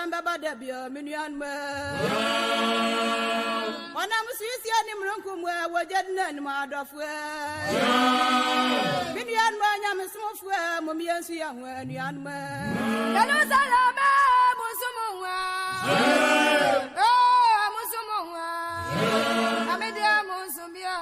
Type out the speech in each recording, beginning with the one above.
Asamba Badabia, Minian, when I'm Swiss, Yanimrunkum, where Jednan, Madafwe. Minian, I'm a small where Mumias young when young man. Salama, Musumwa. Oh, Musumwa. Amedia Musumia.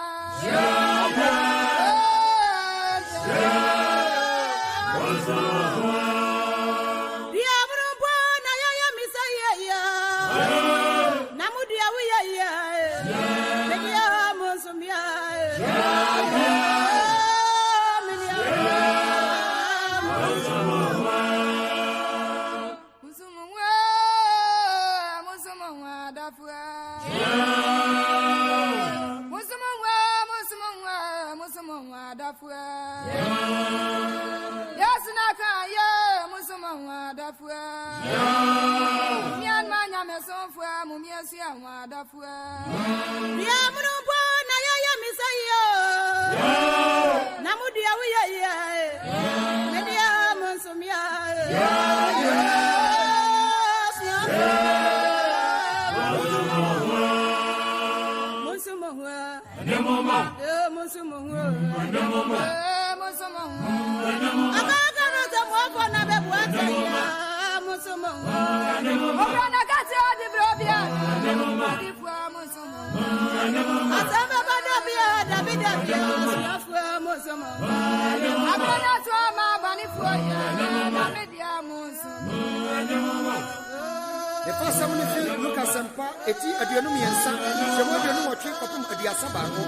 The first time you look at some part, it's a Dianumian son, the one you know trick of the Asabano.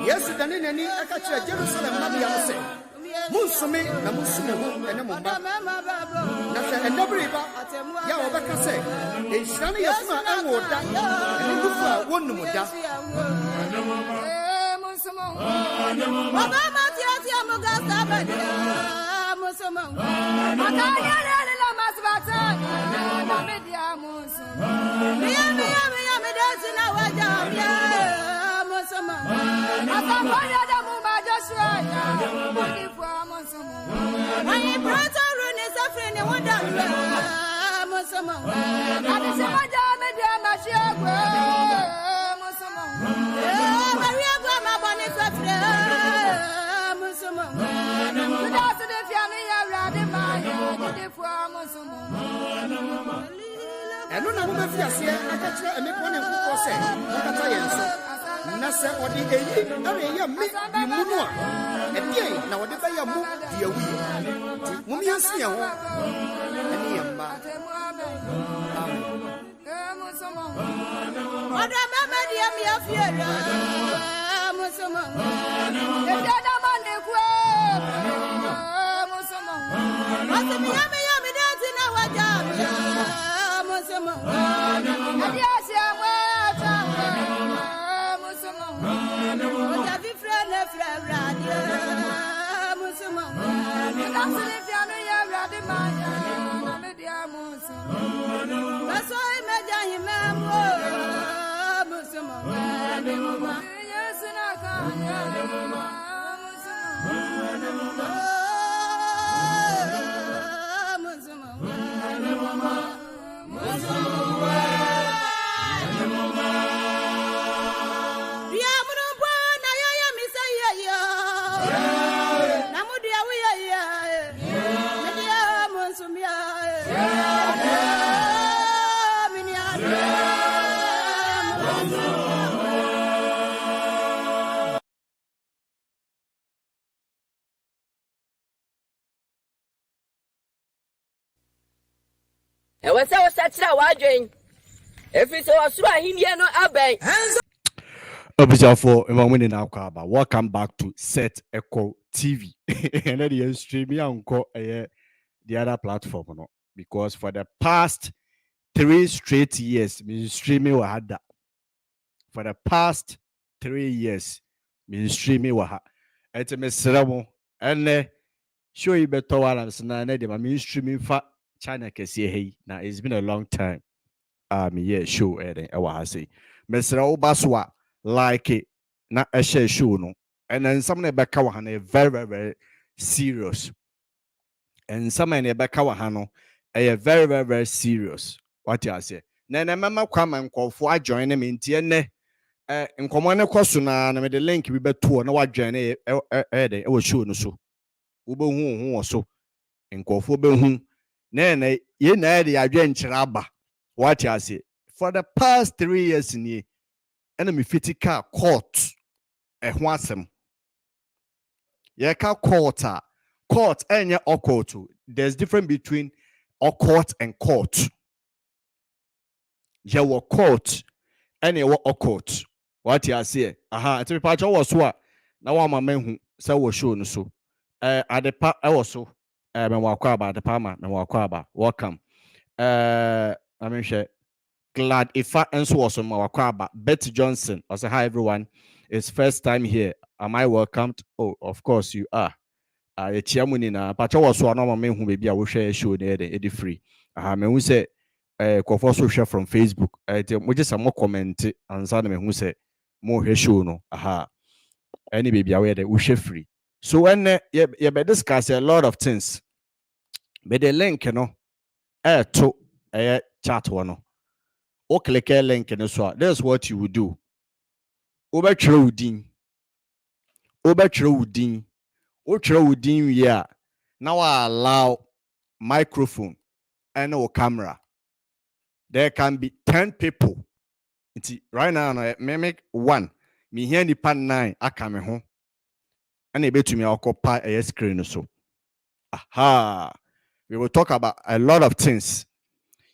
Yes, the Nini, I catch a Jerusalem, Mabia say. Musumi, Namusumu, and Namumba. Nasa and Nabriba, Yawabaka say, a Shani of my annual da, and you look for one Muda. Mama, Tia Mugasa, and no number of years here, I catch a make one who say, Nasa or the area make the Munua, and yea, now whatever you move, dear we, Mumiasia, and Yamba. What a mamma, dear me of Fiera, Musama, the Dadaman, what's the Miami dancing our job? Yes, what's our such a waging? If it's our swahili, no abbey. For a moment in our car, welcome back to SethEkow TV. And then you stream me on the other platform, no? Because for the past 3 straight years, me streaming had that. For the past 3 years, me streaming was at a miserable and show you better while I'm saying me streaming for China can see hey now it's been a long time. Yeah, show and I say, Mr. Obaswa like it not a share show no, and then some of the very serious, and some of the Bakawahano are very serious. What you say? Nene mama kwama nkofo join me ntie ne nkomo ne koso na me the link bi beto na wa join e de e wo show no so. Wo be hu so. Nkofo be hu. Nene ye na de adwen kire aba. What you say? For the past 3 years ni ena me fitika court ho asem. Ye ka court enye occult. There's difference between occult and court. Ye were court and ye were occult. What you say? Aha, ati pa was so na wa ma hu say wo show no so. Adepa e wo so. Me wa kwa ba adepa ma me wa kwa ba. Welcome. I mean share glad if I answer was on my kwa ba. Betty Johnson. I say hi everyone. It's first time here. Am I welcomed? Oh, of course you are. Chiamuni na pacha was so na ma hu baby a wo share show na e free. Me hu say kofo so share from Facebook. Mo just some comment ansa na me hu say mo hwe show no. Any baby aware that we share free. So when you be discuss a lot of things. But the link to chat one. O click a link and so that's what you would do. Over trading. Yeah. Now I allow microphone and no camera. There can be 10 people. Right now, I make one. Me here ni pan 9. I come home. And able to me occupy a screen so. Aha. We will talk about a lot of things.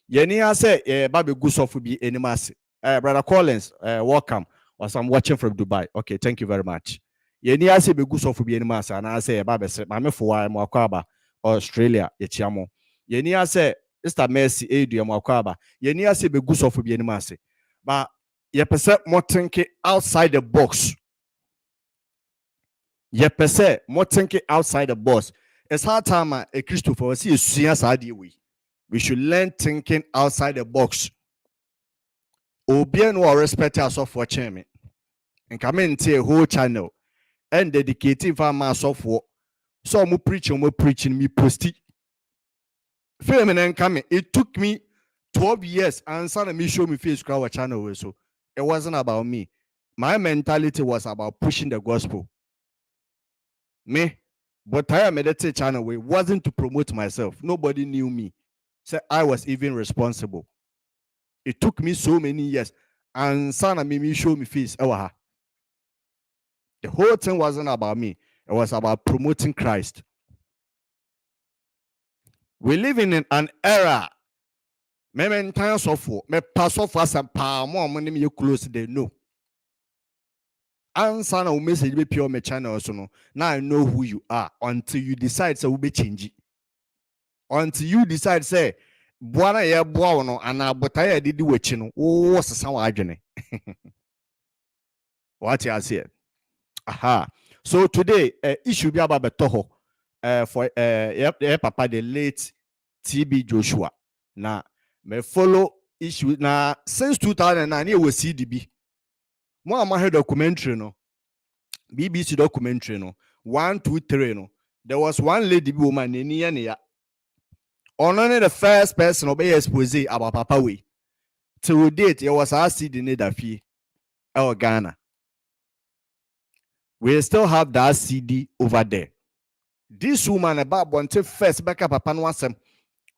Yeni say baby gusofu be animasi. Brother Collins, welcome. Was I'm watching from Dubai. Okay, thank you very much. Yeni say be gusofu be animasi and I say baby say mame for mo akwaba Australia yechiamo. Yeni say Mr. Mercy edu mo akwaba. Yeni say be gusofu be animasi. But ye pese more thinking outside the box. Ye pese more thinking outside the box. It's hard time a Christopher see serious idea we should learn thinking outside the box. Obian will respect us of watching me. And come into a whole channel and dedicating for my software. So I'm preaching me posty. Feminine coming. It took me 12 years and son me show me face crowd channel so it wasn't about me. My mentality was about pushing the gospel. Me, but I meditate channel way wasn't to promote myself. Nobody knew me. So I was even responsible. It took me so many years. And son me show me face. The whole thing wasn't about me. It was about promoting Christ. We live in an era. Me times of me pass off as and more money me close they know. And son will message me pure me channel so no. Now I know who you are until you decide so will be changing. Until you decide say Buana ya buano and abotaya did witching. Oh, what's the sound? What you said? Aha. So today, issue be about Toho for papa the late TB Joshua. Now, me follow issue now since 2009. It was CDB. More am I documentary no. BBC documentary no. 1, 2, 3 no. There was one lady woman in Niania. Only the first person obey expose about Papa way. Till date, it was our CD in Daffy, our Ghana. We still have that CD over there. This woman about wanted first back up Papa once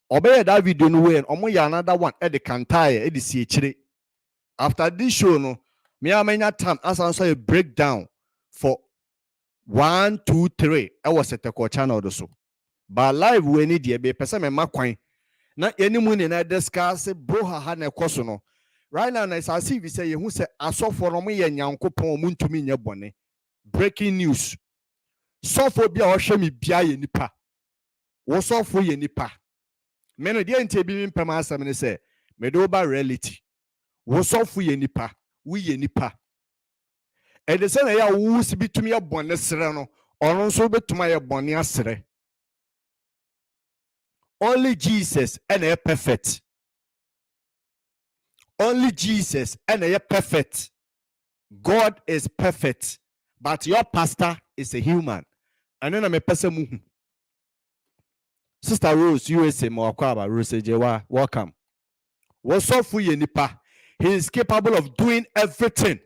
obey that video no way, and another one at the Kantaya, at the CH. After this show, no, me a many time as I saw a breakdown for 1, 2, 3. I was at the channel also. But live we need the be person me makwan na any money na discuss bro ha na ekoso no right now na say we say you say asofo no mo ye nyankopon mo ntumi nya bone. Breaking news sofo bia o hwe me bia ye nipa wo sofo ye nipa me no de ntie bi mpem asem ne say me do ba reality wo sofo ye nipa we ye nipa e de say na ya wo si bitumi ye bone sere no ono so betuma ye bone asere. Only Jesus and a perfect. Only Jesus and a perfect. God is perfect, but your pastor is a human. And then I'm a person. Sister Rose, USA, Moakwaba, Rose Jewa, welcome. Wosofu ye nipa. He is capable of doing everything.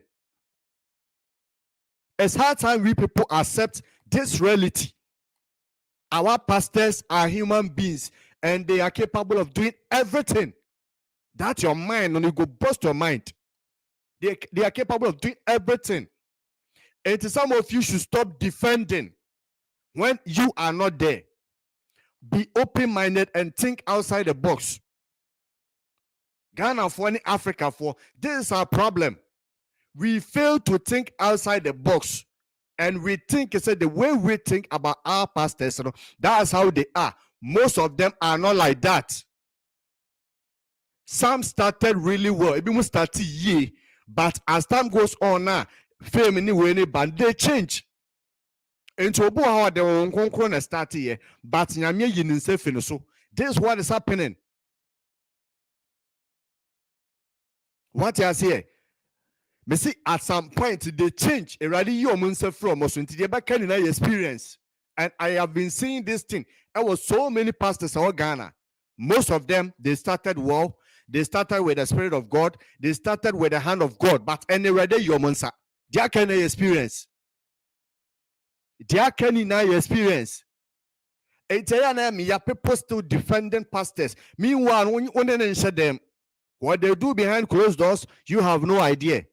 It's high time we people accept this reality. Our pastors are human beings and they are capable of doing everything. That's your mind, and you go bust your mind. They are capable of doing everything. And some of you should stop defending when you are not there. Be open-minded and think outside the box. Ghana for any Africa for this is our problem. We fail to think outside the box. And we think it's the way we think about our pastors, that's how they are. Most of them are not like that. Some started really well. It started year, but as time goes on now, fame anyway, but they change. Into how they won't start here, but so this is what is happening. What you say? Me see at some point they change. Already you from us into the back end experience, and I have been seeing this thing. There was so many pastors in Ghana. Most of them they started well. They started with the Spirit of God. They started with the hand of God. But anyway, you monsa. They can experience. They can experience. People still defending pastors. Meanwhile, when you share them, what they do behind closed doors, you have no idea.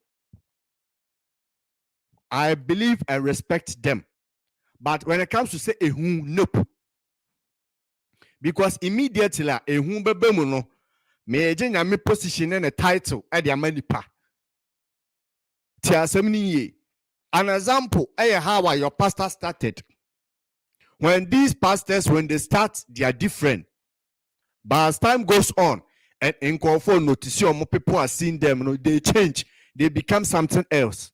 I believe and respect them. But when it comes to say nope. Because immediately no me position and a title at the Amanipa. An example, how your pastor started. When these pastors, when they start, they are different. But as time goes on, and in conform notice more people are seeing them, they change, they become something else.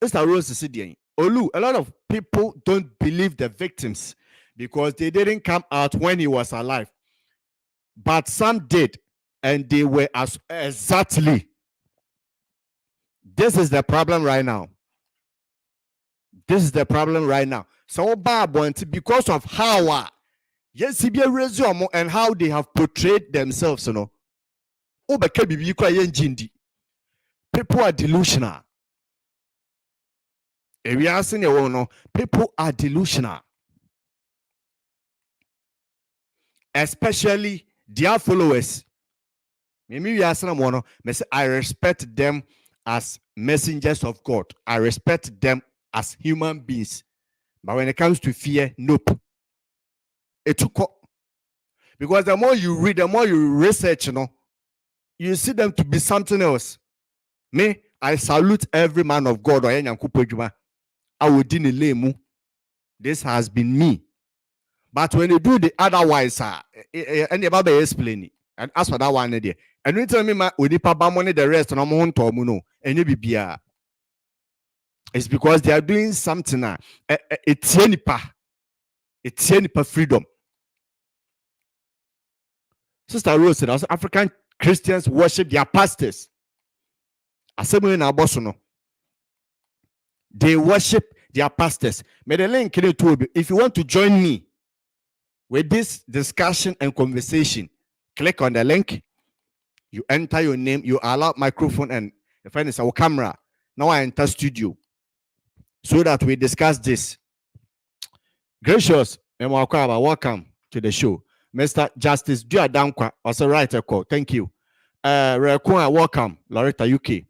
Olu, a lot of people don't believe the victims because they didn't come out when he was alive. But some did, and they were exactly. This is the problem right now. This is the problem right now. So because of how yes, resume and how they have portrayed themselves, people are delusional. People are delusional. Especially their followers. I respect them as messengers of God. I respect them as human beings. But when it comes to fear, nope. Because the more you read, the more you research, you see them to be something else. Me, I salute every man of God. I would lemu. This has been me. But when you do the otherwise, and the explain it. And as for that one, and you tell me, the rest, and it's because they are doing something. It's freedom. Sister Rose said, also African Christians worship their pastors. They worship their pastors. May the link in it. If you want to join me with this discussion and conversation, click on the link. You enter your name. You allow microphone and if it's our camera. Now I enter studio so that we discuss this. Gracious, welcome to the show. Mr. Justice Duadankwa, also right, thank you. Welcome, Loretta UK.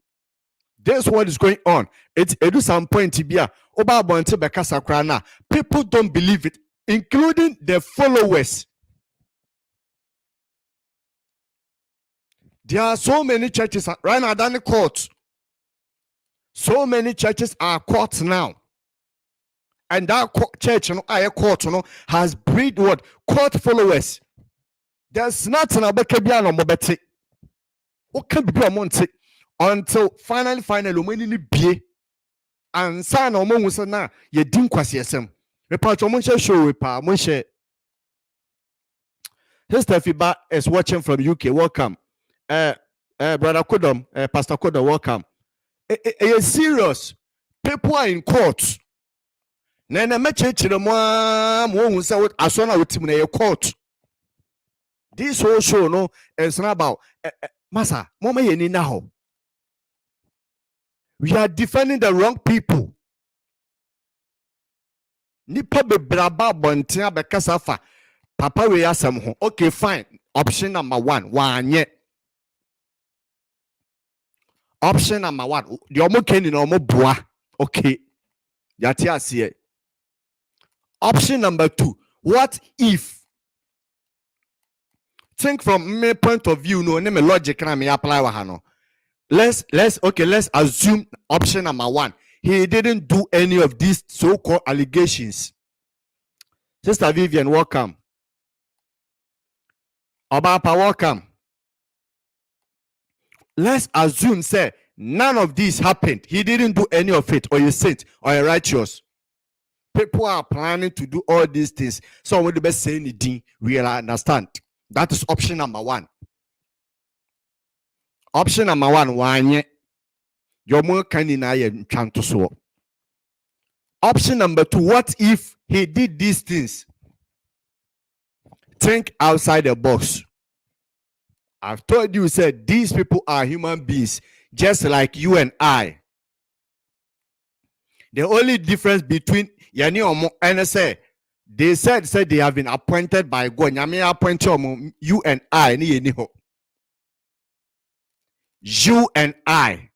This is what is going on. It's some point to be people don't believe it, including the followers. There are so many churches right now than the court. So many churches are courts now. And that church, court, has breed what? Court followers. There's nothing about Kebiano Mobeti. Until finally, when be and sign or Monsana, ye didn't quasiyasem. Repart Monshe show repa, Monshe. Sister Fiba is watching from UK. Welcome. Brother Kodom, Pastor Kodom, welcome. It's serious. People are in court. Nana meche chire mo won say asona wetim na ye court. This whole show, no, it's not about Masa, Mama Yeni now. We are defending the wrong people. Nipa be braba bontia be kasafa. Papa we asem ho. Okay, fine. Option number 1. Wanye. Option number 1. The omo keni no omo boa. Okay. Yati asiye. Option number 2. What if? Think from my point of view, no, name logic na me apply wa hano. Let's assume option number 1. He didn't do any of these so-called allegations. Sister Vivian, welcome. Obapa, welcome. Let's assume, say, none of this happened. He didn't do any of it, or a saint, or a righteous. People are planning to do all these things. So when the best say anything, we understand. That is option number 1. Option number 1, wanye. Yomo kanina ye chanto so. Option number 2, what if he did these things? Think outside the box. I've told you, said these people are human beings, just like you and I. The only difference between Yani Omo and say they said they have been appointed by God. Nyame appoint you and I. You and I.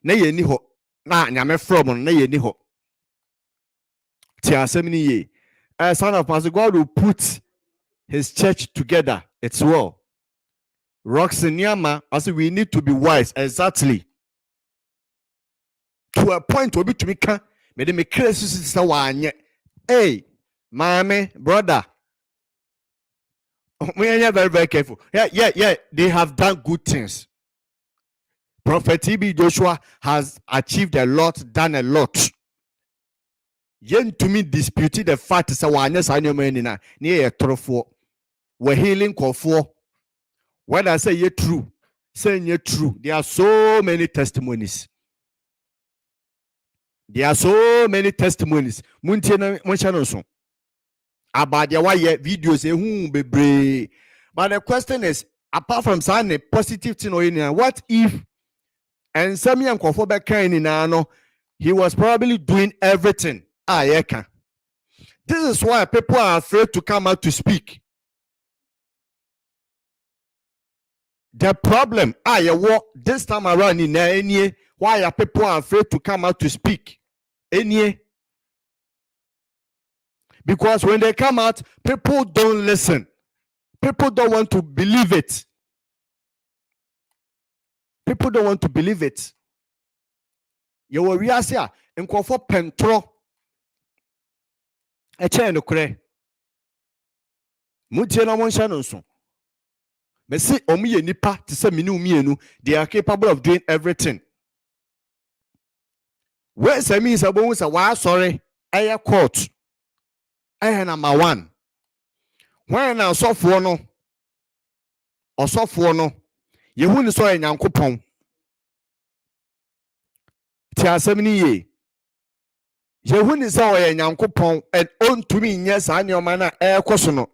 Na nyame from na yeni ho. Son of Pastor, God will put his church together. It's well. Roxaniama, I say we need to be wise. Exactly. To a point where to make me crisis. Hey, mommy, brother. We are very, very careful. Yeah. They have done good things. Prophet TB Joshua has achieved a lot, done a lot. Yen to me disputed the fact is a oneness annual near a trophy. We're healing for. When I say you're true, saying you're true, there are so many testimonies. There are so many testimonies. Muntiana Munchanoso. About the why videos be. But the question is, apart from saying a positive thing, what if and Samuel Kofobe he was probably doing everything. This is why people are afraid to come out to speak. The problem, this time around in any why are people afraid to come out to speak? Because when they come out, people don't listen. People don't want to believe it. People don't want to believe it. You will realize here, in Kofo Pentro, a chain of cray. Mutiana Monshanonson. But see, Omi Nipa to say Minu, they are capable of doing everything. Where's I mean, sorry, I court. I number 1. When I saw for no, or saw for no, you wouldn't saw a young coupon. Tia 70 ye. You wouldn't saw a young coupon and own to me, yes, I know manner air questiono.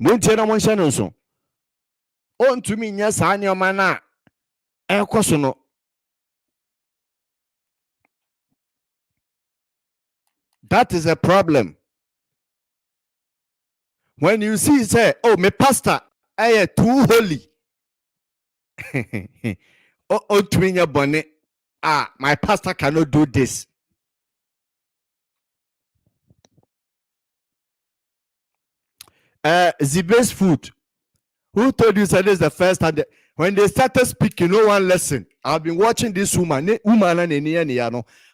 Muntiana Monshanonso. Own to me, yes, I know manner air questiono. That is a problem. When you see, say, oh, my pastor, I am too holy. Oh, to bonnet. My pastor cannot do this. The best food. Who told you that this is the first time? When they started speaking, no one listened. I've been watching this woman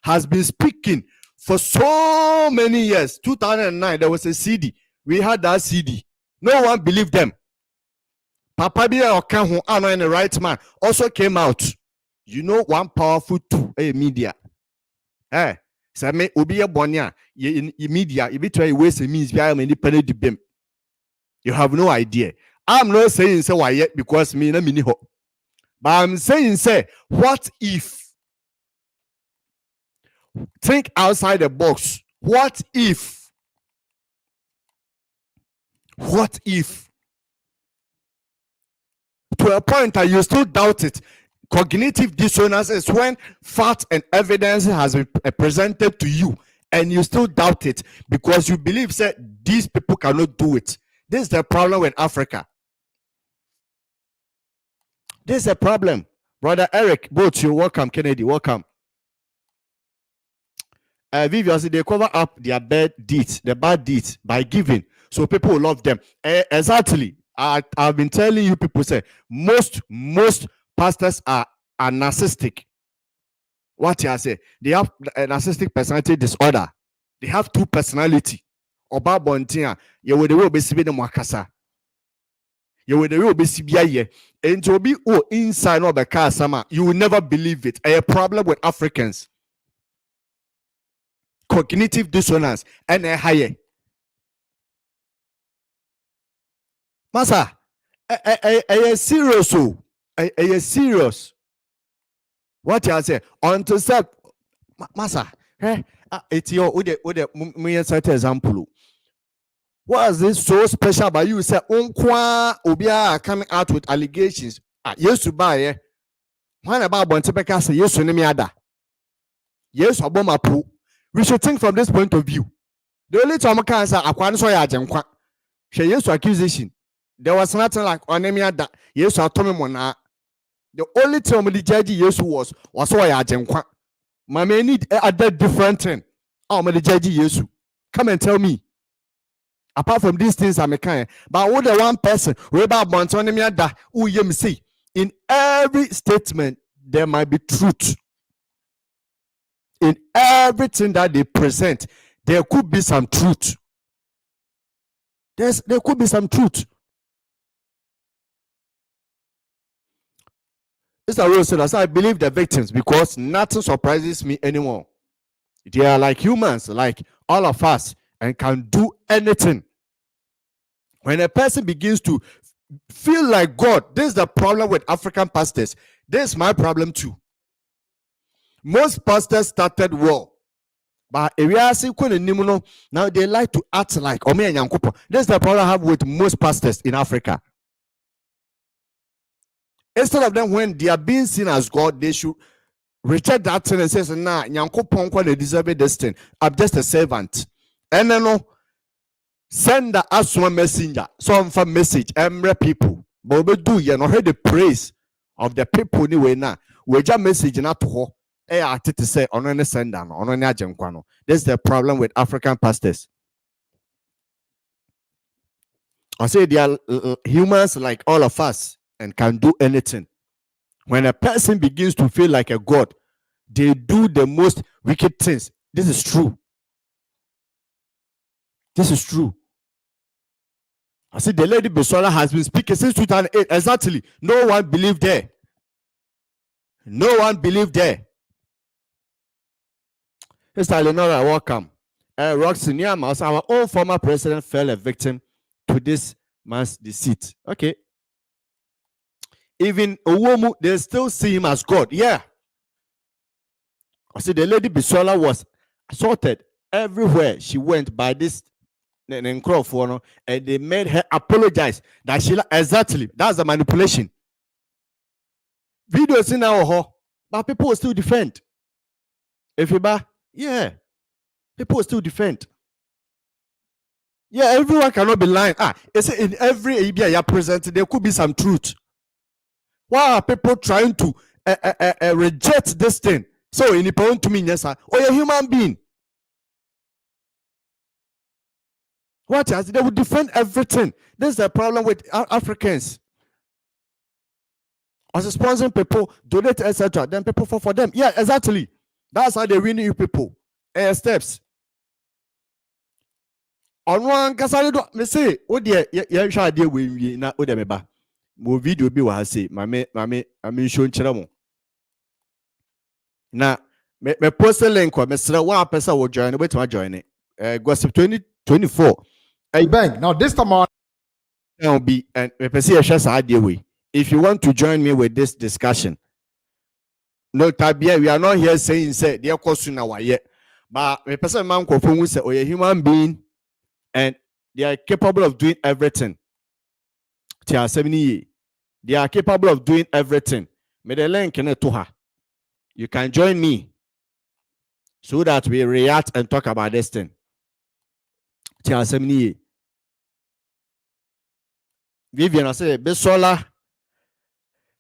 has been speaking for so many years. 2009, there was a CD. We had that CD. No one believed them. Papa Bia Okahu, Anna and the right man also came out. You know, one powerful tool, media. So me Ubia Bonia, media, if you try to waste a means, you have no idea. I'm not saying so why yet because me na mini ho. But I'm saying, say, what if? Think outside the box. What if What if? To a point that you still doubt it. Cognitive dissonance is when fact and evidence has been presented to you and you still doubt it because you believe that these people cannot do it. This is the problem with Africa. This is a problem. Brother Eric, both you welcome. Kennedy, welcome. Vivian, they cover up their bad deeds, by giving, so people will love them. Exactly. I've been telling you, people say most pastors are narcissistic. What you say? They have a narcissistic personality disorder. They have two personality. Oba bontia, you will the way be the mwakasa. You will the way be sibiaye. And to be inside of the car sama, you will never believe it. A problem with Africans. Cognitive dissonance and a higher. Masa, a serious, a serious. What you say? Until say, Masa, it's your me certain example. What is this so special about you? Say, unkwa obia coming out with allegations. Yes, to buy. When about Bontebeka say yes to name ada. Yes, Obama pu. We should think from this point of view. The only time I can say akwan so ya ajenkwa. She yes to accusation. There was nothing like onemia that yes to atomimona. The only time the judge yes was so ya ajenkwa. My may need other different thing. Oh, my judge yes. Come and tell me. Apart from these things, I'm a kind. But what the one person we about onemia that who you see in every statement there might be truth. In everything that they present, there could be some truth. There could be some truth. Mr. Rose said, I believe the victims because nothing surprises me anymore. They are like humans, like all of us, and can do anything. When a person begins to feel like God, this is the problem with African pastors. This is my problem too. Most pastors started well, but now they like to act like this is the problem I have with most pastors in Africa. Instead of them, when they are being seen as God, they should reject that thing and say, nah, they deserve this thing. I'm just a servant. And then send the one messenger, some for message, people. But we do you know the praise of the people anyway now. We just message not to her. To say on any sender, on any ajenkwano. This is the problem with African pastors. I say they are humans like all of us and can do anything. When a person begins to feel like a god, they do the most wicked things. This is true. This is true. I see the lady Besola has been speaking since 2008. Exactly. No one believed there. No one believed there. Mr. Lenora, welcome. Roxy Niamas, our own former president, fell a victim to this man's deceit. Okay. Even Owomu, they still see him as God. Yeah. I see the lady Bisola was assaulted everywhere she went by this and they made her apologize. That she exactly that's the manipulation. Videos in our but people will still defend. If you buy, yeah, people will still defend. Yeah, everyone cannot be lying. It's in every area you present, there could be some truth. Why are people trying to reject this thing? So in the point to me, yes, sir, or you're a human being. What else? They would defend everything. This is the problem with Africans. As sponsoring people, donate, etc. Then people fall for them. Yeah, exactly. That's how they win you people. Steps. On one castle, me say, oh dear, yeah, shall deal with me na odemeba. Mo video be what I say, mame, I'm showing channel. Now, me post a link or me say one person will join. Wait to join it. Gossip 2024. Hey, bang. Now this time on. Now be and me person share idea way. If you want to join me with this discussion, no tabia, we are not here saying say dear question now yet. But me person man confirm say oh a human being and They are capable of doing everything. They are capable of doing everything. May the link to her. You can join me so that we react and talk about this thing. Vivian, I say, Besola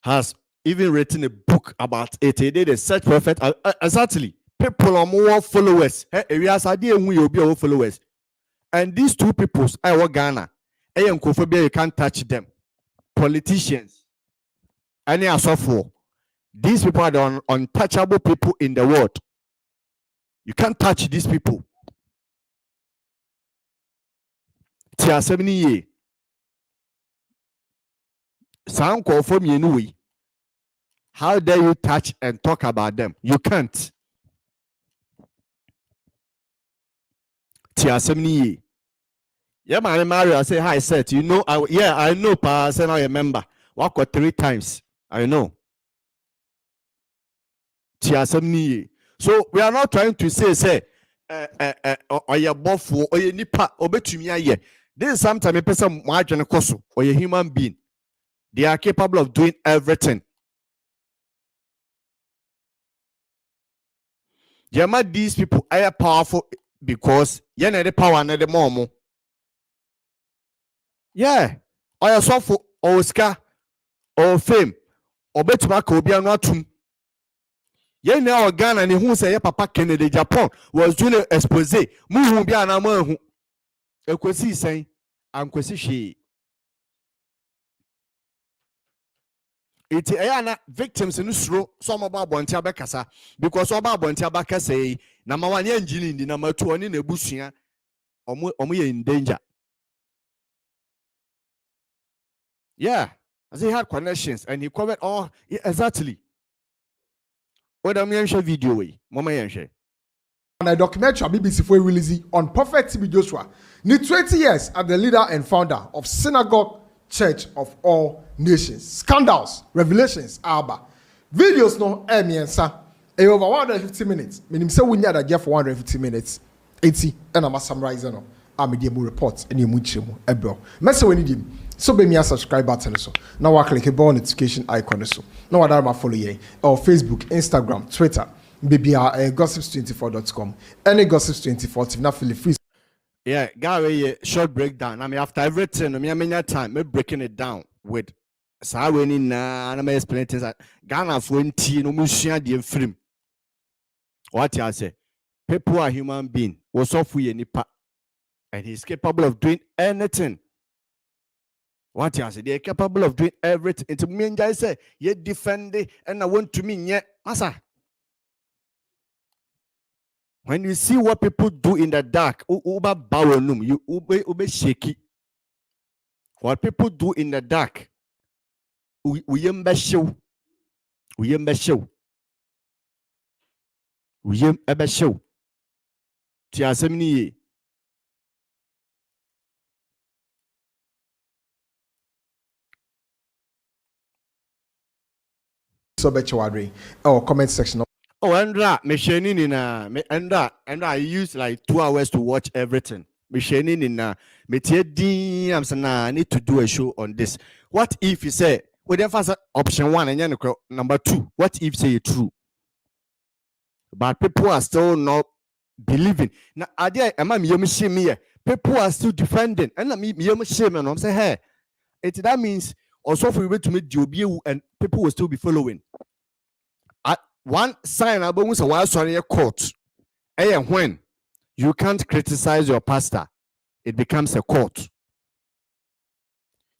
has even written a book about it. He did a search prophet. Exactly. People are more followers. Followers. And these two peoples, I work Ghana. You can't touch them. Politicians. Any for. These people are the untouchable people in the world. You can't touch these people. Tia 70 years. Sound call for me anyway. How dare you touch and talk about them? You can't. Tia 70 years. Yeah, my Mario, I say hi, Seth. You know, I know, pa. I say now a member. Walk 3 times. I know. Tia 70 years. So we are not trying to say, or your buffo, or your nipa, or betumi. This is sometimes a person margin koso, or a human being. They are capable of doing everything. These people are powerful because you need the power and the more. Yeah, or your software, or Oscar, or fame, or betuma be not to. Yeah, now Ghana and who say Papa Kennedy Japan was doing an expose. Mu be an amu. Ekwesi saying, I'm kwesi she. It's a victims in this row, some about Bontia Becassa, because about Bontia Bacca say, number 1 engine in the number 2 in the bushia, or we in danger. Yeah, as he had connections and he covered all exactly. What I'm going to video, Mama Yanshe. On a documentary BBC for release on Prophet TB Joshua, need 20 years as the leader and founder of Synagogue Church of All Nations. Scandals, revelations, Abba. Videos no miensa. Over 150 minutes. Meaning say we need a get for 150 minutes. 80 and I'm summarizing no. I'm a report and you muchimo ebro. Mess when you so be me a subscribe button so. Now I click the bell notification icon so. Now I don't follow you or Facebook, Instagram, Twitter. Baby gossips24.com. Any gossips24 now feel free. Yeah, Gary, short breakdown. I mean, after everything, I mean, time, me breaking it down with Saweni na, and I'm explaining things that Ghana for no musia the film. What I say? People are human being. Was off we nipa, and he's capable of doing anything. What I say? They're capable of doing everything. It's me and I say, ye defend it, and I want to mean yeah, massa. When you see what people do in the dark, you ube shaky. What people do in the dark, we show. Tiasemni. So bet you are or comment section. Oh, Andra, Andra, I use like 2 hours to watch everything. I'm saying, I need to do a show on this. What if you say, well, then first option 1 and number 2, what if say it's true? But people are still not believing. Now, people are still defending. And I'm saying, hey, that means also for you to meet Jobi and people will still be following. One sign about a court. And when you can't criticize your pastor, it becomes a court.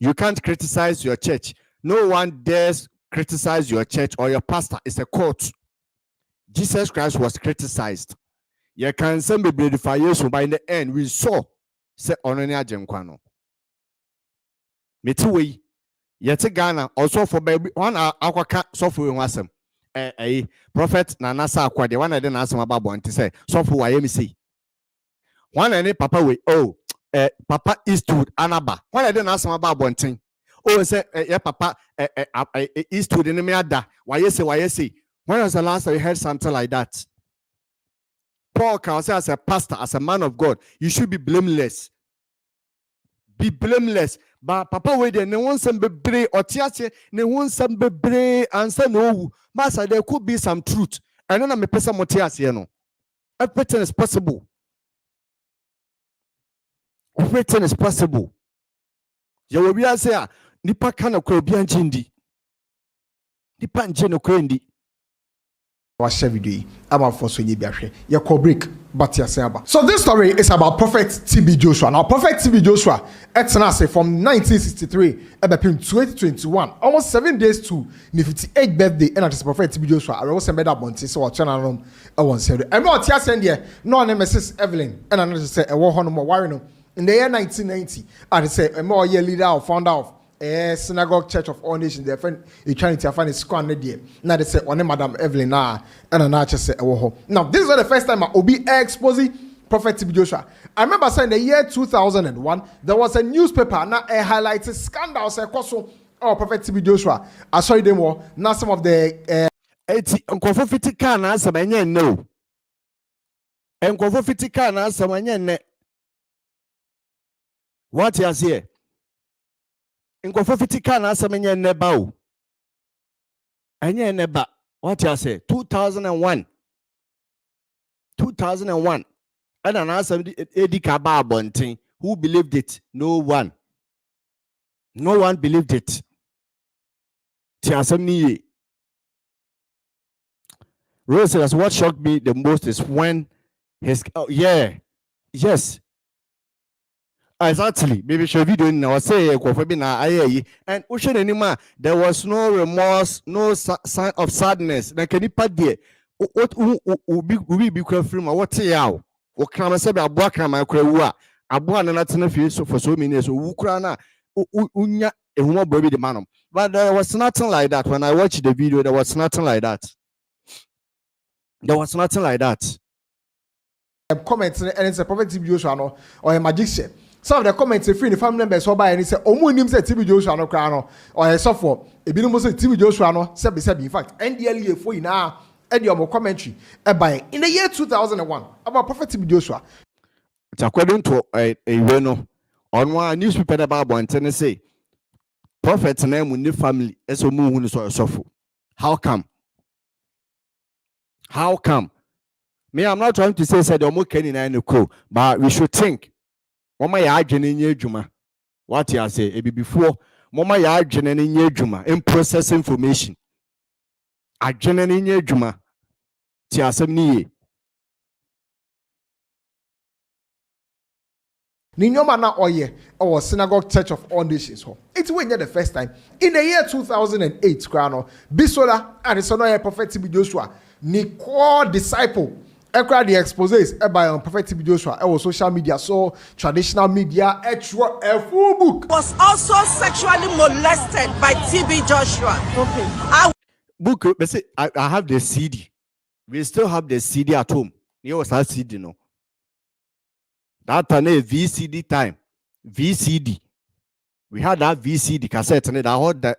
You can't criticize your church. No one dares criticize your church or your pastor. It's a court. Jesus Christ was criticized. You can send me beautification, but in the end, we saw say onenia jenkwano. Metiwe yet Ghana also for baby one aqua software wasem. Prophet Nanasa Aqua, the one I didn't ask him about one to say, software YMC. One any papa we Papa Eastwood Anaba. One I didn't ask him about one thing. Oh, say yeah, Papa Eastwood in the Miada. Why you say? When was the last time you heard something like that? Paul can say as a pastor, as a man of God, you should be blameless. be blameless. But Papa we there, no one some bebre or tiase, no one some bebre answer no. Master, there could be some truth. And then I'm a person motias, you know. Everything is possible. Everything is possible. You will be as here. Nipa kana kwe obi anjindi. Nipa nje no kwendi. Watch video. I'm for so you be your break, but yourself. So this story is about Prophet TB Joshua. Now, Prophet TB Joshua, from 1963 between 2021, almost 7 days to the 58th birthday, and it's Prophet TB Joshua. I also made up on this, so I'll turn around. I won't say it. I'm not here there. No, I'm Mrs. Evelyn, and I'm just say a war on more in the year 1990. I say a more year leader or founder of Synagogue Church of All Nations, their friend eternity. I find it's squad there. Now they say on Madam Evelyn and I just say now this is not the first time I will be exposing Prophet TB Joshua. I remember saying the year 2001 there was a newspaper now highlighted scandals also Prophet TB Joshua. I saw them all now some of the Nkofofiti na asabanye no. Nkofofiti na asabanye ne. What you say? Nkofofiti na asabanye ne ba o. Anye ne ba. What you say? 2001. And an answer Eddie Kaba Bonting. Who believed it? No one. No one believed it. Tiasamni. Rose says, what shocked me the most is when his yes. Exactly. Maybe show video now say and ocean anymore. There was no remorse, no sign of sadness. Like any part there. What we be free what yaw? O krama se be aboa krama kwawua. Aboa na natena fie so for so many years. Ukra na unya ehuma bobi the manum. But there was nothing like that. When I watched the video, there was nothing like that. There was nothing like that. Comments and it's a Prophet TB Joshua or a magician. Some of the comments free the family members so by and he said, "Oh, him said TB Joshua no crown or a software." A bit almost TB Joshua no said in fact, NDLE for now, Eddie commentary by in the year 2001 about Prophet TB Joshua. It's according to a on one newspaper about one Tennessee. Prophet's name in the family as a moon so soft. How come? How come? Me, I'm not trying to say said but we should think. Mama ya in juma. What you say? It be before Mama ya in juma in process information. A in juma. Tiasamni. Ninyoma na oye or Synagogue Church of All Nations. It's when the first time in the year 2008. Krano Bisola and it's another Prophet TB Joshua. Ni core disciple. The exposes by Prophet TB Joshua. It was social media, so traditional media. A full book was also sexually molested by TB Joshua. Okay. Book. I have the CD. We still have the CD at home. You was that CD, no? That time VCD time. VCD. We had that VCD cassette and I heard that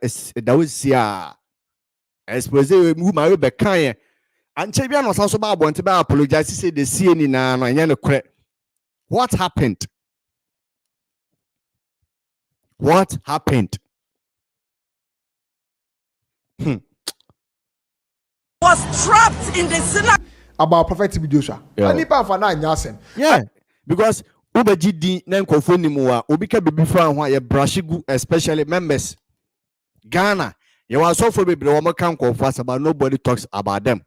was expose move my way back. And Chabian was also about to apologize. He said the CNN and what happened? What happened? Was trapped in the synagogue about Prophet TB Joshua. Yeah, because Ubajidi Nankofonimua, Ubika baby from Brashigu, especially members. Ghana, you are so for baby, but nobody talks about them.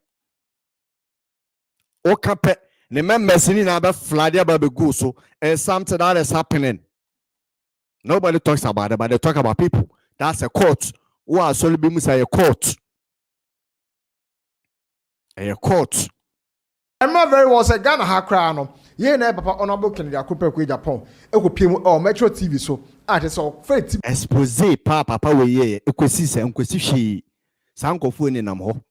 Okape, the members in about Fladia Baby so and something that is happening. Nobody talks about it, but they talk about people. That's a court. Who are solely being a court. A court. I'm not very well said Ghana Hakrano. Ye never honorable Kennedy Cooper Japan. It could pay or Metro TV so I just saw Fred expose papa we equisi and quisishi Sanko phone in Namho.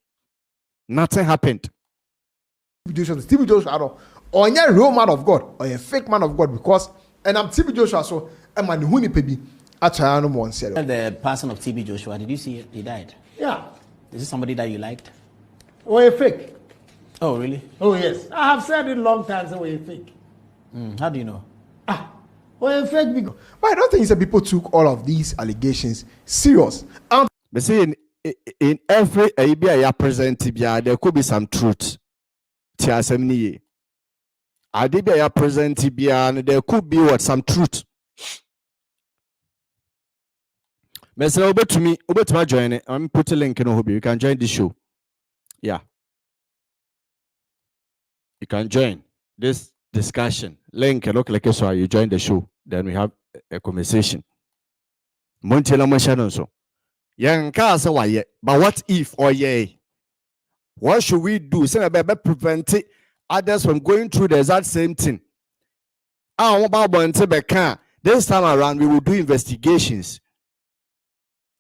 Nothing happened. TB Joshua or a real man of God or a fake man of God because and I'm TB Joshua so I'm an huni pebi at the person of TB Joshua, did you see it? He died. Yeah. Is this somebody that you liked? Or a fake. Oh really? Oh yes. I have said it long time so we're fake. How do you know? Well, but I don't think that people took all of these allegations serious. But see, in every idea you present, there could be some truth. Tiasemni. Idea you present, there could be what some truth. Mr. Over to me, join it. I'm putting a link in the hobby. You can join the show. Yeah. You can join this discussion. Link look like so you join the show. Then we have a conversation. Montela Mashano so. Young cars why but what if or yay? What should we do? Say about prevent others from going through the exact same thing. This time around we will do investigations.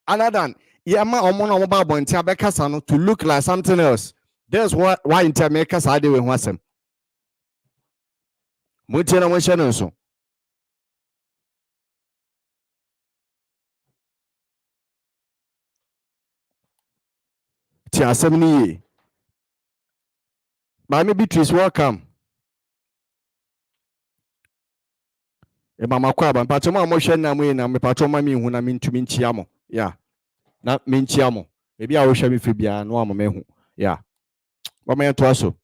Other than to look like something else. That's why in America I do with them. Montana Mashano so. Tia 70. Mami Beatrice, welcome. Mama Kwaba, Patoma motion na me na me patoma mi hu na me ntumi nchiamo. Yeah. Na me nchiamo. Maybe I will share me fibia no am me hu. Yeah. What me to aso?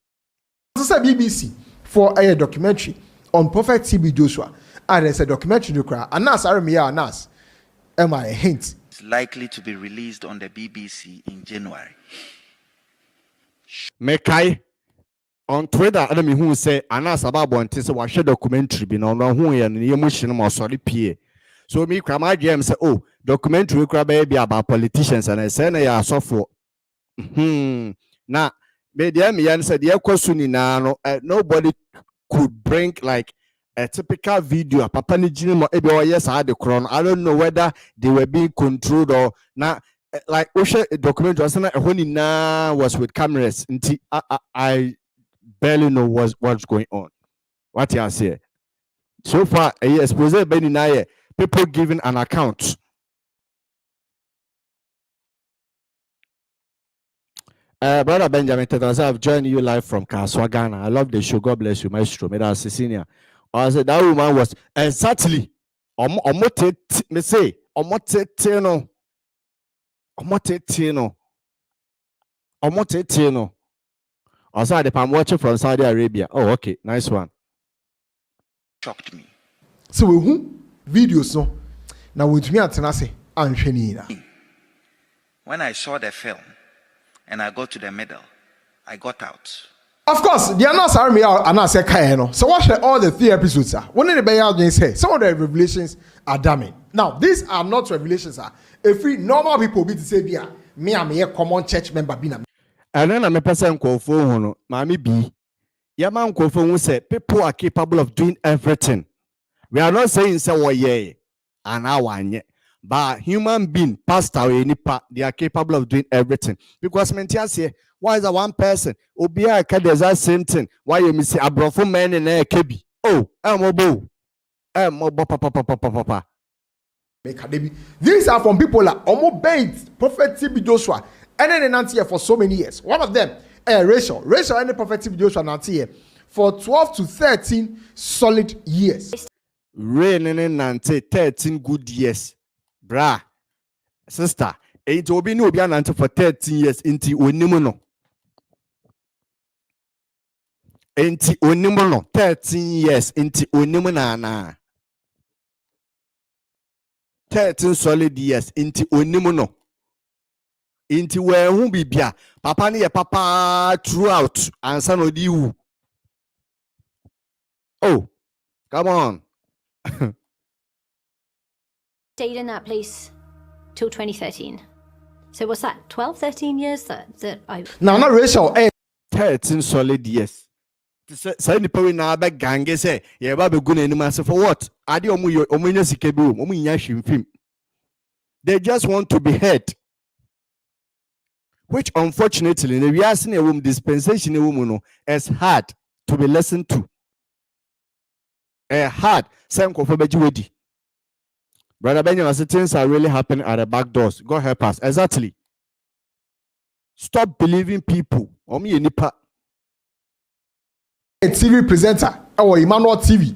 This is BBC for a documentary on Prophet TB Joshua. And there's a documentary and Anas Aramia Anas. Am I a hint? It's likely to be released on the BBC in January. Mekai on Twitter, I mean, who say Anas Ababo and Tessa was a documentary be on who and the emotion or sorry PA. So me cry my GM say, oh, documentary baby about politicians and I say I saw for now me said the question now nobody could bring like a typical video a papa ni jini yes I had the crown. I don't know whether they were being controlled or not. Like a documentary was with cameras until I barely know what's going on. What you say? So far, people giving an account. Brother Benjamin Tetas, I've joined you live from Kaswa, Ghana. I love the show. God bless you, Maestro. Senior. I said that woman was exactly me say Omotetieno. Also, I'm watching from Saudi Arabia. Oh, okay, nice one. Shocked me. So we videos no. Now with me atenase anhwenina. When I saw the film and I got to the middle, I got out. Of course, the Anas Army are Anas Ekaw. So watch all the 3 episodes. One of the bad say some of the revelations are damning. Now, these are not revelations. If we normal people be to say, me I'm a common church member. And then I'm a person called for Mammy B. Yaman Kofo said people are capable of doing everything. We are not saying say what ye and our but human being, pastor or any part, they are capable of doing everything. Because Mentia say, why is that one person? Obia does that same thing. Why you miss a brofo man in a kebi? Oh, papa. These are from people like obeyed Prophet TB Joshua and then Nancy for so many years. One of them, Rachel and the Prophet TB Joshua Nancy for 12 to 13 solid years. Rain and Nancy 13 good years. Bra, sister, it will be no be an for 13 years into Unimuno. Into Unimuno, 13 years into Unimunana. 13 solid years into Unimuno. Into where who be bia, papa ni papa throughout and son of you. Oh, come on. Stayed in that place till 2013. So what's that, 12, 13 years that I... Now, not Rachel. 13 solid years. Say the power now back gang say, yeah, baby good anymore. So for what? Adi omunya sikebu, omunya shimfim. They just want to be heard. Which unfortunately, in the reason a woman dispensation a woman is hard to be listened to. Hard. Same kofobeji. Brother Benjamin, things are really happening at the back doors. God help us. Exactly. Stop believing people. Omi nipa. A TV presenter or Emmanuel TV.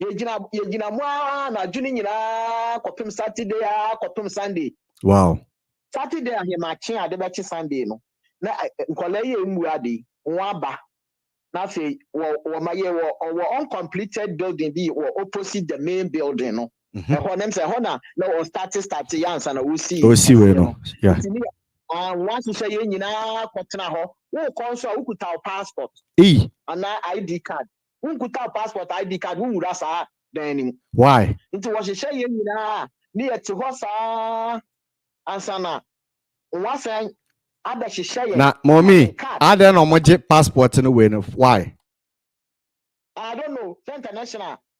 Yejina mwa na juni nyina kopim Saturday kopim Sunday. Wow. Saturday a hemachi ade bechi Sunday no. Na nkole ye muade nwaba. Na fe wo maye wo uncompleted building bi wo opposite the main building no. Ho nem say ho na wo start yansa na wo see. Oh, see we no. Yeah. Once you say ye nyina kotena ho, wo konso ukuta passport. And ID card. Unkuta passport ID card wura sa then. Why? Into what she say ye nyina ni eti ho sa ansana. Once ada she say na mommy ada no moje passport no way no. Why? I don't know.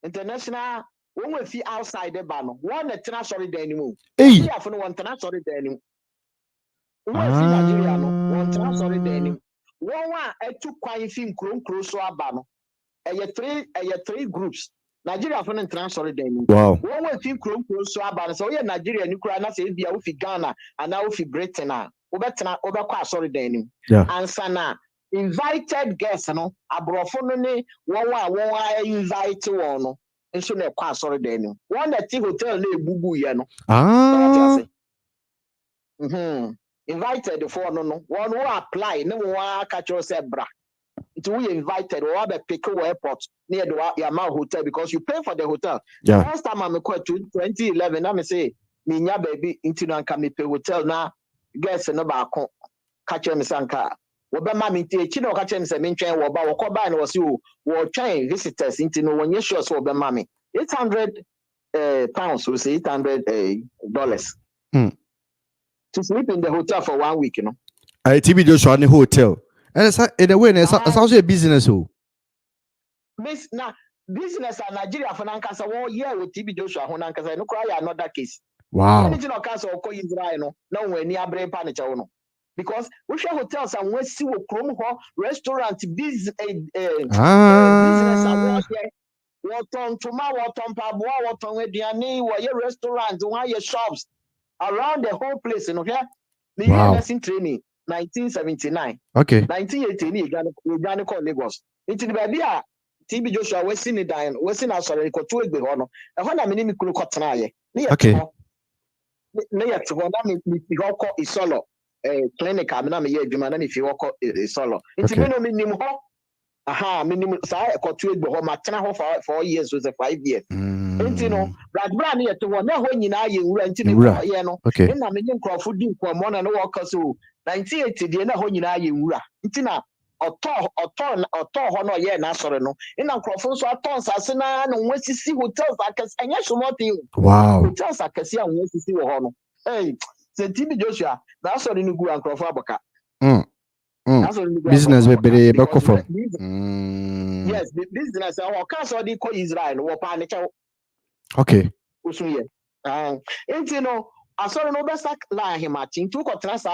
International when we see outside the ban one etina sorry the anymore. We have no one etina sorry the anymore. We see Nigeria no one etina sorry the anymore. One etu kwan fi nkro so aba no. Three groups. Nigeria for etina sorry the anymore. Wow. One we fi nkro so aba so we Nigeria ni kura na say bia we fi Ghana and now we fi Britain na. Obekwa sorry the anymore. And sana invited guests no abrofo no ne won invite won no nso na kwa sorry the anymore. One that hotel na ebubu ye no. Invited for no one who apply no one catch us bra. It we invited or be pick airport near the Yama hotel because you pay for the hotel. Yeah. Last time I'm quite 2011 I me say me nya baby into na ka me pay hotel na guests no ba ko catch me sanka wo be ma me tie chi no catch me say me ntwen wo ba wo ko ba na wo si wo twen visitors into no won sure so wo be ma me 800 pounds we say $800 to sleep in the hotel for 1 week, you know. TB Joshua in the hotel. And it's in a way, it's also a business. Now, business in Nigeria for Nankasa 1 year with TB Joshua, who Nankasa, no cry another case. Wow. Anything of Casa or Israel, no way near Brain Panicha. Because we share hotels and we see what Chrome restaurant business what on tomorrow, what on Pabua, what on Diani, what your restaurants, what your shops. Around the whole place, you know, here, nursing training, 1979. Okay. 1980, we got call Lagos. Into the baby, TB Joshua, we're seeing it dying, we're seeing our sorry, got 2 weeks behind. And when I'm in the okay. Near to one, if you call is solo, clinic, I'm not a year, if you walk is solo. It's minimum. Aha, minimum. So I got 2 weeks behind my 4 years was a 5 years. You know, but brand here to one when you know you rent in the no. Okay. And I'm in Crawford for one and walk so 1980 the when you know you intina or honor yeah na sorry no. In Crawford so tons as na no we see hotels like and yes more thing. Wow. Hotels like see and we see ho no. Hey, say TB Joshua, that's sorry no go and Crawford abaka. Business we be back from. Yes, the business our council dey call Israel no panic. Okay. You know, I saw no best like him at two contrasts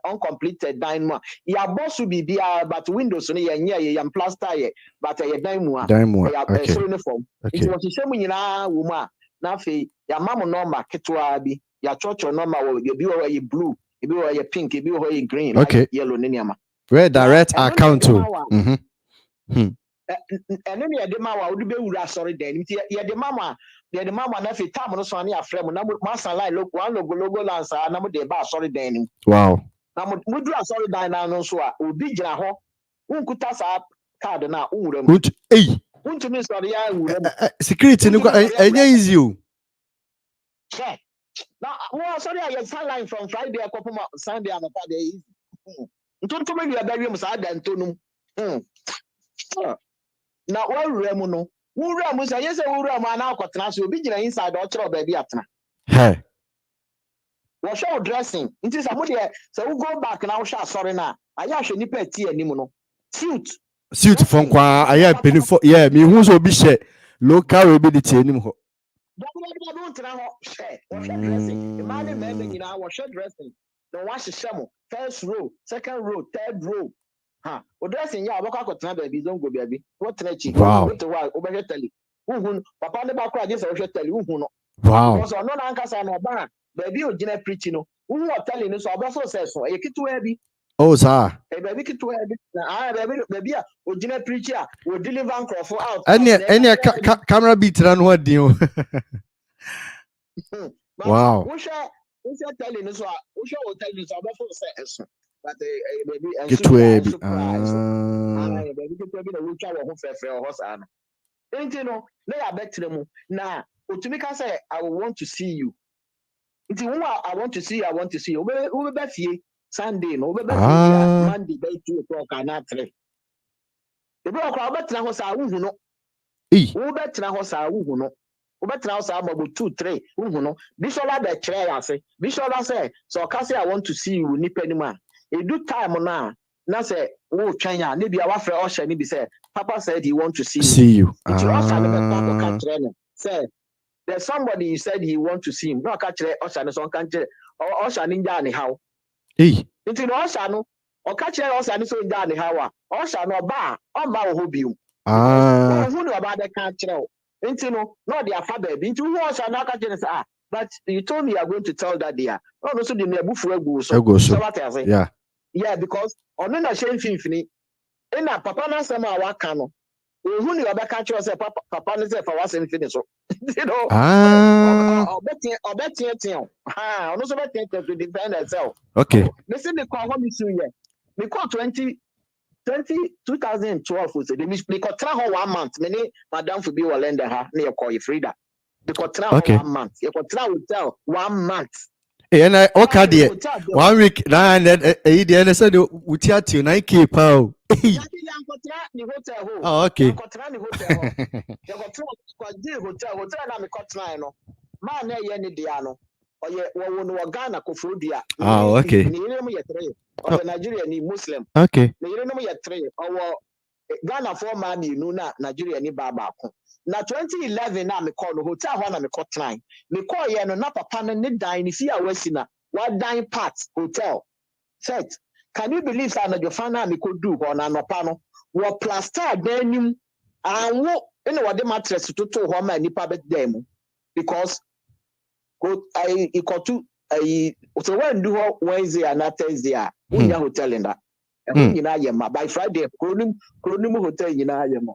uncompleted dime. Ya boss will be but windows on a plaster, but a dime uniform. It was the same in woman. Nafi, ya mamma norma, Ketuabi, ya church or norma, you be a blue, you be a pink, you be a green, okay, yellow, Niama. Where direct account to. And then the mama would be sorry then. Yeah, the mama na fi time no so ani afrem na masa line one logo lance na mo de ba sorry then. Wow. Na mo do sorry then na no so a obi gina ho. Unkuta sa card na unwura mu. Untu mi sorry ya unwura. Security no enye easy o. Check. Now, sorry I sign line from Friday akopoma Sunday and Friday easy. Ntonto me bia bari mu sa da ntonum. Na wawura mu no. Wura mu say yes wura mu ana akotena so obi gina inside o kire oba bi atena. Hey. Wo show dressing. Nti say mo de say we go back na wo sha sorry na. Aya hwe nipa ti anim no. Suit fon kwa aya peni for yeah me hu so obi hye local obi de ti anim ho. Don't tell her, wash dressing. Imagine men in our wash dressing. The wash shamo. First row, second row, third row. Ha. O dressing ya aboka ko tena baby don't go baby. What trechi? Wow. Obeje tell. Uhun papa ne ba kwa je say o tell uhun no. Wow. Because no na ankasa na oba baby o gina preaching no. Uhun o tell ni so oba so say so. E kitu e bi. Oh, sir. Baby, baby, original preacher will deliver for out. Any camera beat run what do you? Wow. We shall tell you this. We shall tell you this. But baby, Get to it. Baby, we shall have fair horse. Ain't you know? They are back to them now. Utumika say, I want to see you. It's I want to see you. I want to see you. We be here Sunday. No, we be here Monday. By 2 o'clock and 3. The block I bet na hosa uhu no. We bet na hosa uhu no. We bet na hosa about 2, 3 uhu no. Bishop be kire ase. Bishop say, so ka say I want to see you nipa ni ma. E do time na say wo twanya ne bia wa frɛ Osha ni bi say Papa said he want to see you. It's Osha ne be talk ka kire say there's somebody you said he want to see him. No ka kire Osha ne so kan kire Osha ni nja ne how. Nti no Osha no o ka kire Osha ni so nja ne how a Osha no ba wo ho biu. Who know about the can kire o. Nti no dey afa ba bi. Nti who Osha na ka kire say but you told me you are going to tell that there. No so the nebufu egu so. Yeah. Yeah, because ono na shame finfini. Ina papa na sama waka no. Who knew about catch us papa na say for was infinite so. You know. Obeti. Ono so beti to defend herself. Okay. Listen the call what me see here. Me call 2012 so they call tra ho 1 month. Me madam for be lender ha na call you Frida. They call tra 1 month. You call tra hotel 1 month. And I okay there 1 week na and said we at you 9K pound. Oh, okay. Oh, okay. Nigeria ni Muslim. Okay. Ghana for man you na Nigeria ni baba ko. Na 2011 na me call no hotel ho na me call try. Me call ye no na papa no ne dan ni fi awasi na wa dan part hotel. Set. Can you believe that na jofana me could do ho na nopa no wo plaster danim anwo ene wo de mattress to ho ma nipa bet dem because go I equal to so when do ho Wednesday and Thursday a we hotel in that. By Friday, Kronum Hotel in Ayama.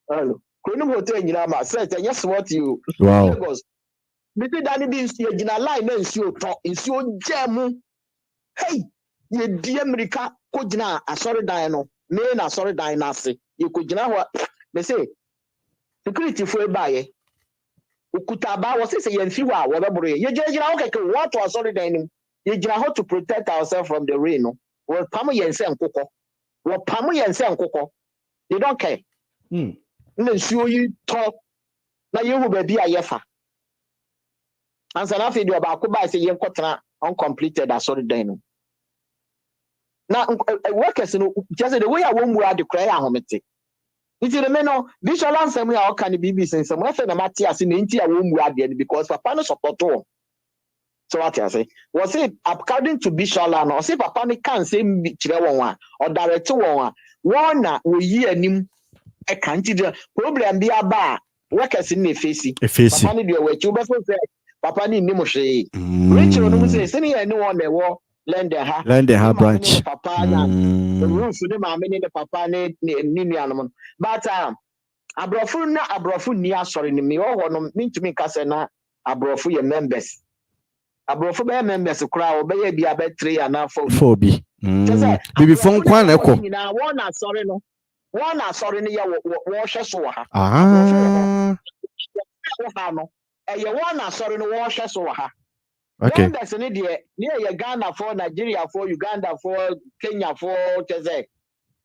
Hello, Kronum Hotel in Yama said, yes, what you wow. Because Danny Beans, you're in a line and you talk in so jam. Hey, you dear America, Kojina, a sorry dino, men are sorry dynasty. You could know what they say. Security for a buyer. Ukutaba was say, and few are whatever you just okay, what was sorry dining. You how to protect ourselves from the rain. Well, Pamu Yense and Coco. Well, Pamu Yense and Coco. They don't care. Then show you talk. Now you will be a yefa. And so nothing do about Kuba say you got uncompleted as sorry then. Now workers just the way I won't wear the cry home. It's the men this shall answer me how can the BBC and some of the Matthias in India won't wear the because Papa no support all. So what I say was it according to Bishola or say Papa can't say one or direct one we hear him a country problem be a bar workers in the face. Papa need your way to Papa need Nimoshe. Rachel no say sending anyone the war lend her branch. Papa the roof to them are many the Papa need Ninian. But Abrofu near sorry me or no mean to me Casana Abrofu your members. Abrofo be members kura obey bi abet 3 and 4 bi bibi fon kwan na ekọ na one sorry no ye wo hwe so ha no ye one sorry no wo hwe so ha okay members ne de ye Ghana for Nigeria for Uganda for Kenya for teze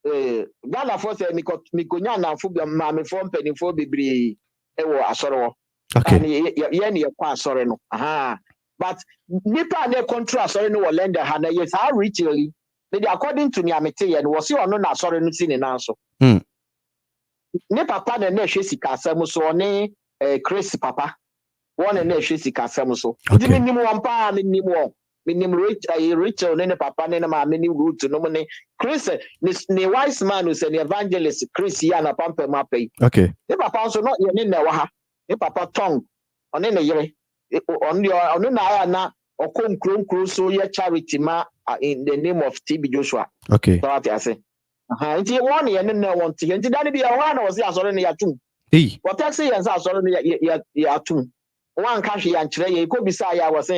Ghana for say mikonya na fo bi ma me for mpani for bibiri e wo asori wo okay ye ne ye kwa asori no but nipa na control sorry no lender ha na yes how richly according to Niamete and was you no na sorry no sin na so ne papa na hwe sika asem so ne Chris papa one na hwe sika asem so di minim wan pa minim Rachel ne papa ne ma many root no ne Chris ne wise man who say evangelist Chris ya na pampa mapai okay ne papa so no ye ne na wa ha ne papa tongue one ne yere on na or come so your charity ma in the name of TB Joshua. Okay. So what I say. Nti 1 year no want to. Nti that be a one was ya sorry na yatum. Hey. What taxi yan sa sorry na yatum. One cash yan kire ye ko bisa ya was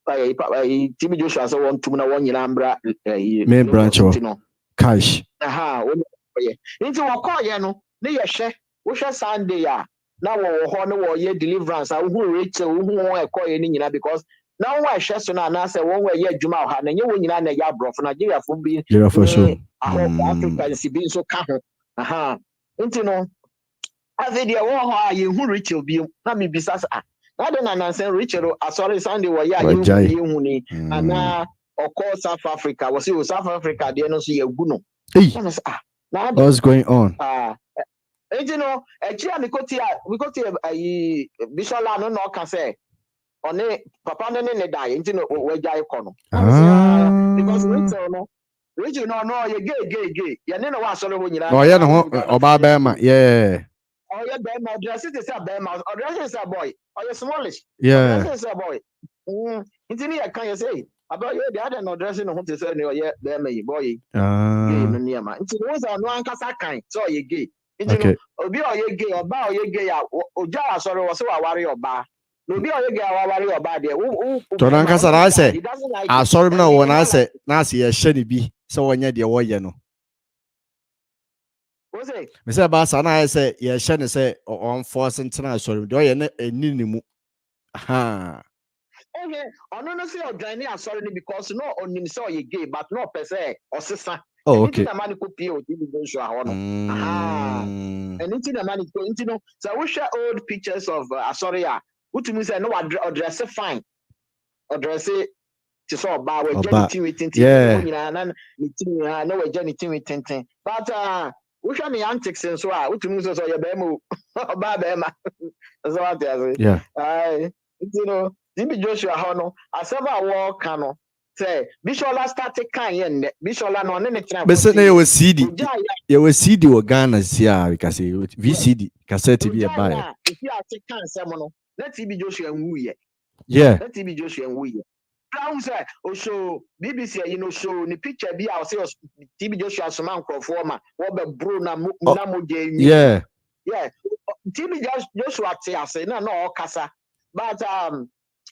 TB Joshua so want to na one year ambra main branch of cash. Nti wo call ye no na ye hwe wo hwe Sunday ya na wo ho no wo ye deliverance a wo Rachel wo ho e call ye ni nyina because now why hwe so na na say wo ye adwuma ha na nye wo nyina na ya brof Nigeria fo bi for sure. Africa si bi so ka ho nti no ave dia wo ho a ye hu Rachel bi na me bisa na de na say Rachel sorry Sunday wo ya ye hu ni ana okọ South Africa was it South Africa there no so ye gu no what's going on you know actually we go to Bishola no can say on papa ne die you know we jai kono because Rachel no you gay you know what sorry ho nyina no ye no oba ba ma yeah oh yeah be ma dress it is a be ma dress is a boy or you smallish yeah dress is a boy into me can you say about you the other no dressing no to say no yeah be ma boy gay no near ma into once no ankasa kan so you gay into obi o ye gay oba o ye gay ya oja sorry wo so aware oba no obi o ye gay aware oba de to na ankasa na say sorry na wo na say ye hye ni bi so wonya de wo ye no me say ba sa na say ye hye ne say on force ntina sorry de ye na eni ni mu no say organic sorry because no on him say you gay but no per se or sister okay na man ko pie o di go show ho no anything na man ko no so we share old pictures of sorry utumi say no dress fine or dress to so ba we anything nyina na anything no we anything tintin but we share me antics so utumi so ye be mo ba be ma so what yeah you know TB Joshua ho no asaba wo ka no say Bishola started kan ye ne Bishola no ne tena be say na ye we CD wo Ghana sia because VCD cassette bi e buy if you are kan sem no na TB Joshua nwu ye yeah na TB Joshua nwu ye brown say o show BBC you know show ni picture bi a say TB Joshua so man crofo ma wo be bro na mo yeah TB Joshua te ase na no kasa but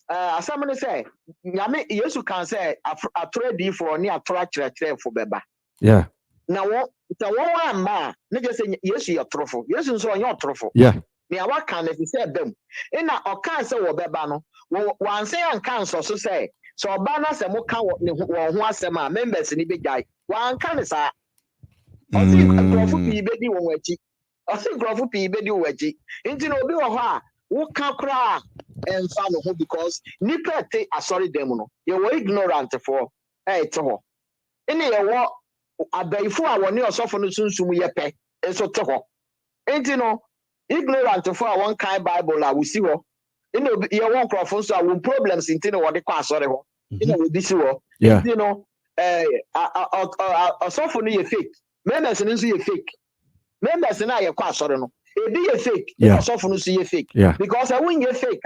asam say nyame Yesu kan say atredi for ni atora kire for beba yeah na wo amma na je say Yesu ye trofo Yesu so onye otrofo yeah me awa kan na say bem na o kan say wo beba no wan say an kan so say so oba na say mo kan wo ho asem a members ni begai wan kan sa o say grofo pi bedi wo wachi o say grofo pi bedi wo wachi nti no obi wo ho a wo ka kra and follow because nipa te asori dem no ye were ignorant for to ho ene ye wo abaifu a woni osofo no sunsum ye pe enso te ho enti no ignorant for one kind Bible a we see ho ene ye won crofo so a won problems enti no wode kwa asori ho ene we bi si ho enti no osofo no ye fake members no so ye fake members na ye kwa asori no e be fake osofo no so ye fake because I win ye fake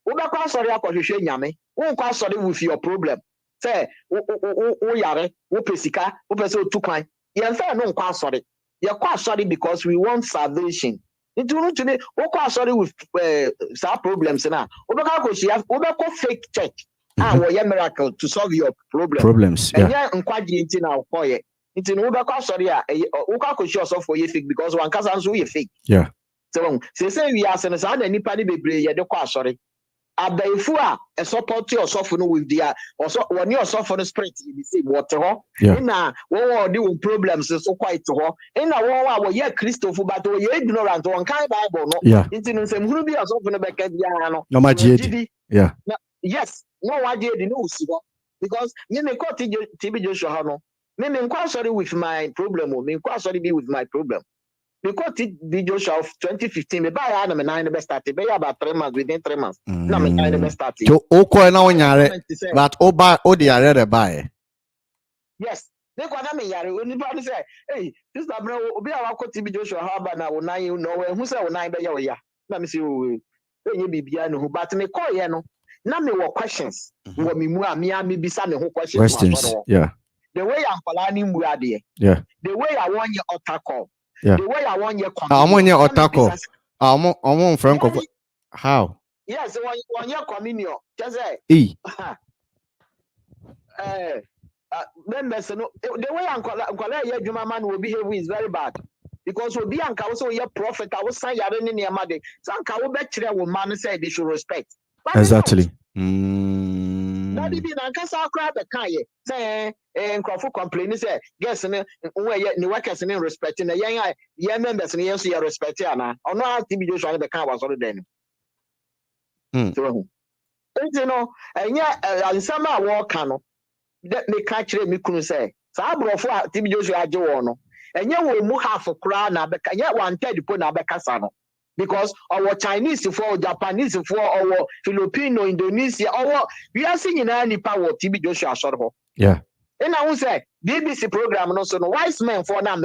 we be kwa sorry akohwehwe nyame wo kwa sorry with your problem say wo yare wo pesika wo pese otukwan ye nfa no kwa sorry ye kwa sorry because we want salvation into no today wo kwa sorry with some problems na wo be kwa koshia wo be kwa fake church wo ye miracle to solve your problems and ye nkwaje nti na wo ye nti no wo be kwa sorry wo kwa koshia osofo ye fake because one kasa nso ye fake so say we are saying say na nipa ni bebre ye de kwa sorry abaifu a support your software no with their also when your software spirit you say what ho na wo dey with problems so quite ho na wo ye Christopher but wo ye ignorant one kind Bible no into no say huru bi software no beka bia no no magidi yes no wagedi no usi ho because me ko TB Joshua no me nkwa sorry with my problem me nkwa sorry be with my problem because TB Joshua of 2015 me buy am 9 best start be about 3 months within 3 months na me 9 best start so o ko na wonyare but o ba o de are buy yes they kwa na me yare oni ba say hey this na bro obi a wa ko TB Joshua ha ba na wo 9 no we hu say wo 9 be ya wo ya na me say o enye bibia no but me call ye no na me wɔ questions wɔ me mu a me bisa me ho questions. Yeah. The way I'm planning muade. Yeah. The way I want your otacall. Yeah. The way I want your I want your otacall. I want frank of how? Yes, one your communion. Just say members, the way Uncle man will behave is very bad. Because we'll be also your prophet. I was saying, I don't need money. Some will bet you man say they should respect. Exactly. That be na kasa crowd the kind say Crawford complain say guess ni workers ni respect na yan members ni yes you respect na ono TB Joshua the kind was already then. So you know enya ansama wo ka no me ka kire me kunu say sa abrofo TB Joshua age wo no enya wo mu half kra na be ka nya 1/3 po na be kasa no. Because our Chinese for Japanese for our Filipino, Indonesia, our we are seeing any power TB Joshua sort of. Yeah. And I will say BBC program no so no wise men for now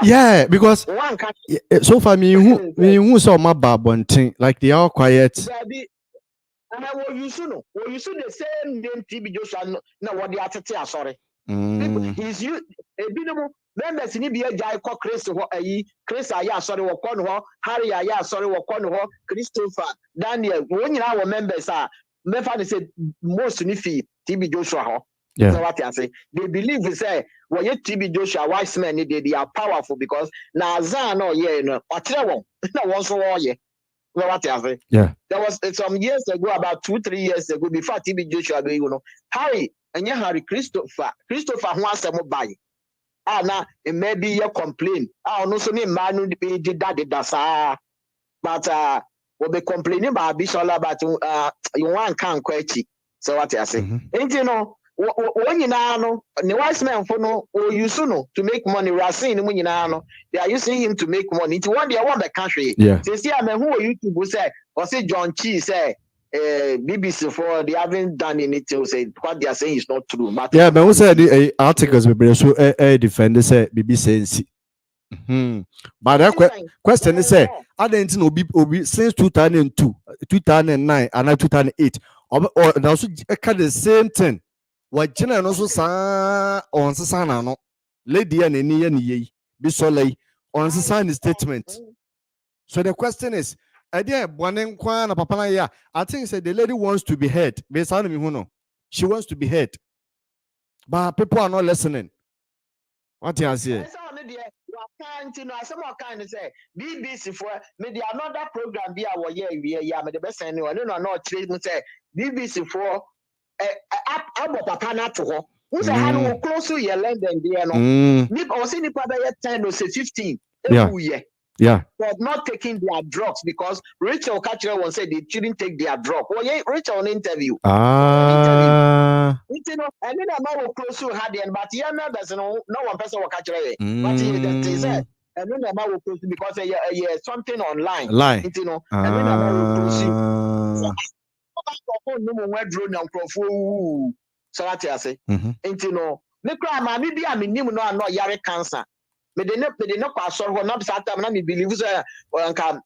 yeah, because one can, so far me who saw my babonting like they are quiet. And I will you the same name TB Joshua no what they are sorry. He's you a bit members ni be jai ko Chris ho ayi Chris aya sorry wo kono ho Harry aya sorry wo kono ho Christopher Daniel wo nyina wo members a mefa they say most ni fi TB Joshua ho. So what I say they believe say when you TB Joshua wise men they are powerful because na azan no ye no otre won na won so wo ye. So what I say there was some years ago about 2-3 years ago before TB Joshua go you know Harry Christopher ho asem buy na maybe you complain no so me man no did that but we be complaining about Bishola but you want can kwachi. So what I say you know when you know the wise man for no or you no to make money we are seeing when you know they are using him to make money to one day I want the country they see I mean who YouTube say or say John Chi say BBC for they haven't done anything say what they are saying is not true. But yeah, but we said the articles we so defend say BBC. But that question is say I didn't know obi since 2002, 2009, and 2008. Or also the same thing. What China also sa on sana no lady and any be so lay on sign statement. So the question is. I think say the lady wants to be heard. She wants to be heard. But people are not listening. What do you say? Some kind of say BBC for maybe another program be our year the best anyone. No, say BBC for papa to her. Who's a hand close to your London there no. Nip or see nipa 10 or say 15 every year. Yeah. For not taking their drugs because Rachel Catcher once said they shouldn't take their drug. Well, yeah, Rachel on interview. You know, and then I'm not close to her, but yeah, there's no one person will catch her. But he said, and then I'm not close because something online. You know, and then I'm not close to. So what I say, you know, me cry, maybe I'm in no yare cancer. Me de no pastor ho not that time na me believe say anka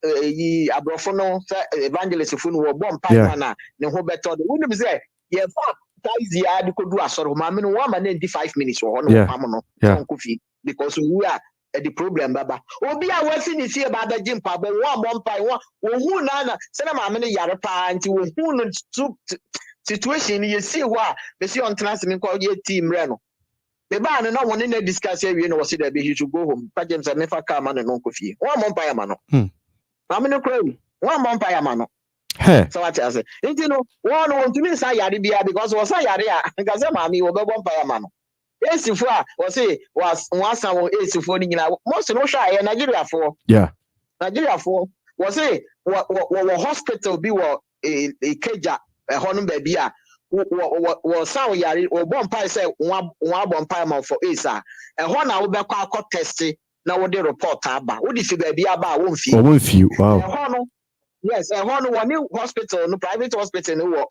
abrofo no evangelist fu no wo bom pa na ne ho beto de woni be say ye fa ties ya de kodu asoro ma me no wa ma na 5 minutes wo no pam no onko fi because we are the problem baba obi a wa fi ni fie ba da jim pa bo wo bom pa wo hu na se na ma me no yare pa nti wo hu no situation ye see ho a be see on transmit ko ye team re no. The man no one in a discussion you know was there he should go home. But James and never come and no coffee. One month mano. I'm in a crow. 1 month mano. So what I say. You know, one want to miss Sayaribia because was Sayaria because mammy will go 1 mano. Yes, if was say was once I was 8 to 40 most no shy Nigeria for. Yeah. Nigeria for was say what hospital be what a keja a honum baby. Sao yari or bonfire say one bonfire for Isa and one I will be called testing now what they report about. What if you be about 1 fee? 1 fee, wow. Yes, and one new hospital, no private hospital, no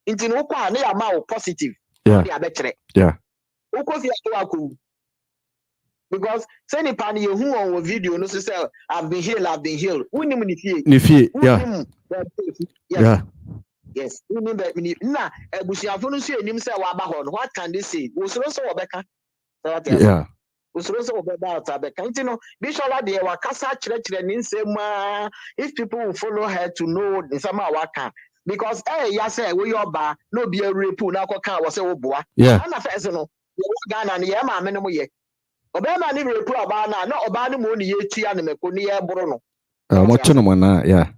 into no amount positive. Yeah, yeah. Because send a panny who on video no say I've been healed. Who name yeah. Yes. Na ebusiafo no so enim say wa ba ho no. What can they say? Usoro so obeka. Yeah. Usoro so obeba out abeka. Nti no Bishola de wa kasa kire ni nsem if people will follow her to know nsem a waka because ya say we yoba no be a rape na akoka wo say wo boa. Yeah. Na first no Ghana ne ye ma me no mo ye. Obema ni rape oba na oba ni mo ni ye tua ne meko ni ye boro no. Mocho no mana, yeah.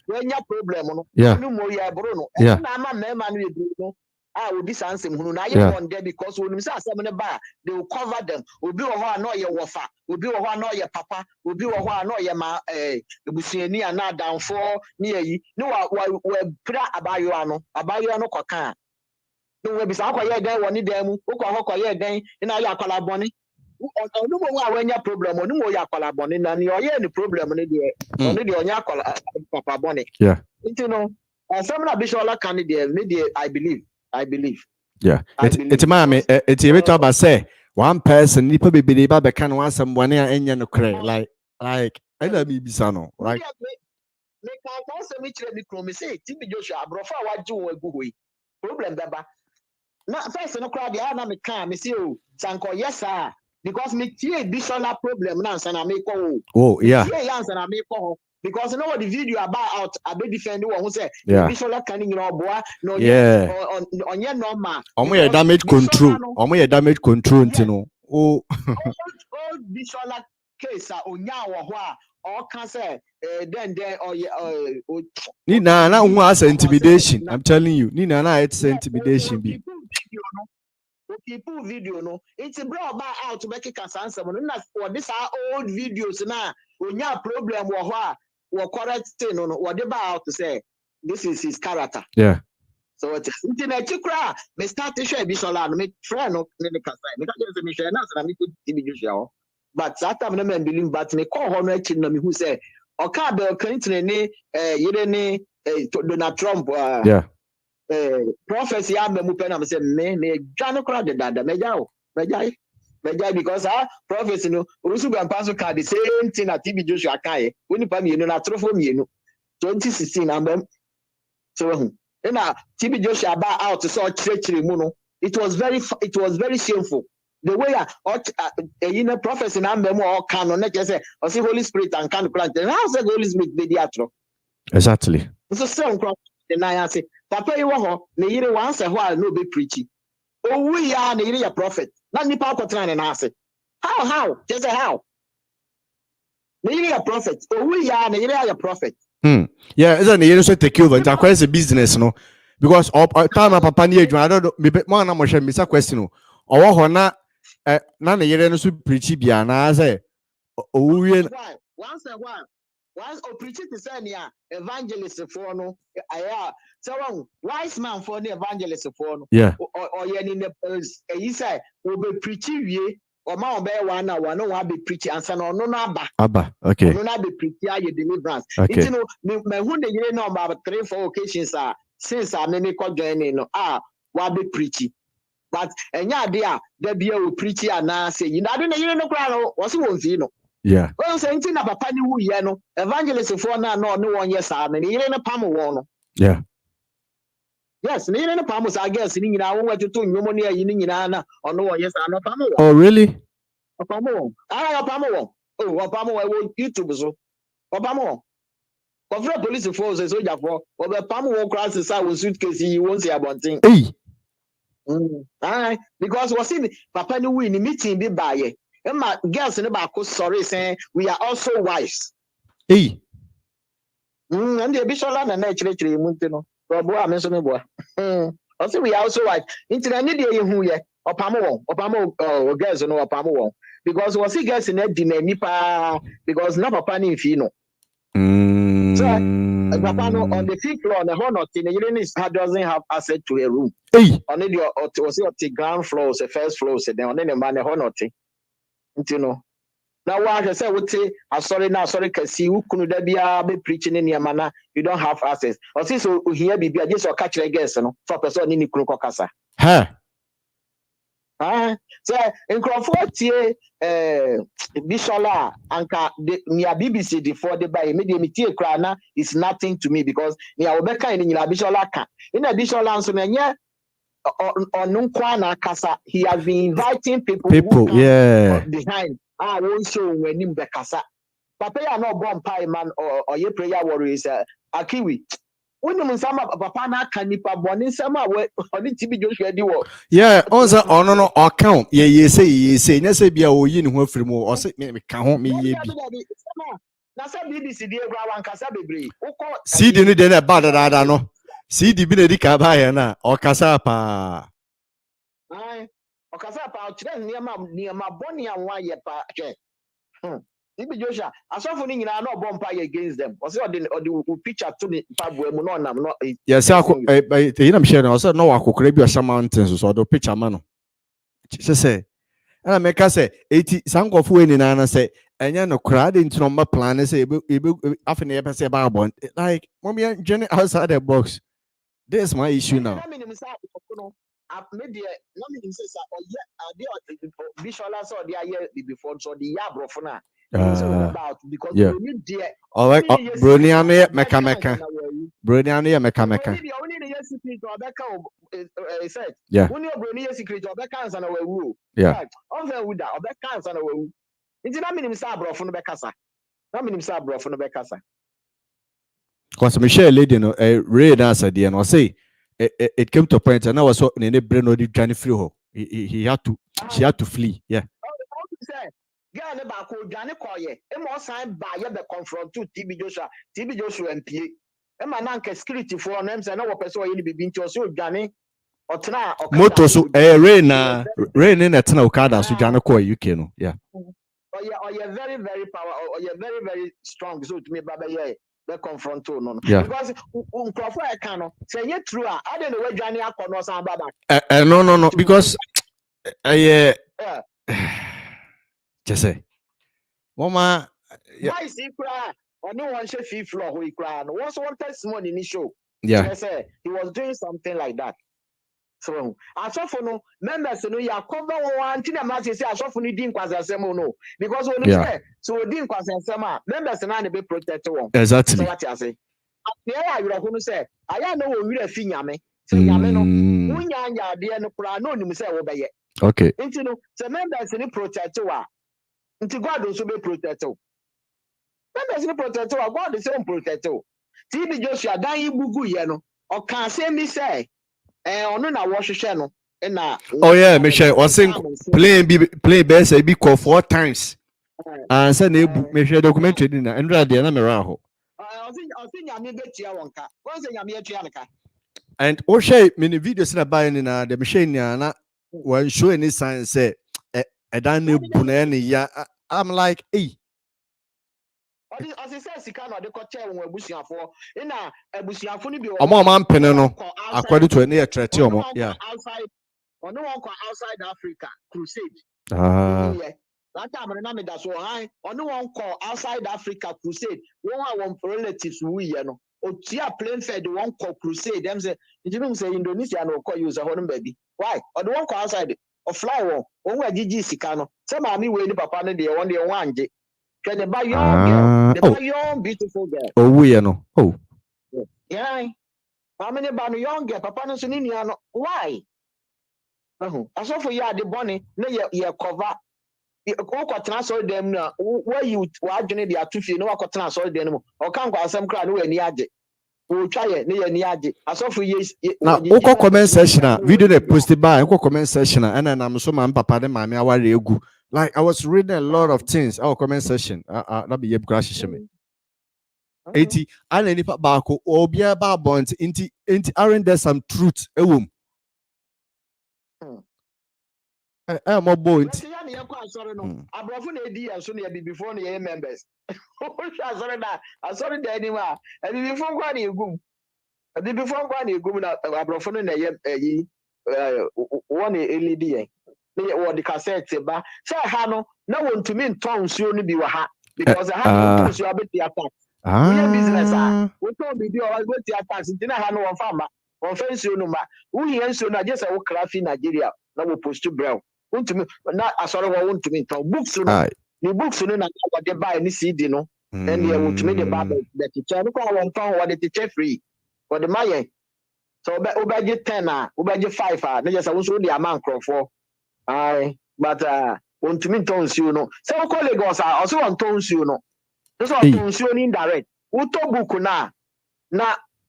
When your problem, no, yeah. No more, Bruno. Yeah. I'm a man, Bruno. I will be something who I one day because when you say something about they will cover them. Will be a one or your wafa, will be a one or your papa, will be a one or your ma, Busiani and not down for near you. No, we're about you, Cocan. No, we'll be some quiet day, one them, who then, and I call bonnie. No more when your problem, no more your bonnie, and you're any problem on the only the onya papa bonnie. Yeah. You know, some of the Bishola candidate, I believe. Yeah. It's mommy, it's a bit about say one person, nipa be believe be can want someone enya no cray like I love me bisano, right? Me can say me chrome say TB Joshua brofa wa ju we problem baba. Na first no crowd ya na me can me say o sanko yes sir because me tie Bishola problem na answer na me ko. Oh yeah. Yeah, answer na me ko. Because you know what the video about out, I be defend one who say Bishola can you know boy no on your normal. Damage control. Damage control, you know. Oh, old Bishola case onya wo or can say then or Nina na who intimidation. I'm telling you, Nina na it's intimidation be. People video no it's brought about out to make it answer no this are old videos now onya problem wo correct thing no what about to say this is his character. Yeah. So it's internet chikra me start to share Bishola no me friend no me can say me can say me share na me could TV show but that time no me believe but me call ho no achi no me who say oka be Clinton ni yire ni Donald Trump yeah. Prophecy am me pen am say me dwan kra de dada mejai because prophecy no urusu gan pass card the same thing at TB Joshua kai woni pa me na trofo me 2016 am so na TB Joshua ba out so chire mu no it was very shameful the way prophecy na am me all can no na say o say Holy Spirit and can plant how say Holy Spirit be the atro exactly so say na say papa yi wo ho na yire wan say ho a no be preaching owu ya na yire ya prophet na nipa akotra na ase how just say how na yire ya prophet owu ya na yire ya prophet yeah isn't you so take over into a business no because time papa ni adwan I don't know me mo na mo hwe me sa question no owo ho na na yire no so preach bia na say owu ye once preaching to say near evangelist for no aya so one wise man for the evangelist for no yeah or ye in the you say we be preaching we or ma be one hour no one be preaching answer no aba okay no be preaching your deliverance okay. You know me who the year no about 3-4 occasions since I me ko join no we be preaching but enya dia there be a preaching na say you know no kra no was won fi no. Yeah. Well, saying na papa ni wu ye no evangelist for na no one yes na yire na pam wo no. Yeah. Yes, ni yire na pam so I guess ni nyina wo watutu nwomo ne ayi ni nyina na ono one yes na pam wo. Oh really? Pam wo. Pam wo. Oh, pam wo YouTube so. Pam wo. Kofre police force so jafo, we pam wo class say wo suitcase yi won say abontin. Hey. Because was in papa ni wu ni meeting bi ba ye. Emma girls in the sorry saying we are also wives. Hey. And the Bishola and naturally Muntino. Robo, I mentioned a boy. Also, we are also wives. Internet media who ye or Pamo girls no Pamo. Because was he girls in that dinner nipa because never panning fino. So Papa on the 5th floor on the honor thing, the unit doesn't have access to a room. Hey. On the ground floor, the first floor, then on the man honor thing. You know. Now what I say would say sorry kasi who kunu da bia be preaching in your manner you don't have access. Or since here be just or catch the guest no for person ni kunu kokasa. Huh. So in Crawford Bishola anka near BBC before the by media crana is nothing to me because near Obeka in Bishola in a Bishola so on Kwana Kasa he has been inviting people behind won't show when him Bekasa. Papa ya no bomb pie man or ye prayer warriors Akiwi. When some papa na kanipa boni sama on TB Joshua diwo. Yeah, also no account. Yeah, say na say bia o yi ne ho afiri mu o say me ka ho me ye bi. Na say BBC dey gwa wan kasa bebre. CD ni dey na ba da no. CD bi na di ka ba ya na o kasa pa. O kasa pa o kire niema boni anwa ye pa hwe. TB Joshua asofo ni nyina na obompa against them. O say o the picture to the pabwe mu no nam no. Yes, you know I'm sharing. Also, no akokore bi o mountains so do picture man no. Say and make us say 80 sankofo we ni na say enya no crowd into no plan say after e say about like mommy journey outside the box. This is my issue now. Yeah. All right, Bruniane Mekameka. Bruniane Mekameka. Yeah. Yeah. Because Michelle lady no Ray answer the and say it came to a point and I was so in a brain or the journey free her. He had to she had to flee. Yeah. Girl never could Johnny Koye. Emo sign by the confront to TB Joshua and PA. Emma Nanka security for them, and no person will be being to so Johnny or Tana or Moto so rain in a Tana Okada so Johnny Koye UK no. Yeah. Or you're very, very powerful or you're very, very strong. So to me, Baba, yeah, the confront to no. Yeah. Because I cannot say it true. I don't know where Johnny up or no, Baba. No, because yeah. Just say, Mama, why is he cry? Or no one should feel floor who he cried. Once one testimony in his show. Yeah. He was doing something like that. So, I saw for no members, you know, you cover one thing. I say, I saw for you didn't quasi no, because when you say, so we didn't quasi members and be protected. Exactly. So what I say, yeah, you are going to say, I know we are finyame. So, Yameno, Munya, dear, no, no, you say, obey it. Okay. Into no, the members in the protector. Into God also be protector. Members in the protector, God is own protector. TB Joshua, dan you bugu yeno, or can't say me say, on na wash channel. Oh yeah, Michelle was saying play best be call 4 times. And send a Michelle documentary dinner and read the Nameraho. I think I may bet you one car. Once I am here to and O'Shea many videos in a buying in the machine yana when showing this sign say I don't know Bunani ya I'm like hey. As he says, he cannot the coach when we're bushing for in a bushing for a man penano according to a near treaty yeah. Outside or no one outside Africa crusade. That time I that's so high. Or no one call outside Africa crusade. One relatives we know. Or tia plain fed the one call crusade. Them say you didn't say Indonesia no call use a home baby. Why? Or the one call outside or fly one. One Gigi Sicano. Some of me waiting papa the one day. Can they buy young girl? They buy young beautiful girl. Oh we know. Oh. Yeah. How many buy young girl? Papa no sunini why? I saw for you the bunny, no you cover. Transfer them now. Where you were doing the atufi, no one transfer them. Or can't go some crowd who any aje. We'll try it near Niaji. I saw for years. Now, comment session, video they posted by comment session, and then I'm so man, papa, and mammy, I like I was reading a lot of things. Our comment session, that be a crash. 80 and any bako or be about bonds into aren't there some truth a womb. I'm a boy. I brought an idea soon before the members. I saw it anywhere. And before one you go. And before one you go, I brought one LED. Or the cassette, but say Hano, no one to mean tongues you only be because I have to you about the attack. Business, we can't be doing all the attacks. Didn't have no farmer or fence you no matter. Who he answered, just a craft in Nigeria. na wo post to braille untumi na asore wo untumi ton books no ni books no na wo de buy ni CD no and you untumi de buy the teacher no kwa won ton wo de teacher free for the maye so obeje 10 a obeje 5 a na just wo so de amount crofo ai but untumi ton nsuo no se wo ko Lagos a also won ton nsuo no so ton nsuo ni indirect wo to book na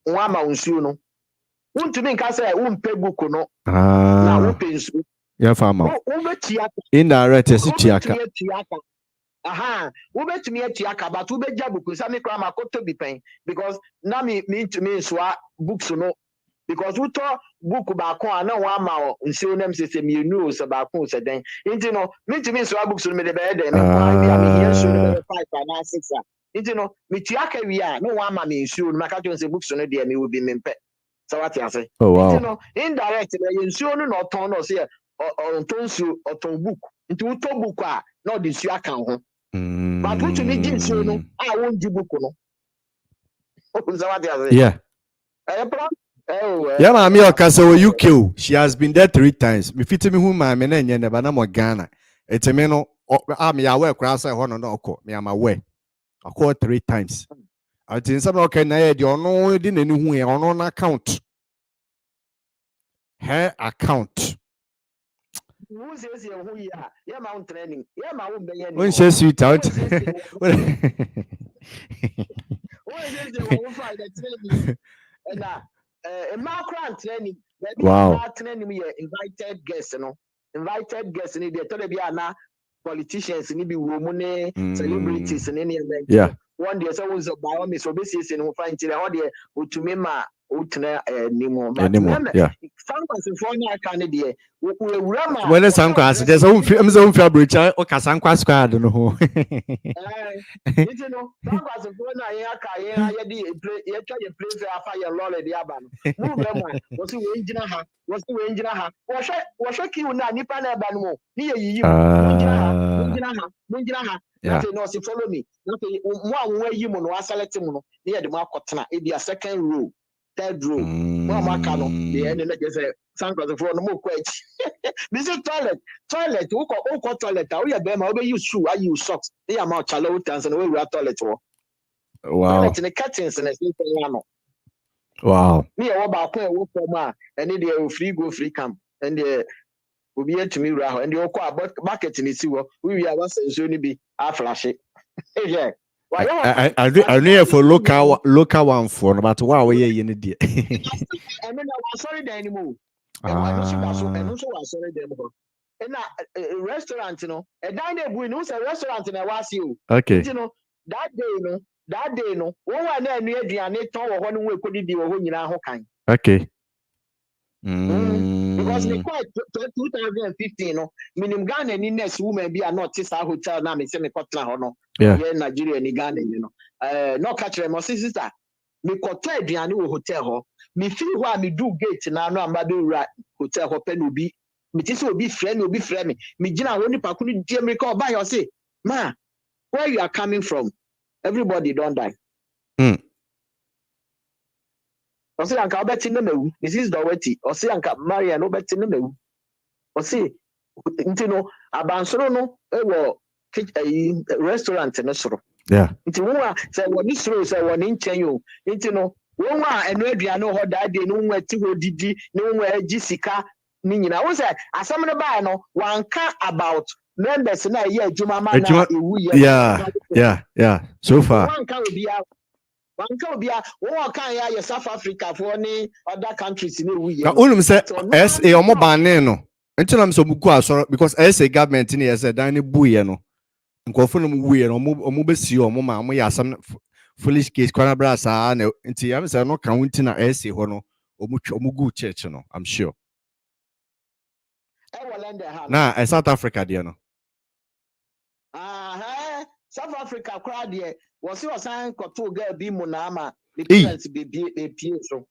wa ma nsuo no untumi nka say wo mpe book no na wo pensu ya fama wo betia indirect esi tiaka aha wo betumi atiaka but wo beja book sa me kra ma koto bi pen because na me nsoa books no because wo to book ba ko ana wa ma nsuo nem sese me nu so ba ko se den nti no me ntumi nsoa books no me de be de me kwa bi am here nsuo no be 5 na 6 nti no me tiaka wi a no wa ma me nsuo no maka jo se books no de me wo bi me mpe so what you say nti no indirect na nsuo no no ton no se on ton nsuo on book nti wo to book a no de nsuo aka ho but what you need nsuo no a won di book no so what you say yeah yeah mami okasa wo UK she has been there 3 times me fit me hu mami na enye ne ba na mo Ghana eteme no am ya we kra say ho no no okọ me am aware akọ 3 times I think some okay na e de ono di na ni hu e ono na account her account who says you who ya yeah mount training yeah ma won be ya when she sweet out who says you who find the training na macro training wow training me invited guests no invited guests ni dey tell be na politicians ni bi wo mu ne celebrities ni ne yeah one day so was about me so be say no find tell how dey otumi ma utna anymore but yeah sometimes for na kan dey we rama when the sankwas there's a film bridge o ka sankwas squad no ho you know sankwas for na ya ka ya dey ya try play for afa ya lole dey aba no move rama wo si we njina ha wo hwe ki una nipa na eba no mo ni ye yiyi njina ha yeah no si follow me no mo anwo yi mo no select mo no ni ye de mo akotena e be a second row third row mo ma ka no the end na just say sankwas for no mo kwachi this is toilet who ko toilet how you be ma we use shoe I use socks they am out chalo utans and we toilet wo wow toilet the curtains and no wow me e wo ba ko e wo form a and dey free go free come and dey obi etumi wura ho and dey ko bucket ni si wo we are was so ni bi a flash yeah I know for local one for but wow we ye ni die I mean I sorry there anymore and so sorry there more na restaurant no e dan dey bu no say restaurant na wasi o okay you know that day no won wa na anu aduane ton wo ho no we kodidi wo ho nyina ho kan okay because they quite 2015 no minim Ghana ni next woman be not this hotel na me say me kotla ho no yeah Nigeria ni Ghana ni no no catch them sister me kotla aduane wo hotel ho me feel ho a me do gate na no amba be wura hotel ho pe no bi me ti say obi frɛ me gina ho ni pa ku ni die me call buy you say ma where you are coming from everybody don't die Osi anka obeti na mewu this is the weti osi anka Maria no beti na mewu osi ntino abansoro no ewo restaurant no soro yeah nti won say woni soro say woni nchen yo ntino won enu aduane ho da de no won ati ho didi no won agi sika ni nyina won say asam no ba no wanka about members na ye adwuma ma na ewu ye yeah so far wanka obia Wanka obia wo kan ya South Africa for any other countries ni we na onum say SA omo ban no ntinam so muku asoro because SA government ni yes dan ne buye no nkofo no buye no omo besi omo ma omo ya asam foolish case kwana brasa na nti am say no kan wunti na SA ho no omo gu church no I'm sure na South Africa there no South Africa crowd there was sign koto girl bi mu na ama the parents be so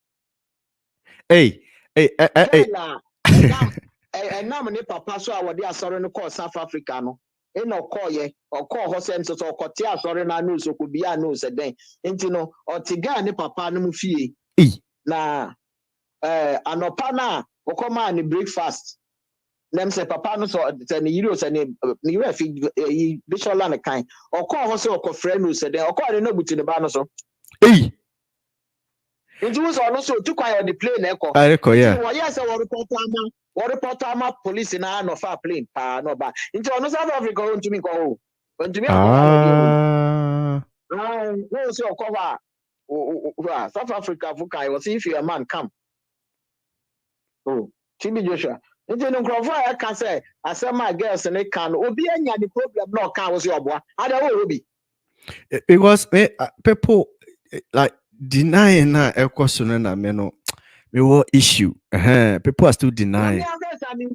hey nam ne papa so awode asore no call South Africa no e no call ye o call ho sem so kote asore na no so ko bia no se den enti no o tiga ne papa no mu fie na anopa na o come an breakfast Them say papa no so the euro say ni bishop land kind or call so or friend who said or call no buti the ban so Hey. It was also too quiet on the plane echo. Yeah. Yes, what report police in an of our plane no ba into South Africa on to me go on to me no so cover South Africa fukai was if you a man come. Oh, TB Joshua. Into no crowd I can say I said my girls and they can obi any the problem no can was your boy. How will be? Because people like denying na question na me no me what issue. People are still denying.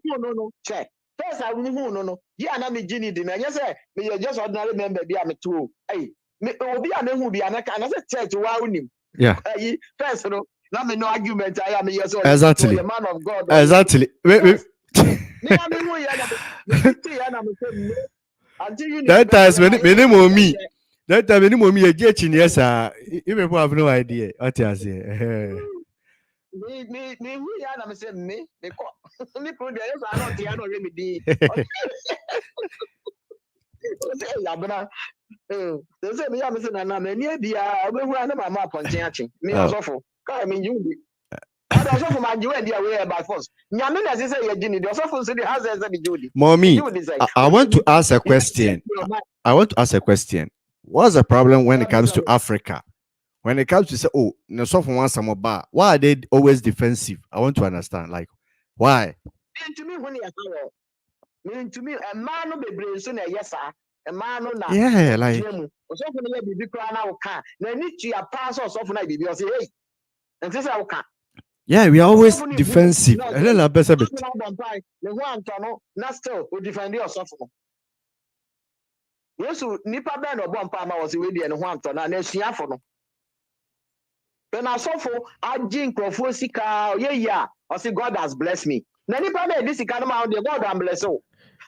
No. Check. First I no. Yeah, na me Gini deny. Yes, me just ordinary member be am too. Hey, me obi am who be an I say church wa unim. Yeah. First no. Now me no argument. I am yes. Exactly. The man of God. Exactly. That time when me a getting yes, even have no idea. What you say? Me who ya na me say me me pro there is not here no remedy. They say me ya me say na me ni bia obehu na mama ponchen achi. Me osofo. Kai me you be. I also for my Jew and the way by force. Nyame na say ye gini. The osofo say the house say be Judy. Mommy, I want to ask a question. What's the problem when it comes to Africa? When it comes to say, oh, no, so for one some bar, why are they always defensive? I want to understand, like, why? To me, when you to me, a man no be brain so na yes, sir. A man no na. Yeah, like. So for me, be cry now can. Na need to your pass or so for na be say, hey, and this I can. Yeah, we are always defensive. I don't know better bit. The one to no, still we defend yourself. Yes, nipa ben or bomb palma was we and one to na shia for no. When I saw for I drink sika, yeah, I say God has blessed me. Na nipa na this sika no ma God am bless you.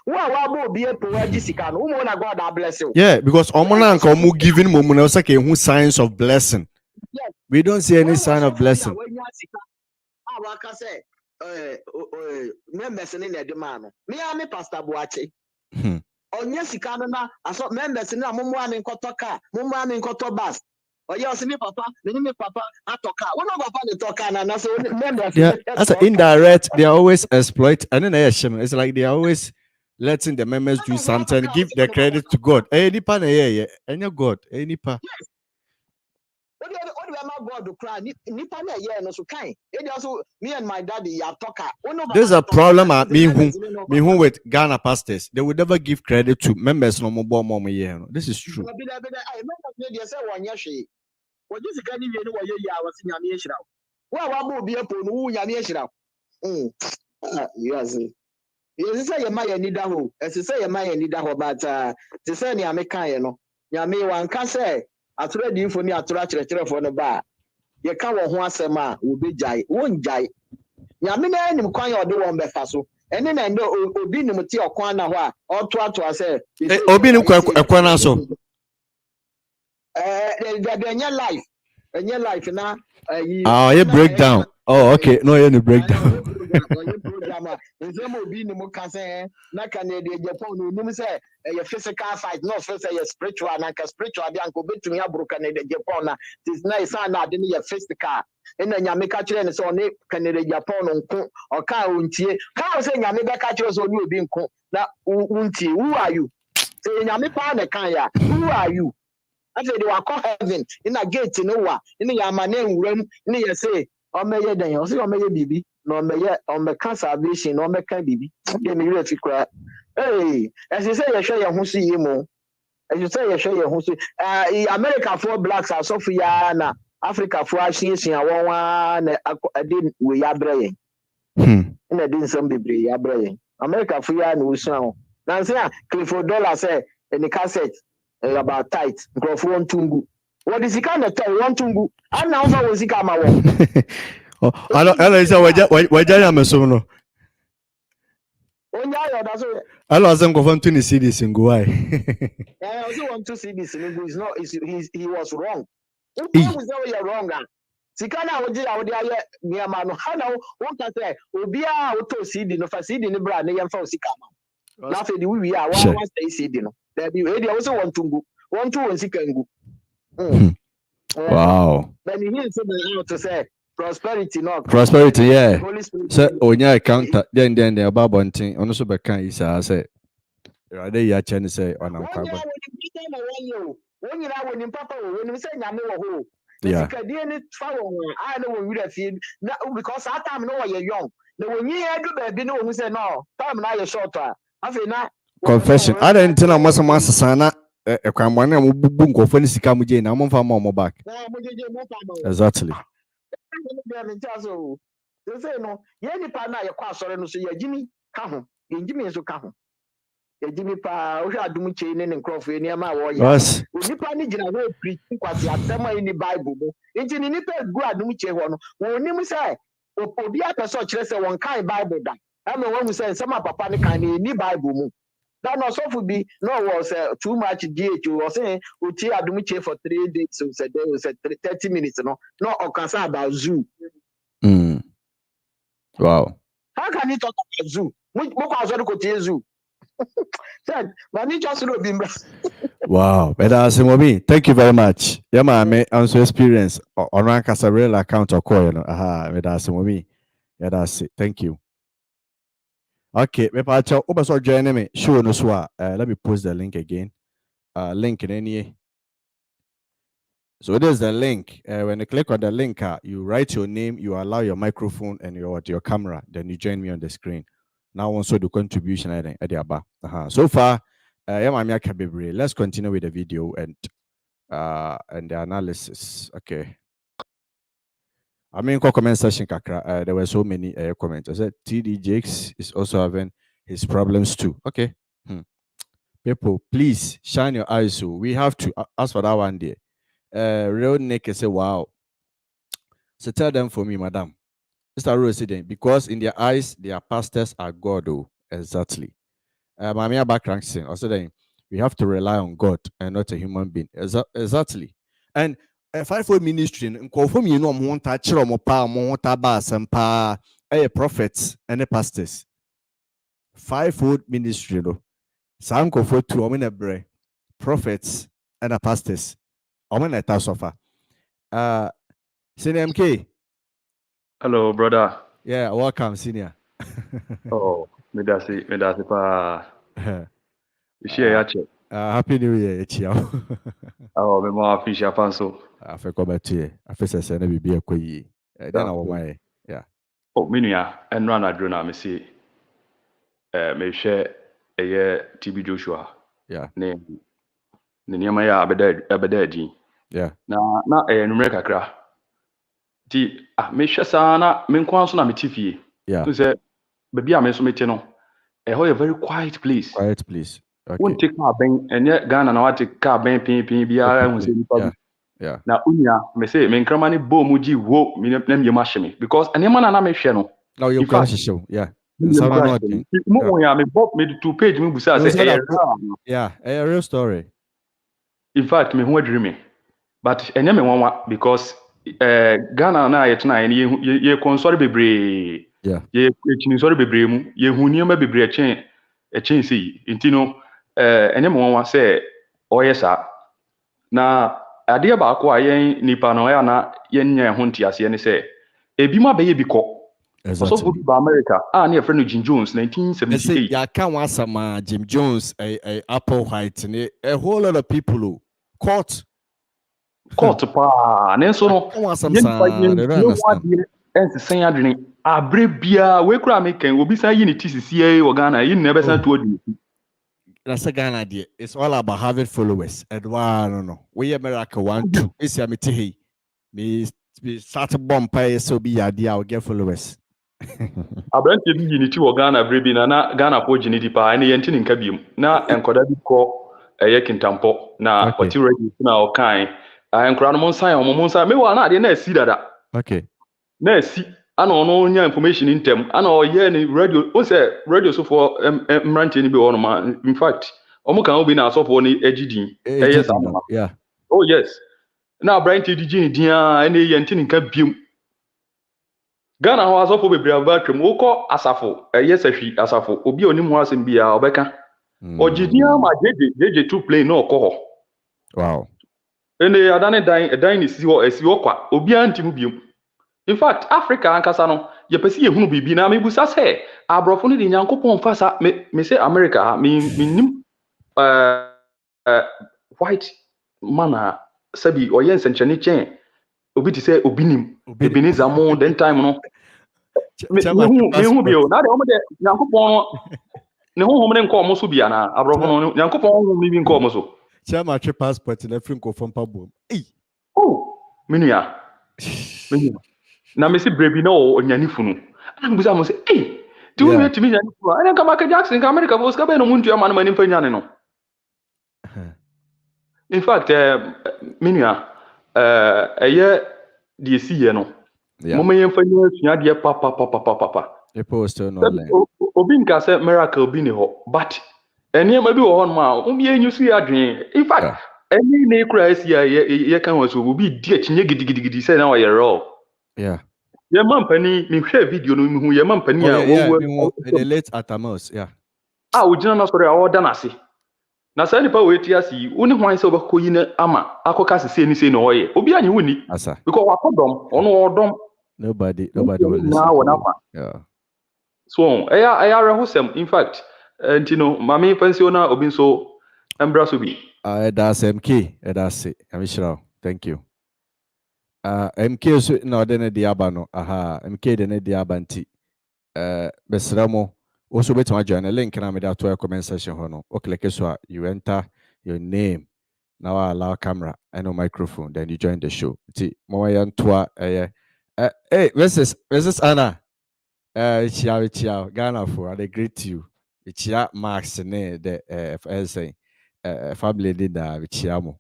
Wa be a poor sika no mo na God has bless you. Yeah, because omona anka omo giving mo na say ke hu signs of blessing. Yes. We don't see any sign of blessing. I can say members in the man. Me am Pastor Boache. Onye sika no na aso members na mo mo an nkotoka, mo mo an nkotobas. Oye osimi papa, me papa atoka. We no papa the talk na so members. Yeah, that's indirect. They always exploit. And then it's like they are always letting the members do something, give the credit to God. Any pa na yeah, any God, any pa. God cry. Nipa na yeah no so kind. It also me and my daddy are talker. There's a problem at me who with Ghana pastors. They would never give credit to members no more mom yeah. This is true. I remember they say one year she. What this can you know what you are was in your shroud. Well, what be a pony who your shroud? Yes. You say you might need that hole. As you say you might need that hole, but to say you make kind, no. You may one can say I told you for me, I told you for the bar. You can't want one will be jai, won't jai. Yamina and quite or do one befaso. And then I know Obin Muti or Kwana or to say Obin Quanaso. In your life now. You break down. Oh, okay. No, you breakdown. A physical fight, no a spiritual, and a spiritual bianco between Abruca and the Japan. This nice and I didn't a physical. And then Yamika and so on Canada Japan or Kaunti. How say Yamika catchers on you being called that Unti? Who are you? Say Yamika Kaya. Who are you? I said you are called heaven in a gate in Noah. In the Yamanen room, in say, or may you then, or say, or may you be, no may on the conservation, or make a baby. Give me really cry. Hey, as you say, you show your who see you. As you say, you show your who see. America for blacks are Sophia, Africa for Asian, one I didn't we are braying. In a didn't some be braying. America for ya no sound. Now, say, Clifford Dollar say, in the cassette. About tight, microphone tungu. What is the kind of tight one tungu? And now I was come out. Oh, I don't why am so no. I wasn't going to see this in Guay. I also want to see this in English. No, he was wrong. Who was wrong? Sikana woji awodi aye niama no hana wonka say obia woto CD no fa CD ni bra na yemfa osika ma na fe di wi a wa stay CD no there be e dia wo so wontungu wontu won sika ngu wow but he is to say prosperity no yeah so onya account then about bonting ono so be kan isa say rather ya chen say onam kwa ba wonyina woni papa woni say nyame wo ho yeah ni follow I know we would feel because that time no you're young the when you do baby no who say no time now you're short na confession I don't think I'm sana e kwan mo na mo bubu nkofo ni sika mo je na mo fa mo back exactly they say no ye ni pa na ye kwa sore no so ye jimi ka ho ye jimi so ka ho ye jimi pa o hwa adum che ne nkrofo ni ma wo ya onipa ni gina ho preach kwase asema ni bible bo nti ni nipa gu adum che ho no woni mu say obi apeso kire say won kan bible da ama won mu say sama papa ni kan ni bible mu that no so be no was too much DH was saying uti adum che for 3 days so said there was 30 minutes no o can say about zoo wow how can you talk about zoo mo kwa so ko tie zoo said mani just no be wow better Simobi thank you very much yeah ma also experience on rank as a real account or call you know better Simobi yeah that's it thank you okay me pa cho obeso join me show no so let me post the link again link in any so there's the link when you click on the link you write your name, you allow your microphone and your camera, then you join me on the screen. Now also the contribution at the aba so far let's continue with the video and the analysis. Okay, I mean comment session kakra there were so many comments. I said TD Jakes is also having his problems too. Okay, people please shine your eyes, so we have to ask for that one day. Real Nick say wow, so tell them for me, madam. Mr. Rose said because in their eyes their pastors are God. Oh, exactly. Mamia background saying also then we have to rely on God and not a human being. Exactly. And a fivefold ministry confirm you know mo touch mo pa mo ba sampa prophets and the pastors. Fivefold ministry no. Some confirm to omen prophets and the pastors. Omen eta sofa. Senior MK. Hello, brother. Yeah, welcome, senior. Oh, me dasi pa. Happy New Year, Chia. Oh, me mo fish afanso. Afe ko betie. Afe sese na bibi ekoyi. Then awo mai. Yeah. Oh, minua enra na dro na me see me hwe eye TB Joshua. Yeah. Ne niema ya abeda adi. Yeah. Na numere kakra. Ti me hwe sana me nkwan so na me tifie. Yeah. So say baby a me so me te no. A very quiet place. Quiet place. Okay. Won't take car ben and Ghana na what take car ben pin biara hu say nipa. Yeah. Na unya me say me nkrama ni bo muji wo me nem ye machine because enema na me hwe no. Now you can show. Yeah. Mo ya me bob me 2 page me busa say yeah, a real story. In fact me hu adwiri but enye me wanwa because Ghana na ye tena ye konsori bebre. Yeah. Ye chini sori bebre mu ye hu niema bebre a chain see intino enye me wanwa say oyesa na ade ba ko ayen nipa no ya na yenya ho ntiase ne say ebi ma be ye biko exactly. So for America na friend Jim Jones 1978 ya kan wasama Jim Jones a Apple White a whole lot of people caught pa ne so no ensen adwene abre bia we kura American obi san yi ne TCCA wo Ghana yi ne be san to odi. That's a Ghana idea. It's all about having followers. And no. We America 1 2. It's a me me start a bomb pay so be idea I'll get followers. Abranti bi unity wo Ghana brebi na Ghana ko ginidi pa na yenti nka biom na enkoda bi ko eye kintampo na oti ready na o kan enkora no monsan me wa na ade na asi dada. Okay. Na asi ana ono nya information intem ana o ye ni radio o say radio so for mranti ni bi ono ma in fact omo kan obi na so for ni agidin yeah. Oh yes na Brian TDG dia ene ye ntini nka biem Ghana ho asofo bebre abatwem wokọ asafo yesahwi asafo obi onim ho asem bia obeka ogidia ma jeje 2 plane na okọ ho wow ene adane dan ni si ho esi ho kwa obi antim biem in fact Africa ankasa no ye pese ye hunu bibi na mebusa se abrofo no de Nyankopon fasa me se America ha me nim white man sabi oyen senchene chen obi ti say obi nim Ebenezer mo den time no me hu bio na de o de Nyankopon ne honhom ne nko mo so bia na abrofo no Nyankopon honhom ni bi nko mo so chama tre passport na free nko fom pa bom menua na me se brebi na o nyani funu an buza mo se do we to me nyani funu ana ka Michael Jackson ka America bo ska be no muntu ama no mani mfa nyane no in fact menua eye de si ye no mo me mfa nyane de papa e post no online obi nka se miracle bi ne ho but eni ma bi wo ho no ma o mi enyu su ya dwen in fact eni ne kura si ya ye kan waso obi di akinye gidigidi se na wa ye raw ye mampani mi hwe video no mi hu ye mampani a wo the late Atamos ogina na sori a oda na se na sa nipa we ti asi woni hwan se obekọ yi na ama akoka se ni se no oye obi anye woni because wa kodom ono odom nobody will listen so aya rehosem in fact ntino mami pensiona obi so embra so bi that's MK amishra thank you MK so na odene diaba no MK de ne diaba nti besramo also betima join a link na me da to comment section ho no o click so you enter your name now allow camera and a microphone then you join the show nti mo yan to hey versus Anna ciao Ghana for I greet you chia Max ne the FSA family leader chiamo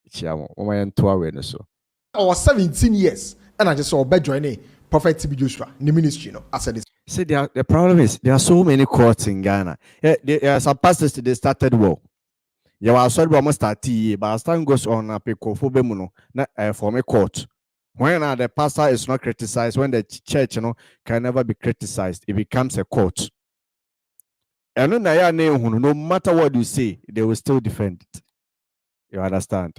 chiamo mo yan to we no so I was 17 years and I just saw bed joining Prophet TB Joshua in the ministry, I said this. See, the problem is there are so many courts in Ghana. There are some pastors they started well. You are sorry almost start but as time goes on, form a court. When the pastor is not criticized, when the church can never be criticized, it becomes a court. And no matter what you say, they will still defend it. You understand?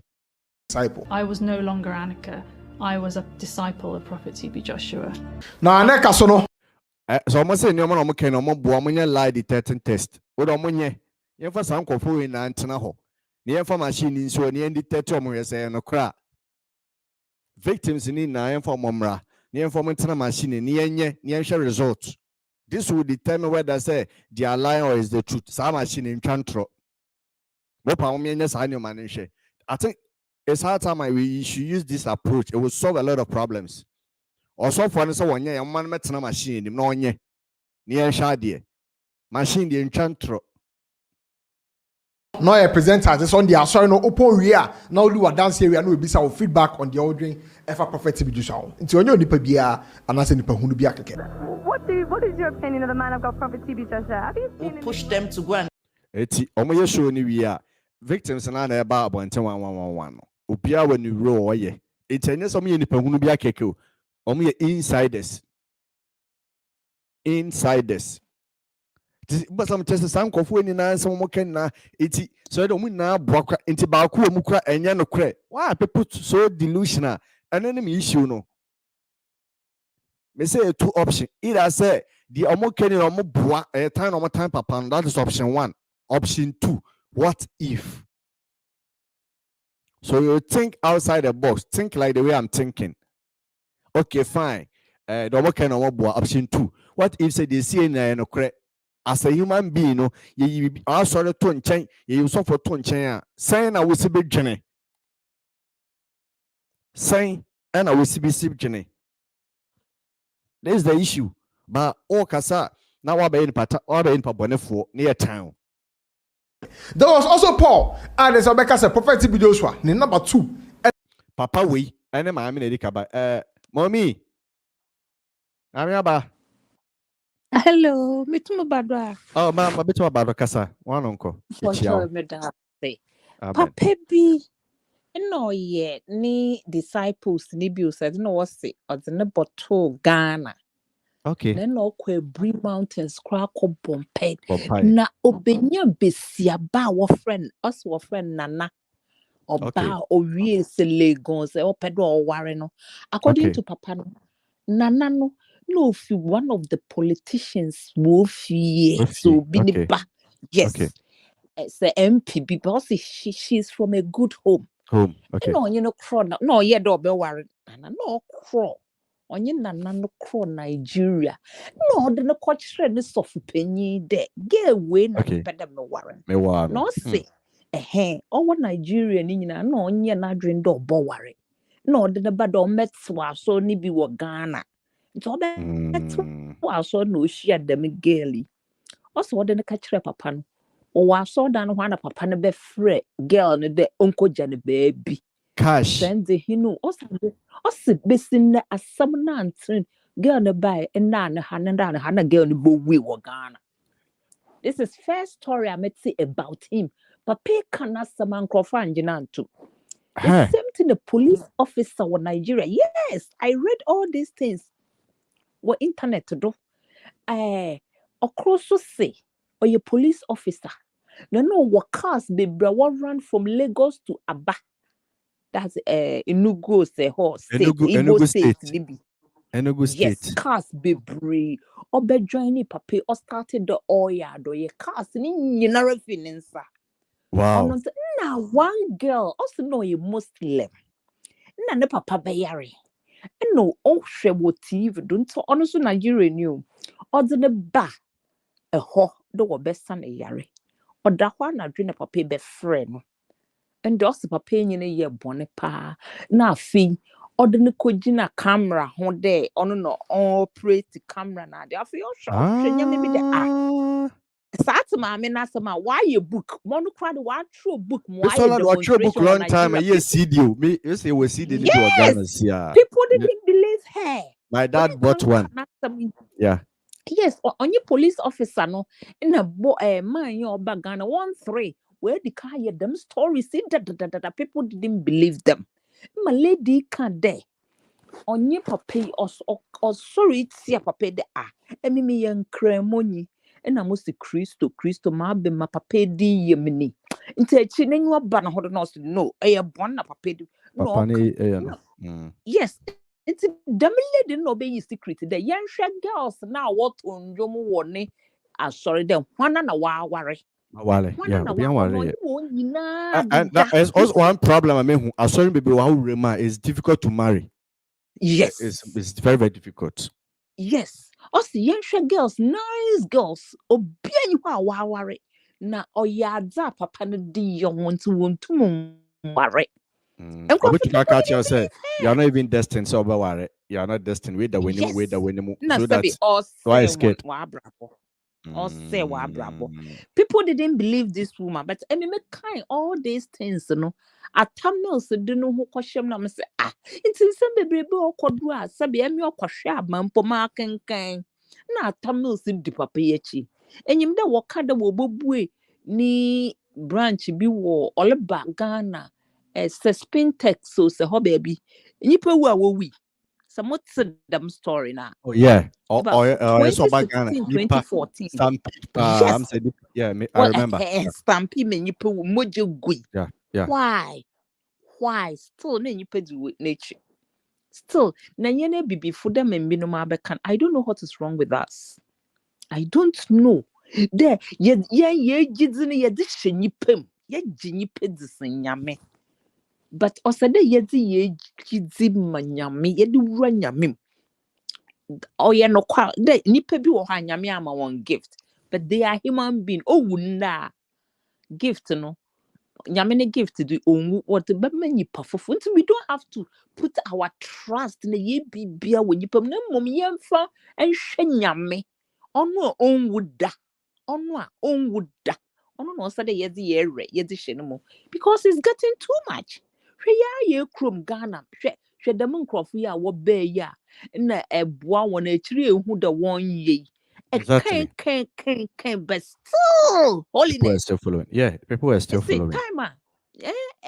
Disciple. I was no longer Annika. I was a disciple of Prophet TB Joshua. Now, Annika, so no. So I'm saying, no man, can no more lie detecting test. What am I? You for some coffee in Antanaho. Near for machine in so near detector, we say no crack. Victims in nine for Momra, near for maintenance machine, near share results. This will determine whether say they are lying or is the truth. Some machine in Chantro. What I think. It's hard time we should use this approach. It will solve a lot of problems. Also, for instance, one year, man met a machine, no nye, near Shadi, machine the enchantro. No, a presenter this on the sorry no open rear. Now do a dance here. We know bisa our feedback on the ordering. Ever Prophet TB Joshua. Into your nipa bia and I say nipa hunu bia keke. What is your opinion of the man of God, Prophet TB Joshua? Have you seen push them to go and eti omo show ni we are victims na na eba abonten 111 no. Opia when you roll ye. It's any some nipa hunu bia keke. Omo ye insiders. But some just some coffee in an some can na iti so I don't na broker into Baku Mukra and Yano Cre. Why people so delusional? An enemy issue no. May say two options. Either say the Omoken or Mobua a time or time papa, that is option 1. Option 2, what if? So you think outside the box, think like the way I'm thinking. Okay, fine. The Omoken or Mobua, option 2. What if say they see no cre? As a human being, no, you are sorry to unchain, you suffer to unchain. Saying I will see big journey. Saying and I will see big journey. There's the issue. But all Kasa now we're in Pabonefo near town. There was also Paul, and as Rebecca said, Prophet TB Joshua, number 2. Papa, we, and I'm America, mommy. I'm Yaba. Hello, Mituma Badwa. Oh, ma'am, a bit about Kasa, one uncle. Papa B, No, yet, ni disciples, ni bi said, no, what's it, or the bottle Ghana. Okay. Then no Brie Mountains, crack up Bomped. Bompay. Na obenya besia ba wo friend, us wo friend Nana. Okay. Oba owie se Lagos, opedo or warren. No. According Okay. to Papa, Nana no fi one of the politicians wo fi so Okay. biniba. Yes. Okay. It's the MP because she's from a good home. Home. Okay. No, you know, crow no, yeah, do be worried. No crow. Onye nana no crow Nigeria. No, the no coach ni sofu penny de. Get away na Okay. peda me worried. Me wano. No say, owo Nigeria ni nyina no onye na adwen do bo worried. No, the bad o metwa so ni bi wo Ghana. Nti metwa so no share dem girlie. Also, the catch papa no. O saw down one of papa be free girl no de uncle Jenny baby. Cash. Send the hinu also besin na asam na antrin girl no buy and na hana girl no bo we wo Ghana. This is first story I met say about him. Papa kana saman crofan jinanto. The same thing the police officer in Nigeria. Yes, I read all these things. What internet to do? Across say or your police officer. No, what cars be run from Lagos to Aba. That's Enugu state. Enugu state. Enugu state. Yes, cars be brave. Or be joining papi or started the oil do ye cars in your feelings. Wow. Now one girl also know a Muslim. Na papa bayari. No, oh she wo TV don't so honest Nigeria new. Or the ba a ho do wo best son a yari. Or that one I dream a papa be friend. And also papa in a year bonne pa. Na fee. Or the Nikojina camera one day on no operate the camera na. They feel sure. Maybe the Satma, I mean, why you book? Monocrad, why true book? Why you true book long time? Yes, see you. Me, you say we see the yes. People didn't believe her. My dad bought one. Yeah. Yes, on your police officer, no, in a man, your bagana 1-3, where the car hear them stories, that people didn't believe them. My lady can't there. On your papa or sorry, see a papa de and me young cremoni. And I must Christo ma be my papa di yemini. Inte chinen you ban hold on no, I am one papa. No. Yes, it's them lady no be secret. The young girls now what on Jomo warning. Sorry, them one and a worry. Yeah, and that is also one problem. I mean, I'm sorry, baby, it's difficult to marry. Yes, it's very, very difficult. Yes. Also, young girls, nice girls. Obia you are worry. Na oyadza papa no di young want to worry. And you are not even destined, so worry. You are not destined with the winning, with the winning. So that's why I scared. Or say people didn't believe this woman, but I mean, kind all these things, you know. At Tamils, don't know who question them. Say, it's in some baby or quadra, Sabi, and your quashab, man, pomakan kind. Na Tamils in the papiachi. And you know what kind of wobwe ni branch be war all about Ghana as suspend text so say, ho baby. And you put where we. Somewhat them story now. Oh yeah. Or 2014. Yes. Yeah, I remember. Stampy men you put mojo gui. Yeah. Why? Still you put with nature. Still, Nanyane bibi for them and binoma bekan. I don't know what is wrong with us. I don't know. There, jidzini yedishin yipem. Ye pedicin yame. But also the yedi jidzi manyami yedi ranyamim. Oh yeah, no kwa de nipa bi wo ha nyame ama one gift, but they are human being. Oh wunda gift no nyame ne gift do onwu what be many pafofo. We don't have to put our trust in the ye bibia when you pam na mom yemfa enhwe nyame ono onwuda ono onwuda ono no say ye di ye re ye di hye no mo because it's getting too much. Hwe ya ye krom Ghana hwe dem nkrofo ya wo be ya na eboa won achiri ehu da won ye Exactly. But still holiness people are still following. Yeah, people are still following. Time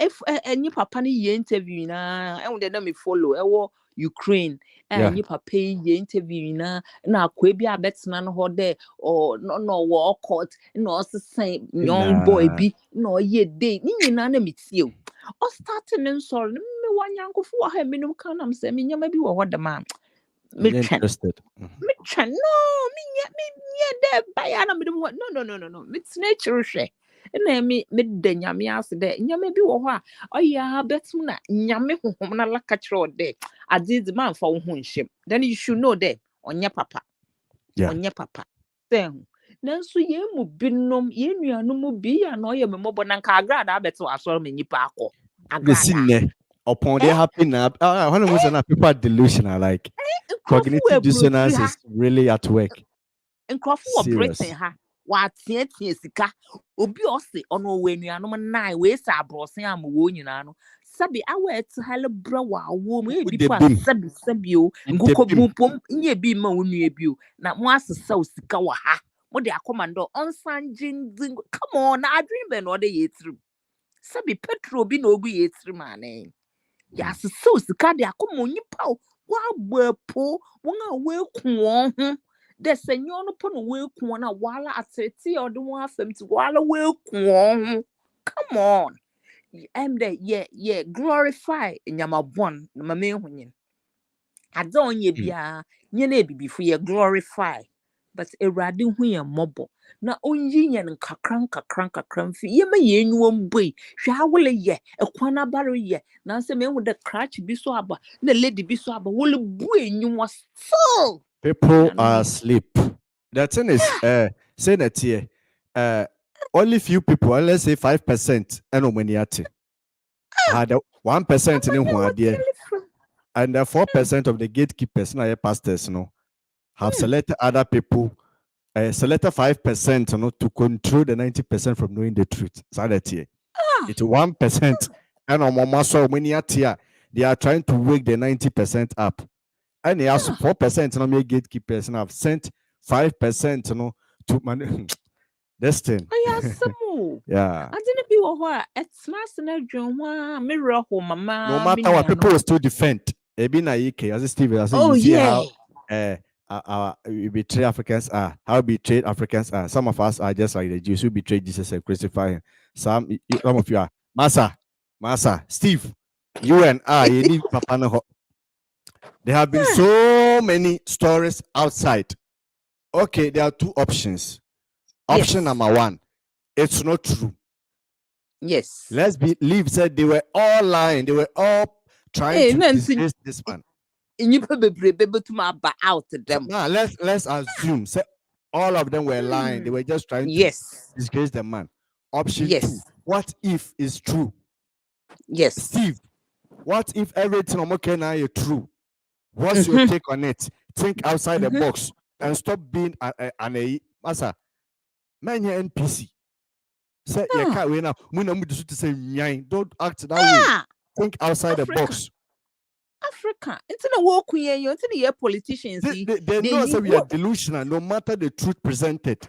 if any papa ni interview na e won me follow Ukraine any papa interview na akwa bi abetena no ho de or no war court no say young boy bi no ye day ni nyina na metie o starting nso me wanyankofo wa ha minum kan am say me nyama bi wo ho de ma me interested. Me twa no me de baya na me no it's nature hwe na me de nyame ase de nyame bi wo ho a oya betum na nyame honhom na laka kire de azizi man fa wo ho nhim then you should know that onye papa then nanso ye mu binom ye nuanu mu bi ya na oya memobo na nka agrada abeto asoro me nyipa akọ agrada upon they happen now when we say people are delusional like cognitive dissonance is really at work. Nkrofo wo Britain ha wa tie sika obi o se ono we nuanom nine we sa abrosen am wo nyina no sabi awe to hale bra wa wo mu e bi pa sabi o ngoko bupom nye bi ma wo nua bi o na mo asesa o sika wa ha mo de akomando onsanjin come on na dream be no de yetrim sabi petro bi na ogu yetrim ane ya asesa o sika de akomonyipa wa gbepo won a we kuon ho the senyor no pon we kuon na wala atete or the one afem ti wala we kuon come on I'm there yeah glorify nyamabon na mama ehunyin adon ye bia nye na ebibifo ye glorify but erade hu ye mobo na onyi nye nkakran mfi ye ma ye enwom boy hwa awole ye ekwana baro ye na se me hu the crutch bi so aba na lady bi so aba wole bu enwum still people are asleep. The thing is say that here only few people, let's say 5% enomaniate had 1% in one there and 4% of the gatekeepers now pastors have selected other people selected 5% to control the 90% from knowing the truth. So that here it's 1% and they are trying to wake the 90% up. And they also 4% no gatekeepers and have sent 5% to man this thing. Yeah. I didn't be what it's not mirror mama. No matter what people will still defend. As Steve as you see how we betray Africans are, how betrayed Africans are. Some of us are just like the Jews who betrayed Jesus and crucified him. Some of you are Massa, Steve, you and I, you need Papa no. There have been so many stories outside. Okay, there are two options. Option number one, it's not true. Yes. Let's believe that they were all lying. They were all trying to disgrace this man. Out them. Now let's assume that all of them were lying. They were just trying to disgrace the man. Option two, what if it's true? Yes. Steve, what if everything I'm okay now is true? What's your take on it? Think outside the box and stop being an massa. Man, you're NPC. Say you can't win now. To say don't act that way. Think outside the box. Africa. It's not walk here. You're the politicians. They know that we are delusional. No matter the truth presented,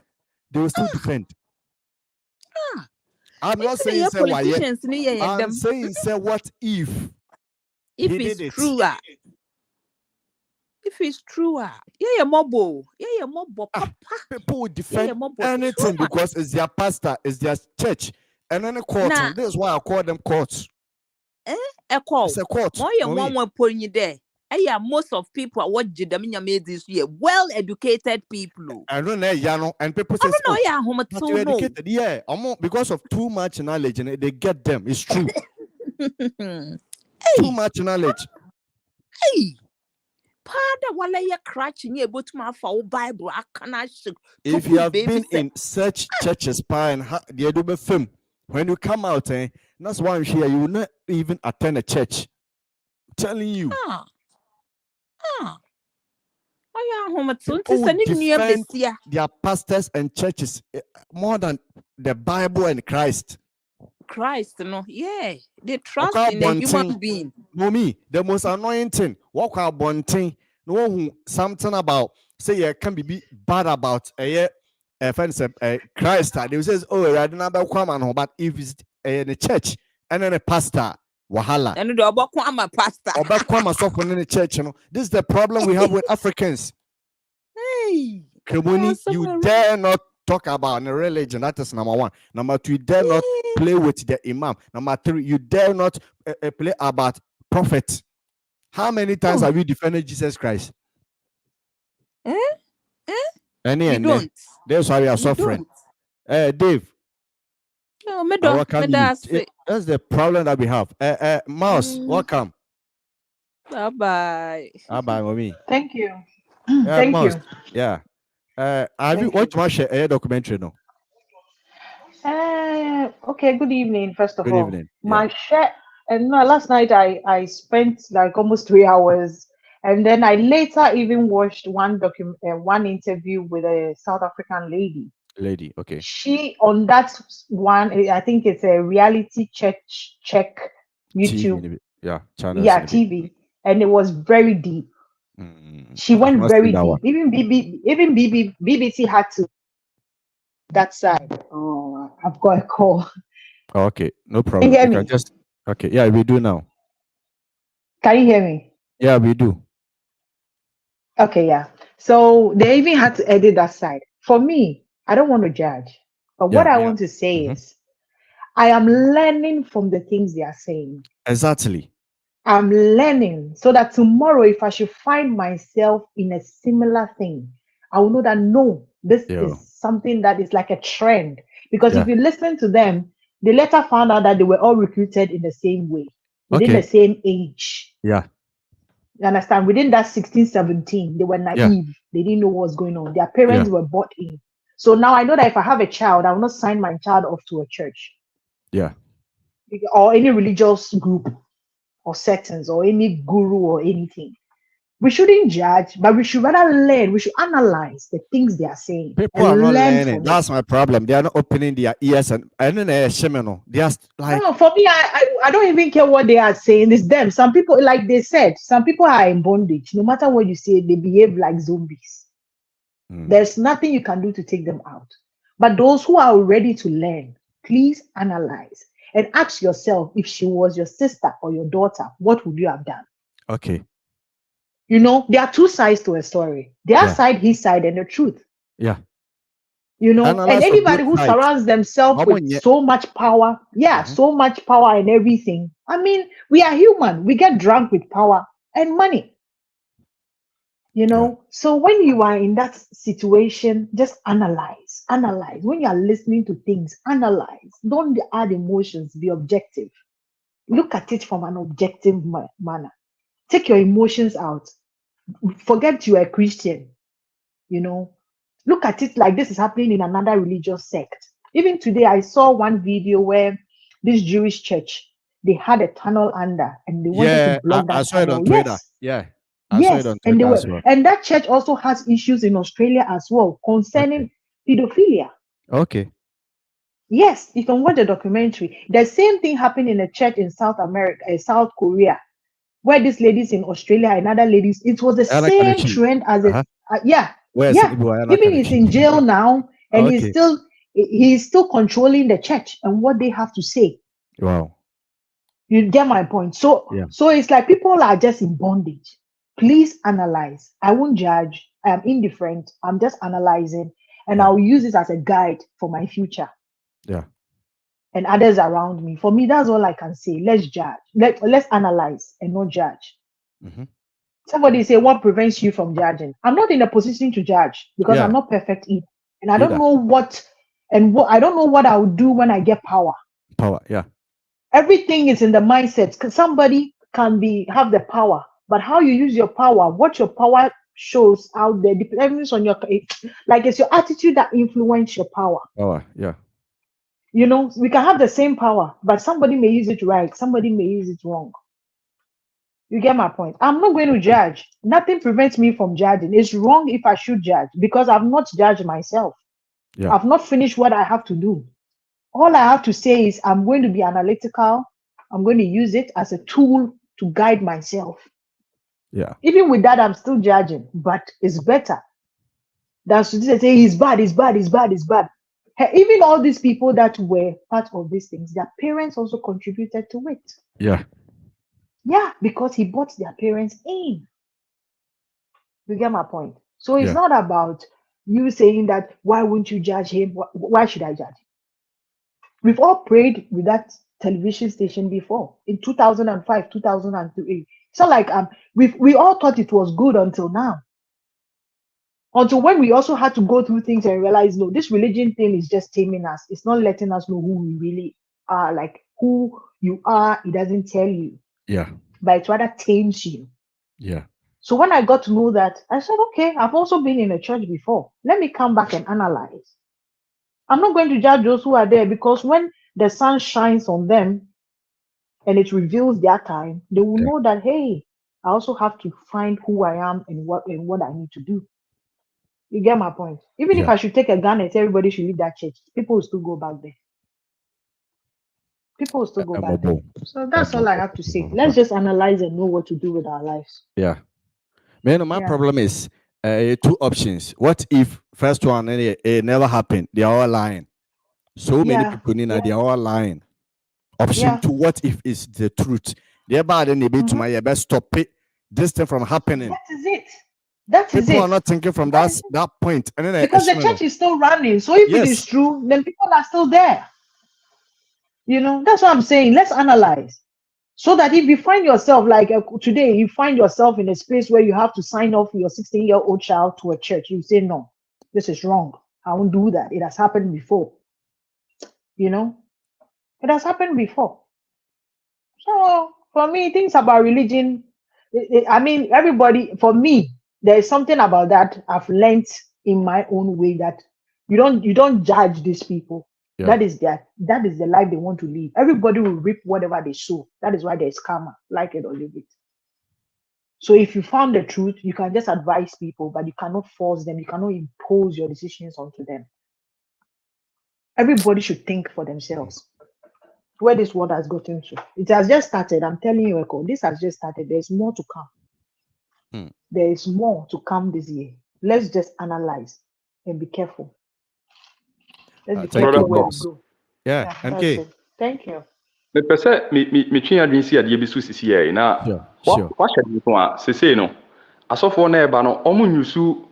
they will still defend. I'm not saying say why yet. I'm saying say what if it's true. If it's true, yeah, mobile, papa. People will defend anything because it's their pastor, it's their church, and then a court. This is why I call them courts. A court. It's a court. One putting you there. Most of people are what Jidamiya made this year. Well-educated people. I don't know, and people say, you're educated. Yeah, because of too much knowledge, and they get them. It's true. Too much knowledge. Hey. Pada wala ya crutch nye botuma fa Bible akana. If you have been in such churches and the Adobe film, when you come out, that's why I'm here. You will not even attend a church. I'm telling you. Defend their pastors and churches more than the Bible and Christ. No, yeah, they trust in a human being. No, me, the most annoying thing. Walk out bunting. No one something about say you can be bad about a offense Christ. They will say, oh, I don't know about but if it's in the church, and then a pastor wahala. And the Obakwama pastor. Obakwama so in the church, This is the problem we have with Africans. Hey, Kemuni, you dare not talk about the religion. That is number one. Number two, you dare not play with the imam. Number three, you dare not play about prophet. How many times have you defended Jesus Christ? Don't. That's why we are suffering. Dave. No, that's the problem that we have. Mouse, welcome. Bye-bye. Bye-bye, mommy. Thank you. Thank Mouse, you. Yeah. Have you watched a documentary? No. Okay, good evening, first of Good all. evening. My share, and no, last night I spent like almost 3 hours, and then I later even watched one interview with a South African lady. Okay. She on that one, I think it's a reality check YouTube. TV, channel. Yeah, TV, and it was very deep. She went very deep. Even BBC had to that side. Oh, I've got a call. Okay, no problem. Can you hear me? Okay, yeah, we do now. Can you hear me? Yeah, we do. Okay, yeah. So they even had to edit that side. For me, I don't want to judge, but what I want to say is, I am learning from the things they are saying. Exactly. I'm learning so that tomorrow, if I should find myself in a similar thing, I will know that no, this is something that is like a trend. Because if you listen to them, they later found out that they were all recruited in the same way, within the same age. Yeah. You understand? Within that 16, 17, they were naive. They didn't know what was going on. Their parents were bought in. So now I know that if I have a child, I will not sign my child off to a church. Yeah. Or any religious group or settings or any guru or anything. We shouldn't judge, but we should rather learn. We should analyze the things they are saying. People are not learning. That's my problem. They are not opening their ears and then they are like. No, for me, I don't even care what they are saying. It's them. Some people, like they said, some people are in bondage. No matter what you say, they behave like zombies. There's nothing you can do to take them out. But those who are ready to learn, please analyze and ask yourself, if she was your sister or your daughter, what would you have done? Okay. You know, there are two sides to a story. Their side, his side, and the truth. Yeah. You know, and anybody who surrounds themselves with so much power, so much power and everything. I mean, we are human. We get drunk with power and money. You know, so when you are in that situation, just analyze. When you are listening to things, analyze. Don't add emotions, be objective. Look at it from an objective manner. Take your emotions out. Forget you are a Christian. You know, look at it like this is happening in another religious sect. Even today, I saw one video where this Jewish church, they had a tunnel under and they wanted to block that I saw tunnel. It on Twitter. Yes. I saw it on Twitter as well. And that church also has issues in Australia as well concerning pedophilia. Okay. Yes, you can watch the documentary. The same thing happened in a church in South America, South Korea, where these ladies in Australia and other ladies, it was the same trend as it. Even he's in jail now, and he's still controlling the church and what they have to say. Wow. You get my point. So it's like people are just in bondage. Please analyze. I won't judge. I am indifferent. I'm just analyzing, and I'll use this as a guide for my future. Yeah. And others around me. For me, that's all I can say. Let's judge. Let's analyze and not judge. Somebody say, what prevents you from judging? I'm not in a position to judge because I'm not perfect either. And I don't know what I don't know what I will do when I get power. Everything is in the mindset. Because somebody can have the power, but how you use your power, what your power shows out there, depends on it's your attitude that influence your power. You know, we can have the same power, but somebody may use it right, somebody may use it wrong. You get my point? I'm not going to judge. Nothing prevents me from judging. It's wrong if I should judge because I've not judged myself. I've not finished what I have to do. All I have to say is I'm going to be analytical. I'm going to use it as a tool to guide myself. Even with that, I'm still judging, but it's better than to say he's bad, he's bad, he's bad, he's bad. Even all these people that were part of these things, their parents also contributed to it. Yeah. Yeah, because he brought their parents in. You get my point? So it's not about you saying that, why won't you judge him? Why should I judge him? We've all prayed with that television station before in 2005, 2003. It's not like we all thought it was good until now. Until when we also had to go through things and realize, no, this religion thing is just taming us. It's not letting us know who we really are, like who you are. It doesn't tell you. Yeah. But it rather tames you. Yeah. So when I got to know that, I said, okay, I've also been in a church before. Let me come back and analyze. I'm not going to judge those who are there, because when the sun shines on them and it reveals their time, they will know that, hey, I also have to find who I am and what I need to do. You get my point? Even if I should take a gun and say everybody should leave that church, people will still go back there. People will still go back there. So that's all I have to say. Let's just analyze and know what to do with our lives. Yeah. Man, my problem is 2 options. What if first one it never happened? They are all lying. So many people in they are all lying. Option 2, what if it's the truth? Thereby then they be to my best stop it. This thing from happening. That is it. That is people it. are not thinking from that point. And then because the church is still running. So if it is true, then people are still there. You know, that's what I'm saying. Let's analyze. So that if you find yourself, like today, you find yourself in a space where you have to sign off your 16-year-old child to a church, you say, no, this is wrong. I won't do that. It has happened before. You know, it has happened before. So for me, things about religion, I mean, everybody, for me, there is something about that I've learned in my own way, that you don't judge these people. Yeah. That is the life they want to live. Everybody will reap whatever they sow. That is why there's karma, like it or leave it. So if you found the truth, you can just advise people, but you cannot force them. You cannot impose your decisions onto them. Everybody should think for themselves. Where this world has gotten to. It has just started. I'm telling you, Ekow, this has just started. There's more to come. There is more to come this year. Let's just analyze and be careful. Let's be careful where we go. Yeah, okay. Thank you. Me pese me twi adwen si ade bi so sisi ye na wa hwede ko a sese no asofo na eba no omo nyusu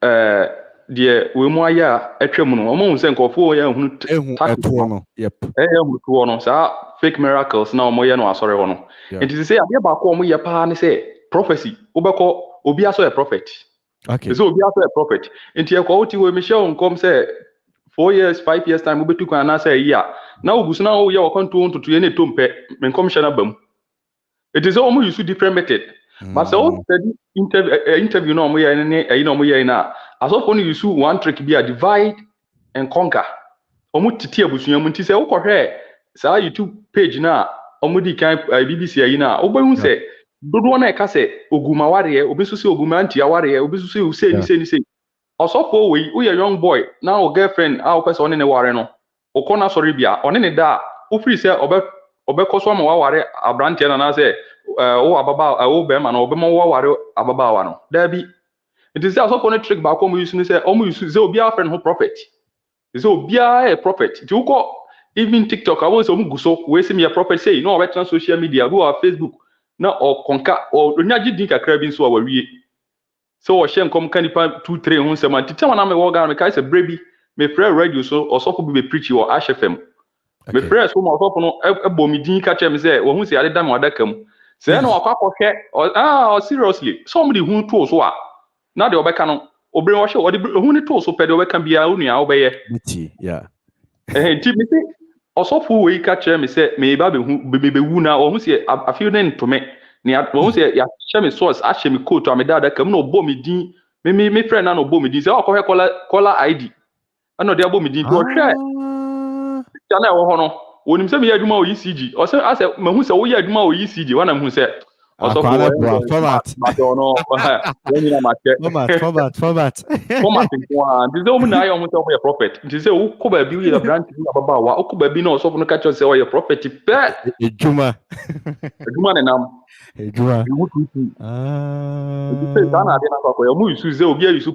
de we mu aya atwam no omo hu se nkofo ya hu eto no yep hu to no sa fake miracles na omo ye no asore ho no enti sese ade ba ko omo ye pa ne se prophecy obeko obi aso a prophet. Okay, so obi aso a prophet enti e ko oti we me share nkom se 4 years, 5 years time, we took an answer a year. Now, we now you are going to any tompe, men commissioner bum. It is almost different method. But so interview no more, now. As often you see one trick be a divide and conquer. Almost tia busuyamunti say, okay, so YouTube page now, Omudi can BBC now. Oba say, don't want to case Ogumawari, Obesusi Ogumanti, Awari, Obesusi, say. Osofo we a young boy now girlfriend our person in the ware no okona sorry bia one ne da o free say obekoso ma ware abrante na say o ababa o be ma na obema ware ababa wa no da bi it is osofo no trick ba ko mu use ni say o mu use say obi a friend who prophet is obi a prophet ti uko even TikTok I was o mu guso we see me a prophet say no o social media go on Facebook na o konka o nyaji din kakra bi nso a wawie. So Shem come canipa 2-3 on some tell me walk me say baby me prayer radio so or so be preach or Ash FM. Me prayer so mo no ebo mi din ka che me say wo hu say ade da me wadaka mu. Say no akwa hwe seriously somebody who told so na de obeka no obre wo hwe ode hu ni told so pe de obeka bia onua obeye. Yeah. Ti me say osofo we ka che me say me ba be hu be wu na o hu say afio ne ntome. Ni won say ya share me source a share me code to ameda kam no bo me din me friend na no bo me din say o ko caller ID ana de bo me din to hwe ya na wo ho no wonim say me aduma o ECG o say ase mahu say wo ya aduma o ECG wana mahu say o so format ma do no when you na ma che format kwa ndi do mu na ayo mu say o ya prophet ndi say wo ko ba bi we the branch ni baba wa o ko ba bi na o so no ka che say o ya prophet pe ejuma ne nam ejuma de na kwa ya mu use say obi use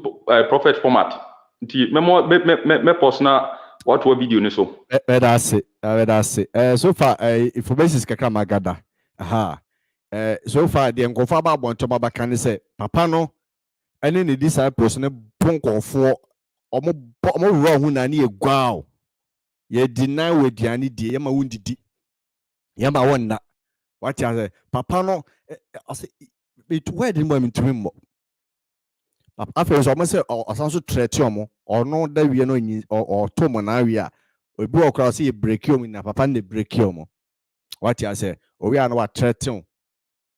prophet format nti me personal What were video so? That's it. So far, information is kakra magada. Aha. So far, the uncle about Bontoma can say, Papa no, and then the disciples ne ponko for omo wrong when I need a wow. Ye deny with Diani di Yama wounded. Yama one. What you say? Papa no, I say, it where the moment to him. After so I say, or some sort of treat or no, that we are no or Tom and area. We go across a break you in a papa and break you. What you say? Or we are not treating.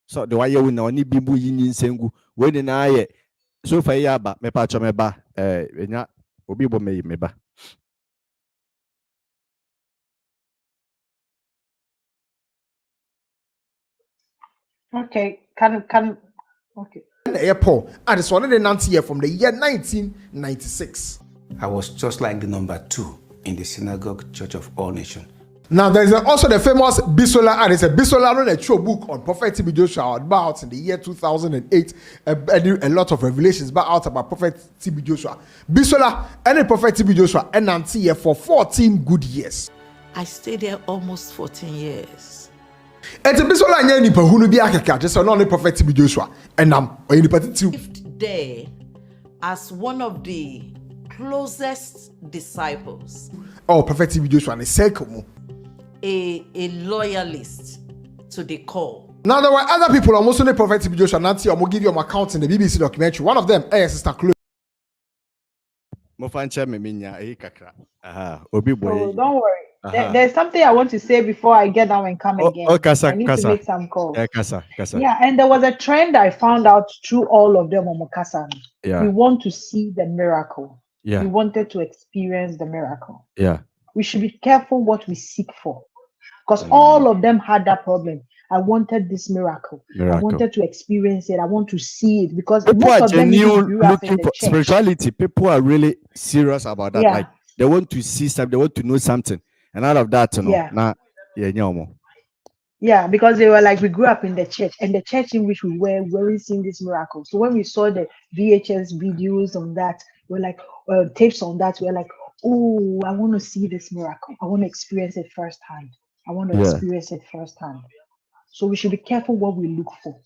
So the way you know, ni bibu yin sengu. When in I so far yaba, me patch me ba, obi bo me ba. Okay, okay. The airport, and it's one of the Nancy year from the year 1996. I was just like the number 2 in the Synagogue Church of All Nations. Now there's also the famous Bisola, and it's a Bisola on a true book on Prophet TB Joshua about in the year 2008. A lot of revelations out about Prophet TB Joshua. Bisola and the Prophet TB Joshua and Nancy here for 14 good years. I stayed there almost 14 years. And the Bisola and Yanni Pahunu be Akaka, just on the Prophet TB Joshua, and or in the party lived there as one of the closest disciples. Oh, Prophet TB Joshua and SethEkow. A loyalist to the core. Now there were other people almost on the Prophet TB Joshua. Nancy, I'm gonna give you my account in the BBC documentary. One of them, Sister Chloe. Obi boy. Oh, don't worry. There's something I want to say before I get down and come again. Kasa, I need to make some calls. Kasa. Yeah, and there was a trend I found out through all of them on Mokasa. Yeah. We want to see the miracle. Yeah. We wanted to experience the miracle. Yeah. We should be careful what we seek for. Because all of them had that problem. I wanted this miracle. I wanted to experience it. I want to see it. Because people most are of them looking for spirituality. People are really serious about that. Yeah. Like they want to see something, they want to know something. And out of that, yeah, because they were like, we grew up in the church, and the church in which we were, we weren't seeing this miracle. So when we saw the VHS videos on that, we're like, tapes on that, we're like, oh, I want to see this miracle. I want to experience it firsthand. Experience it firsthand. So we should be careful what we look for.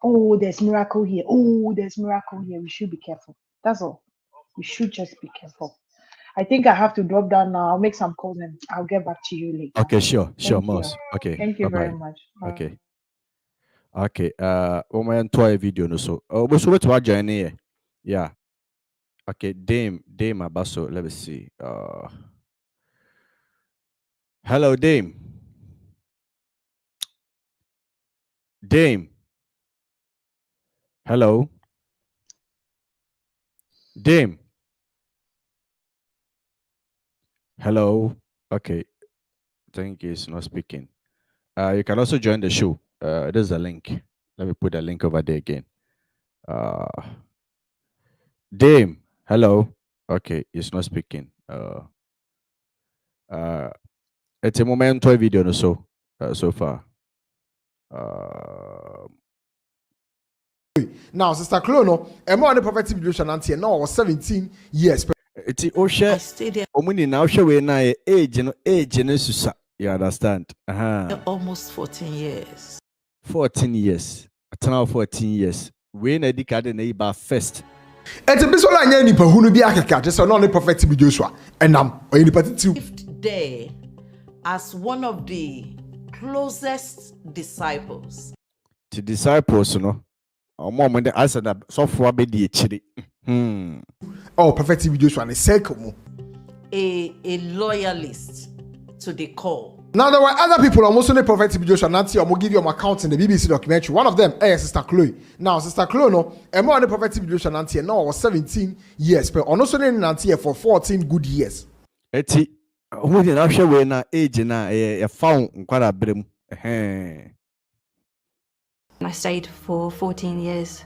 Oh, there's miracle here. Oh, there's miracle here. We should be careful. That's all. We should just be careful. I think I have to drop down now. I'll make some calls and I'll get back to you later. Okay, sure, Moss. Okay. Thank you Bye-bye. very much. Okay. Okay. My toy video no so. So what to join here? Yeah. Okay, Dame Abaso. Let me see. Hello, Dame. Hello. Dame. Hello. Okay. I think he's not speaking. You can also join the show. There's a link. Let me put a link over there again. Dame. Hello. Okay, he's not speaking. It's a moment toy video no so far. Now, Sister Chloe, I'm on the Prophet TB Joshua Nancy, now I was 17 years. It's I stayed there. Now show we na age susa. You understand? Almost 14 years. 14 years. Now 14 years. We na decade na iba first. It's a bisola anya nipa hunu bi akeka just on the Prophet TB Joshua. And oyin nipa titu. Lived there as one of the closest disciples. The disciples, moment I said that software be the chili. Oh, Prophet TB Joshua and SethEkow. A loyalist to the core. Now there were other people almost on the Prophet TB Joshua Nancy. I'm gonna give you my account in the BBC documentary. One of them, Sister Chloe. Now, Sister Chloe, I'm on the Prophet TB Joshua Nancy. Now I was 17 years, but also in Nancy for 14 good years. Eti, who did I show we na age na found quite a brim. I stayed for 14 years.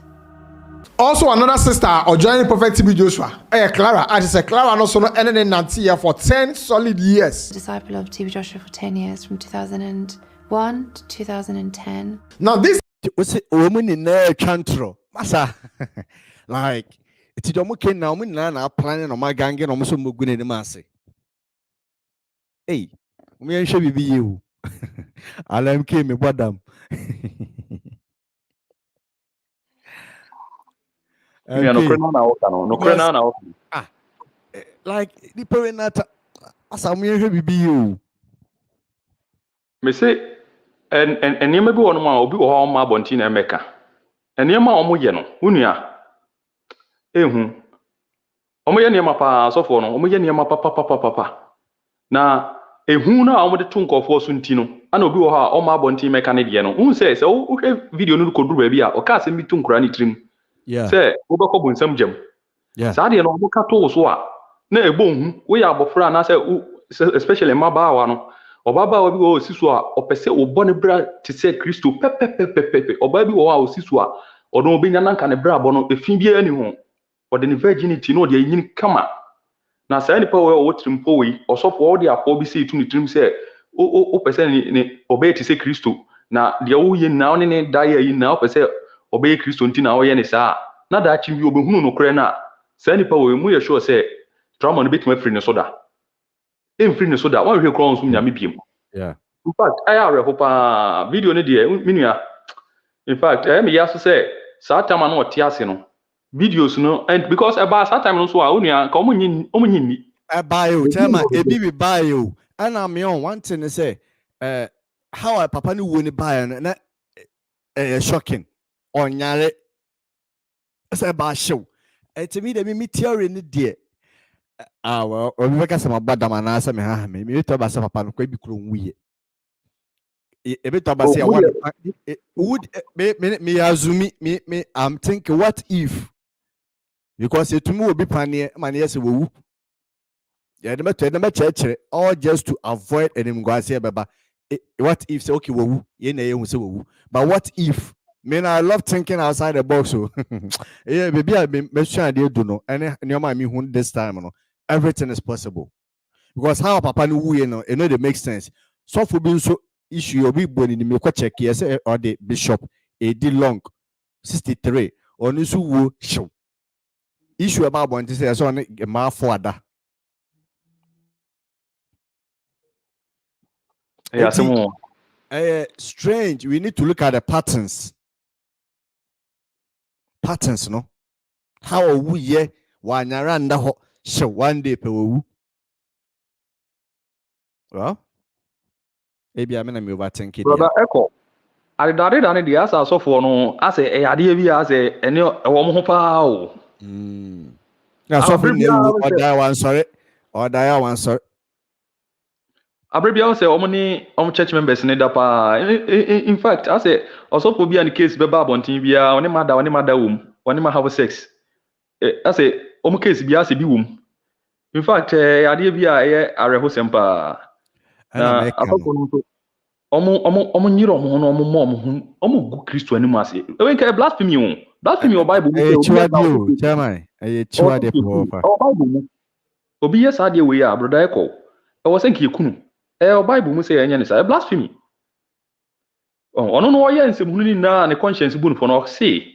Also, another sister or joining Prophet TB Joshua, Clara. I just said Clara also no ended in Nancy for 10 solid years. Disciple of TB Joshua for 10 years, from 2001 to 2010. Now this was it woman in there chantro. Masa like it's the okay now. We now planning on my gang and almost moving in the mass. Hey, me and Shabby be you. Alam came me badam. Like the parent as I'm here be you. Me say and nneɛma bi wɔ no ma obi wɔ hɔ ɔma abɔnten na ɛmɛka nneɛma a wɔyɛ no wonua ehu wɔyɛ nneɛma paa asɔfoɔ no wɔyɛ nneɛma papa na ehu na wɔde to nkɔfoɔ so nti no ana obi wɔ hɔ a ɔma abɔnten mɛka ne deɛ no hu sɛ wohwɛ video no kɔduru baabi a ɔka asɛm bi to nkora ne tirim sɛ wobɛkɔ bo nsɛm gyam saa deɛ no ɔmo ka to so a na ɛbɔ hu woyɛ abɔfra anaasɛ especially mmabaawa no ɔbabaawa bi wɔ osi so a ɔpɛ sɛ ɔbɔ ne bra te sɛ kristo pɛpɛpɛpɛpɛ ɔbaa bi wɔ hɔ a osi so a ɔno obɛnya nanka ne bra abɔ no efi biara ni ho ɔde ne virginity no ɔde anyini kama na saa nipa wɔ ɔwɔ tirim po yi ɔsɔfo ɔde afɔ bi sɛ etu ne tirim sɛ ɔpɛ sɛ ne ɔbɛyɛ te sɛ kristo na deɛ ɔyɛ nyinaa ɔne ne da yɛ yi nyinaa ɔpɛ sɛ ɔbɛyɛ kristo nti na ɔyɛ ne saa na daakye bi ɔbɛhunu no korɛ na saa nipa wɔ mu yɛ sure sɛ trauma no bɛtumi afiri ne so da ɛmfiri ne so da wɔnhwɛ korɔ nso nyame biem in fact ɛyɛ awerɛho paa video no deɛ me nua in fact ɛyɛ meyɛ so sɛ saa time a na ɔte ase no videos no and because ɛbaa saa time no so a wo nua ka ɔmo nyi nni ɛbaa o chairman ebi bi baa o ɛna me on one thing say how a papa no wo ne baa no na shocking ɔnyare ɛsɛ ɛbaa hyew ɛtumi de me theory ne deɛ well obi bɛka sɛ mabɔ dam anaasɛ me ha me to ba sɛ papa no kwa bi kuro nwuye ebe to ba sɛ would me azumi me I'm thinking what if because etumi obi paneɛ ma ne yɛsɛ wowu yeah dem kyerɛkyerɛ all just to avoid animguase beba what if say okay wowu ye na yehu sɛ wowu but what if man, I love thinking outside the box. So, yeah, maybe I be sure they do no. And me this time, no, everything is possible because how Papa no you know, they make sense. So for being so issue, you be born in the milk check yes or the bishop a D long 63 or nisu show issue about one to say so on a ma for that. Yeah, strange. We need to look at the patterns. Patterns, no? How are we ye? Wanyaranda ho show one day per woo. Well, maybe I'm gonna overthink it. Brother Ekow, I did an idea as so for no, I say a idea as a woman pow. Now, so for you, or die one, sorry, or die one, sorry. Abrabia say omni church members need pa. In fact, I say also for be an case beba bontin bia oni mother womb, oni ma have sex. I say case bia se bi womb. In fact, ade bia e areho sempa. Na akoko no omo nyiro omo no omo gu Kristo animu ase. E wen ka blasphemy o. Blasphemy o Bible mu se chairman. Chiwa de pofa. O Bible mu. Obi yes ade we ya brother Ekow. E wo senki ekunu. Bible mu say enya ne say blasphemy. Ono no oye nsem hunu na ne conscience bu no for no say.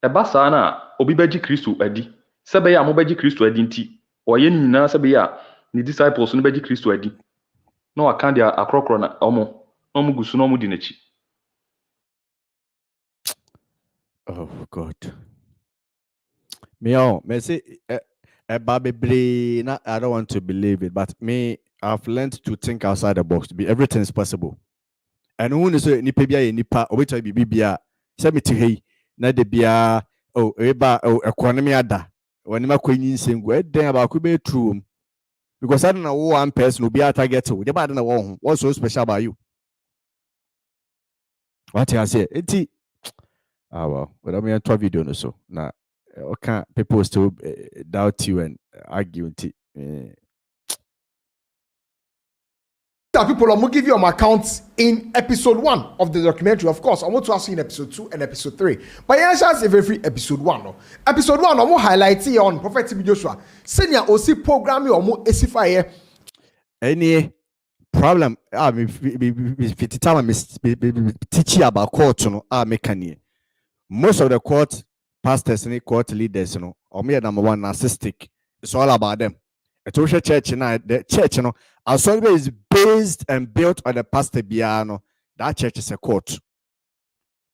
E ba sa na obi baji Kristo adi. Sebe ya mo baji Kristo adi nti. Oye ni na sebe ya ni disciples no baji Kristo adi. No aka dia akrokro na omo gusu no omo di nachi. Oh God. Me say na I don't want to believe it, but me I've learned to think outside the box. Everything is possible. And when you say nipa bia nipa, obecha bibia, say me to hey, na de bia economy ada. When ma kwenyi nsengwe, then about could be true. Because I don't know one person will be a target to. The bad know what's so special about you. What I say, it's well, but I mean, a video no so now. Okay, people still doubt you and argue it. People, I'm going to give you my accounts in episode 1 of the documentary. Of course, I want to ask you in episode 2 and episode 3. But yeah, just every episode 1. No? Episode 1, I'm going to highlight here on Prophet TB Joshua. Senior OC program, I'm going to esify any problem. Teaching about court, most of the court pastors and court leaders, or me number one narcissistic. It's all about them. a church now, the church, assorted is based and built on the pastor biano. That church is a court.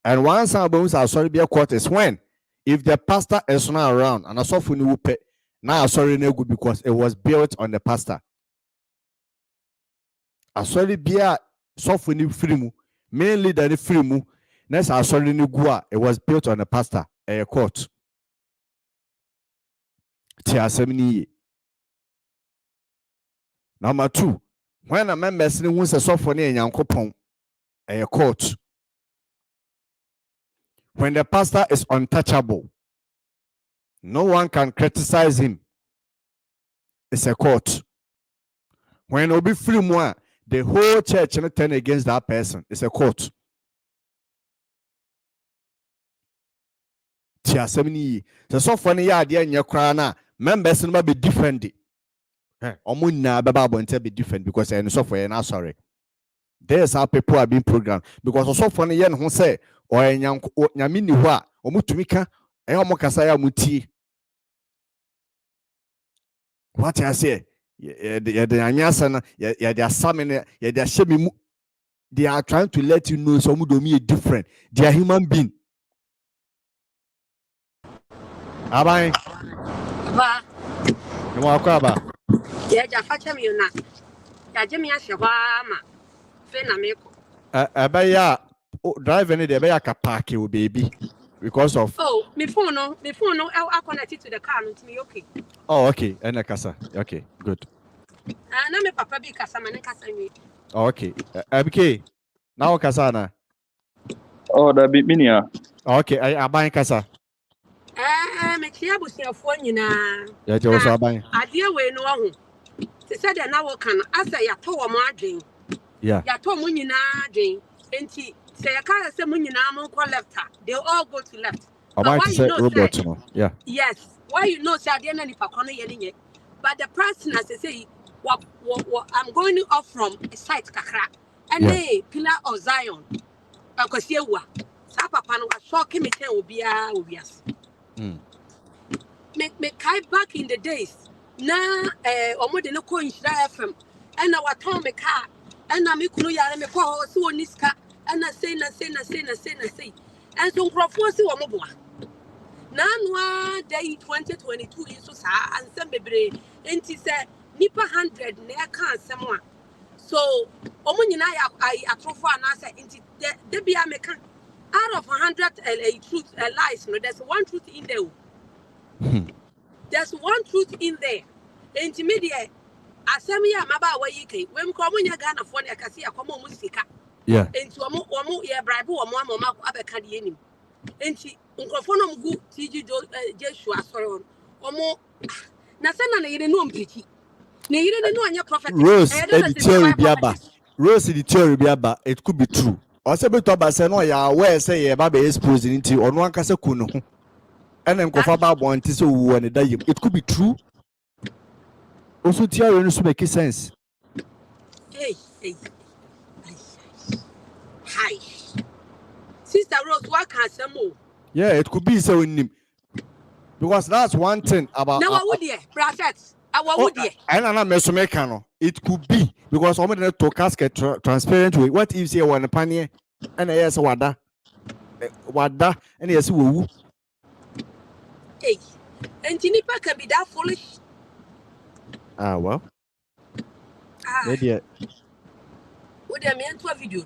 And once our bones are sorry be a court is when if the pastor is not around and a software new pay now sorry no good because it was built on the pastor. A sorry be a software new free mainly the free next a sorry new gua it was built on the pastor a court. Tia 70. Number 2, when a member wants a software in Yankopon a court. When the pastor is untouchable, no one can criticize him. It's a court. When Obi free more, the whole church not turn against that person. It's a court. Tia 70. So funny idea in your crown. Members will be different. Omuna Baba won't be different because I software now sorry. There's how people are being programmed. Because also funny yen who say or nyamini wa omutumika omokasaya muti. What I say? The anyasana, they are summoning, they are shemi. They are trying to let you know some domi is different. They are human being. Abai. Ba. You want to aba? Yeah, Jafacha me na. Ya Jimmy Ashawama. Fena meko. Abaya driving it, abaya ka park you baby because of. Oh, my phone no, I connected to the car to me okay. Oh, okay. And a casa. Okay, good. Na me papa bi kasa man kasa me. Oh, okay. MK. Now kasana. Oh, that bit minia. Okay, I buy casa. Me tia busiafo nyina. Yeah, je was buy. Ade we no ho. Se said na wo kan asa ya to wo mo adwen. Yeah. Ya to mo nyina adwen. Enti se ya ka se mo nyina mo ko left, they all go to left. I might say robot no. Yeah. Yes. Why you know say ade na nipa kono ye nye. But the person as I say what I'm going off from a site kakra and a pillar of Zion. Akosiewa. Sa papa no wa shock me ten obia obias. Me kai back in the days. Na omo no ko Insira FM. And our town me car. And na me kunu yare me ko so niska. And na say. And so nkrofo si wo mo boa. Na noa day 2022 iso sa ansem bebre enti se nipa 100 na ka ansem a. So omo nyina ya atrofo anase enti de bia me ka out of 100 truth lies no there's one truth in there. There's one truth in there. Enti media asem ya maba wa yike wem ko omo nya Ghana fo na kase akomo mu sika. Yeah. Enti omo ye bribe omo amoma abeka de enim. Enti nkrofo mgu TG Joshua sorry omo na se na yire no mpiki. Na yire no anya prophet. Rose the theory biaba. Rose the theory biaba it could be true. Or say be to ba say no ya where say ye ba be expose into ono anka se ku no ho. And nkrofo ba bo anti se wu ne da yim. It could be true. Also theory no so make sense. Hey. Hi. Sister Rose, what can say more? Yeah, it could be so in him. Because that's one thing about. Now, what would you, brackets? What would you? And I'm a it could be because I'm going to casket transparent way. What if you want a panier and yes, wada, and yes, woo. Hey, and Tinipa can be that foolish. Well. Maybe. Would I mean to a video?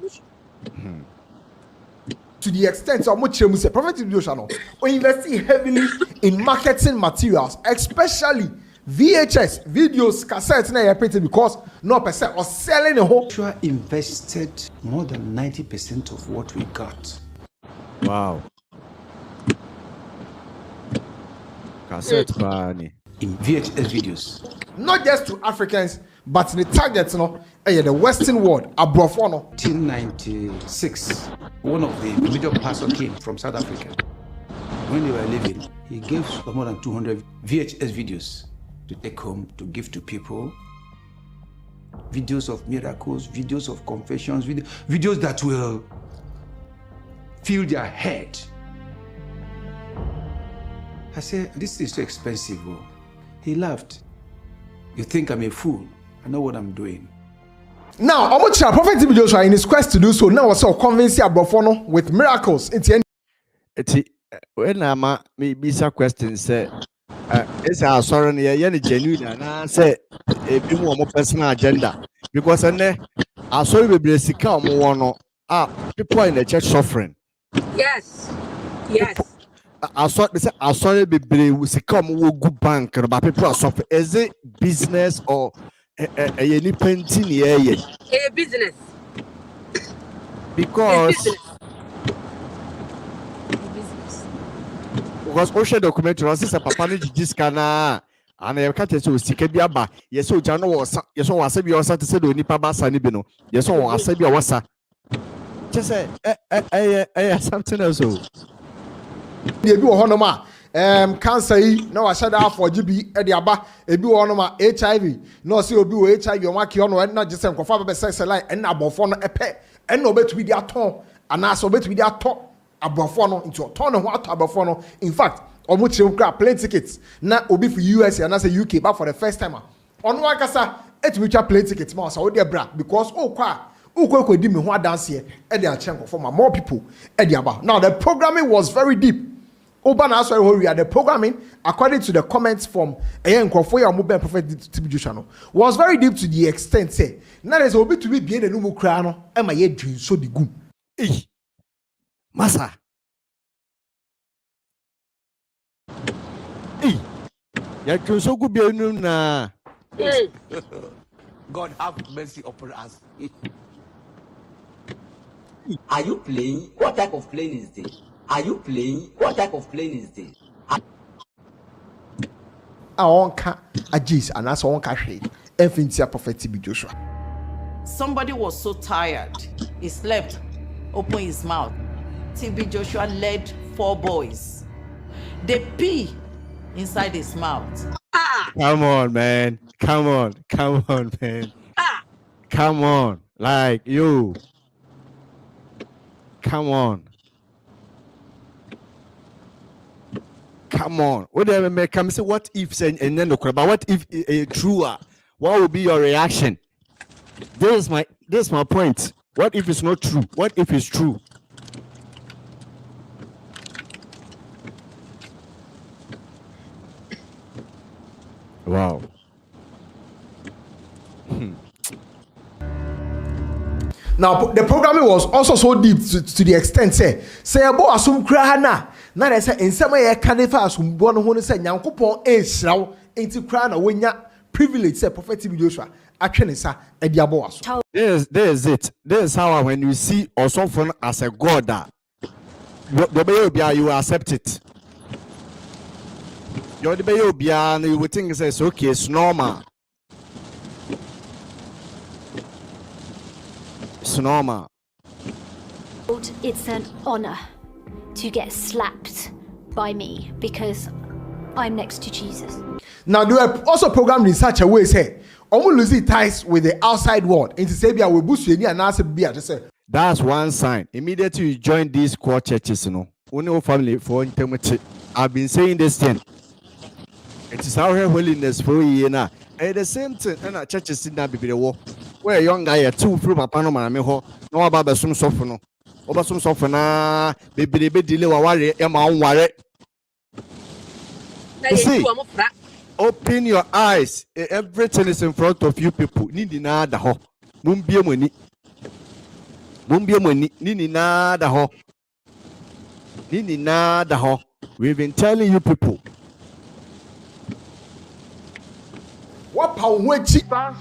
To the extent of much say Prophet Video channel, we invest heavily in marketing materials, especially VHS, videos, cassettes, na because no percent or selling a whole. Joshua invested more than 90% of what we got. Wow. Cassette in VHS videos. Not just to Africans, but the targets, the Western world, abroad. 1996, one of the major pastors came from South Africa. When they were leaving, he gave more than 200 VHS videos to take home to give to people. Videos of miracles, videos of confessions, videos that will fill their head. I said, this is too expensive. He laughed. You think I'm a fool? I know what I'm doing. Now, Omocha, Prophet TB Joshua, in his quest to do so, now also convincing Abrofono with miracles. When I'm maybe some question say, it's our sorry, any genuine, and I say a bit more personal agenda because I saw you be SethEkow people in the church suffering. Yes. I saw it be SethEkow good bank, but people are suffering. Is it business or any painting here? A business. Because ocean documentary was a papa ni jiskana and I can't tell you sika bi aba yes o jano was yes o wasa bi wasa to say do nipa ba sa ni bi no yes o wasa bi wasa just say something else o dey bi wo hono ma cancer yi na wa shada for GB e dey aba e bi wo hono ma HIV na say obi wo HIV o ma ke hono na just enkofa be sex line en na abofo no epe en na obetumi di aton ana so obetumi di aton abofo no into turn ho ato abofo no. In fact omo chire kra plane tickets na obi for US and say UK but for the first time ono akasa etumi twa plane tickets ma so dey bra because ukwa di me ho dance here e dey achen for more people e dey aba. Now the programming was very deep. The programming, according to the comments from Prophet TB Joshua, was very deep to the extent say now there's a bit to be being a new crown and my head dream so the goom. Massa. Ya so good be na. God have mercy upon us. Are you playing? What type of plane is this? Are you playing? What type of plane is this? I want a G's and that's one cash. Infinity Prophet TB Joshua. Somebody was so tired, he slept, opened his mouth. TB Joshua led 4 boys. They pee inside his mouth. Come on, man. Come on, man. Come on. Like you. Come on. What do I come say? What if and then the but what if true? What will be your reaction? This is my point. What if it's not true? What if it's true? Wow. Now the programming was also so deep to the extent say about asum kra na they say nsema ye kanifa asum bo no ho say nyankopon ehiraw enti kra na wonya privilege say Prophet TB Joshua atwe sa e dia bo aso. This is it. This is how when you see Osofon as a god you accept it. You would think it's okay, it's normal. It's normal. It's an honor to get slapped by me because I'm next to Jesus. Now, they were also programmed in such a way, say, almost losing ties with the outside world. Into Sabia will boost you and answer be to say. That's one sign. Immediately you join these core churches, only family for intimacy. I've been saying this thing. It is our holiness for you now. At the same time, and churches in that be the war. Where a young guy, 2 through my panama, no about some softener. Over some softener, baby, delay or worry, worry. You see, open your eyes. Everything is in front of you, people. Nini nada ho. Mumbie money. Nini nada ho. We've been telling you people. What power which the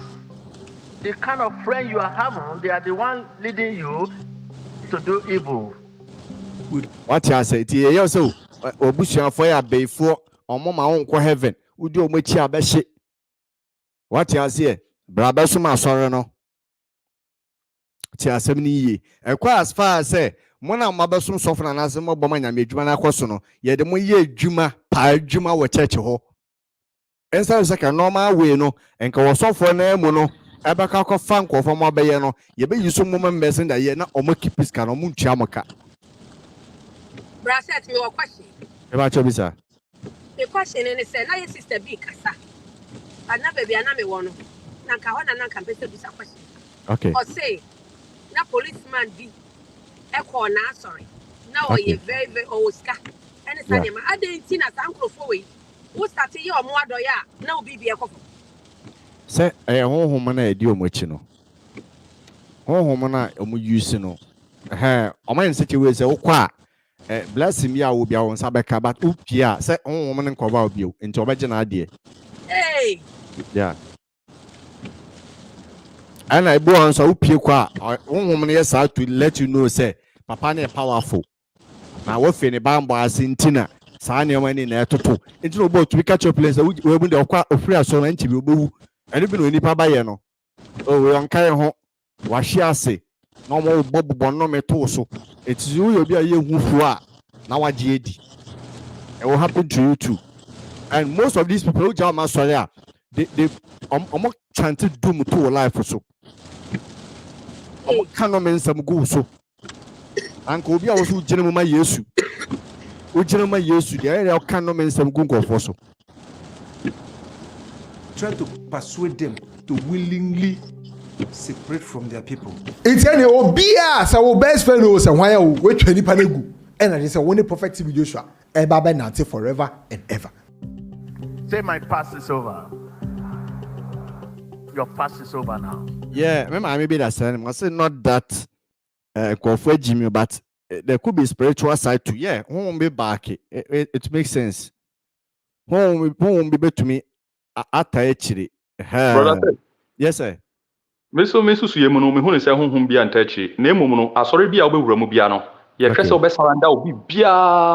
kind of friend you are having, they are the one leading you to do evil. What you say? You so obusia for ya before omoma wonko heaven. Udi omochi abeshi. What you say? Braba so ma sore no. Ti asem ni yi. Ekwa as far as say mona mabesom sofo na asem oboma nya medwuma na akoso no. Ye de mo ye adwuma pa adwuma wo church ho. Ensa se ka normal way no enka wo sofo na emu no. Ebaka ko fan ko fo mo beye no ye be yusu mo members da ye na omo keep iska no mo ntua mo ka. Bra set me a question. Eba chobisa. The question is say na your sister be kasa. Ana baby ana me wono. Na ka hona na kan pese bisa question. Okay. Or say na policeman bi e call na sorry. Na o ye very very oska. Any sane ma adentin na sankrofo we. Wo start ye omo adoya na obi bi e kofo. Say honhom na edi omochi no. Honhom na omo use no. Omo en seke we say ukwa bless me a obi a won sabeka but upia say honhom ne nkoba obi o enti obeje na ade. Hey. Yeah. And I go on so upie kwa honhom ne yes to let you know say papa na powerful. Na wo fe ne bambo asentina saa ne omani na etoto enti no bo to be catch up place we bu de okwa ofri aso na nti bi obewu ene bi no nipa ba ye no o we onkai ho wa hye ase na mo bobo no meto so eti you obi a ye hufu a na waje edi it will happen to you too. And most of these people who jam asoya they trying to do to life so cannot mean some go so and obi a also gene ma yesu ujirama yesu the area cannot mean some go for so try to persuade them to willingly separate from their people. It's any obia so best friend was and why we 20 panegu and I say when the prophet TB Joshua eba nante forever and ever. Say my past is over. Your past is over now. Yeah, remember maybe that's I say not that for Jimmy, but there could be spiritual side to won't be back. It makes sense. Won't be to me at actually. Brother, yes, sir. Meso suye mu no me hu ne se honhom bia ntachi na emom no asori bia obewura mu bia no ye hwese obesaranda obi bia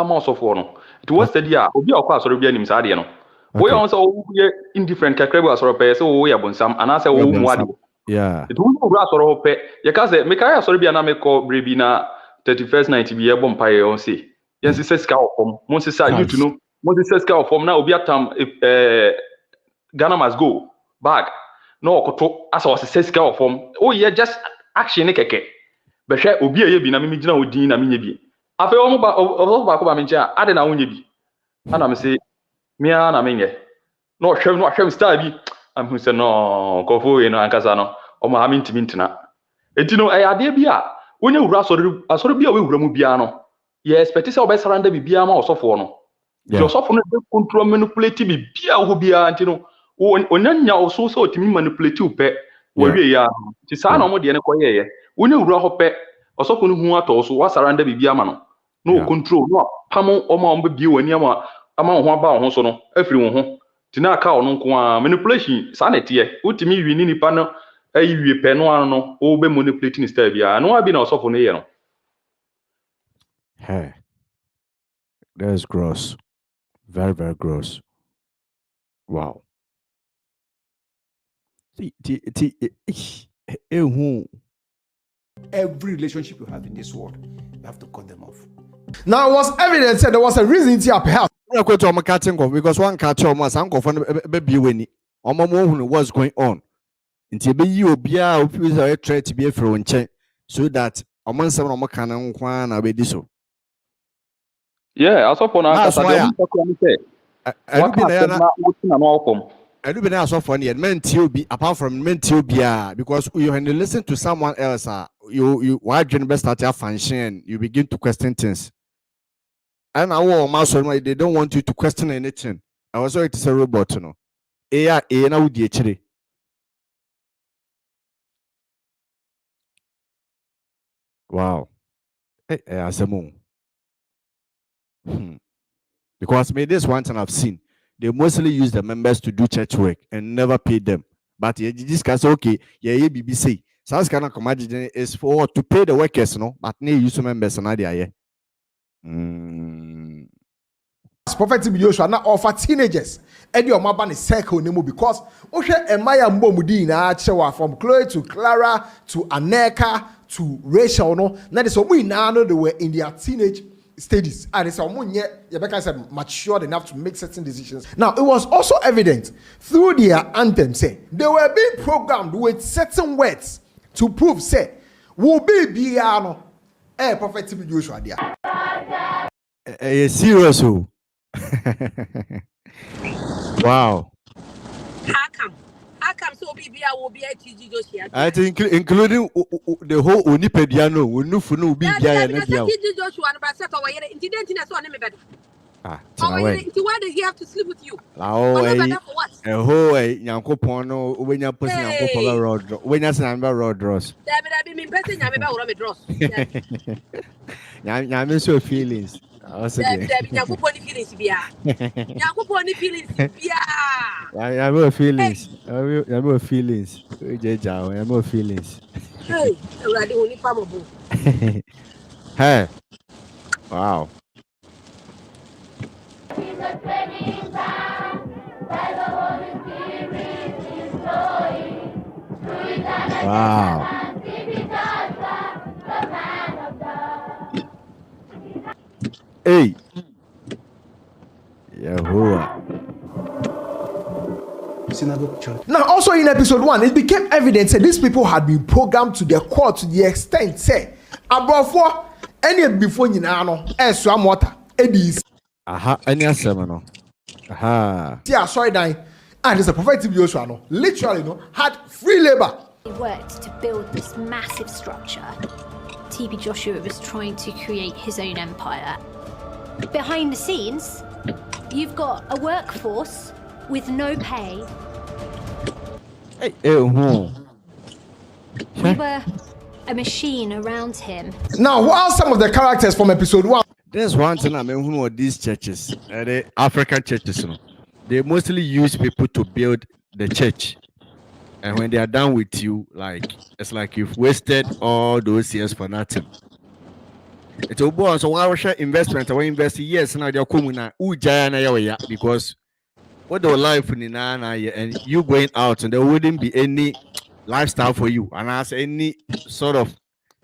ma osofo no it was steady a obi akwa asori bia nim sa de no wo ye on so ye indifferent kakra bu asori pe se wo ye bonsam ana se wo mu ade yeah it wo wura asori ho pe ye ka se me kai asori bia na me ko brebi na 31st night bi ye bom pa ye on se ye nsi sika ofom mo nsi sa youth no mo nsi sika ofom na obi atam Ghana must go bag no okoto asa osese sika ofom o ye just action ne keke be hwe obi eye bi na me gina odin na me nya bi afa o ba ko ba me ntia ade na wonya bi ana me se me na me nye no hwem star bi am hu se no kofo ye no ankasa no o ma ha ntimi ntina enti no e ade bi a wonya wura asori bi a we wura mu bia no ye expect say obesaranda bi bia ma osofo no je osofo no dey control manipulate bi bia ho bia enti no onanya oso so otimi manipulate upe wawie ya ti sa na omo de ne koye ye wonya wura ho pe osofo no hu ato so wasaranda bibia ma no no control no pamo omo bi wani ama ho aba ho so no afiri wo ho ti na aka ono nko a manipulation sa na tie utimi wi ni nipa no ayi wi pe no ano no o be manipulating style bia no abi na osofo no ye no hey that's gross, very very gross. Wow. Every relationship you have in this world, you have to cut them off. Now it was evident that there was a reason to perhaps. I'm going to cutting off because one catch almost uncle for baby when what's going on. Until you be a try to be a friend so that a month some can be so. Yeah, I saw for now. I do be so funny and men to be apart from men to be because you when you listen to someone else you why best start your function you begin to question things. And our master they don't want you to question anything. I was sorry to say robot no. AI na udi echire. Wow. Asemu. Because me this one thing I've seen. They mostly use the members to do church work and never pay them. But you discuss okay, BBC. South Carolina Commodity is for to pay the workers, no, but they use members and idea. Prophet TB Joshua now offer teenagers. Eddie Omabani circle nemo because Osha Emaya Mbomudi na chewa from Chloe to Clara to Aneka to Rachel no. Now they so we now know they were in their teenage stages and it's Rebecca said matured enough to make certain decisions. Now it was also evident through their anthem say they were being programmed with certain words to prove say will be biano Prophet TB Joshua there. Serious. Wow. How come so be will be a TG Joshua? I think including the whole Unipediano, Unufunu be TG Joshua and Basset away incident in a son better. Why does he have to sleep with you? Oh, a whole Yankopono, when you're pushing a road, when you're saying road dross. There be me person, I'm about dross. I'm so feelings. I was saying, feelings. I have more feelings. I have more feelings. I have more feelings. Hey, already only probable. Hey, wow. Wow. Hey. Yahuwah. Synagogue church. Now, also in episode 1, it became evident that these people had been programmed to their core to the extent, say, above what any before you know, and swam water, eddies. Aha, any seminal. Aha. Yeah, sorry, dying. And it's a prophetic Joshua, literally, had free labor. They worked to build this massive structure. TB Joshua was trying to create his own empire. Behind the scenes, you've got a workforce with no pay. Hey, We were a machine around him. Now, what are some of the characters from episode 1? There's one thing I mean, who are these churches? The African churches, they mostly use people to build the church. And when they are done with you, it's like you've wasted all those years for nothing. It's a boy, so I share investment, I invest years now they're coming now. Because what the life in and you going out and there wouldn't be any lifestyle for you and as any sort of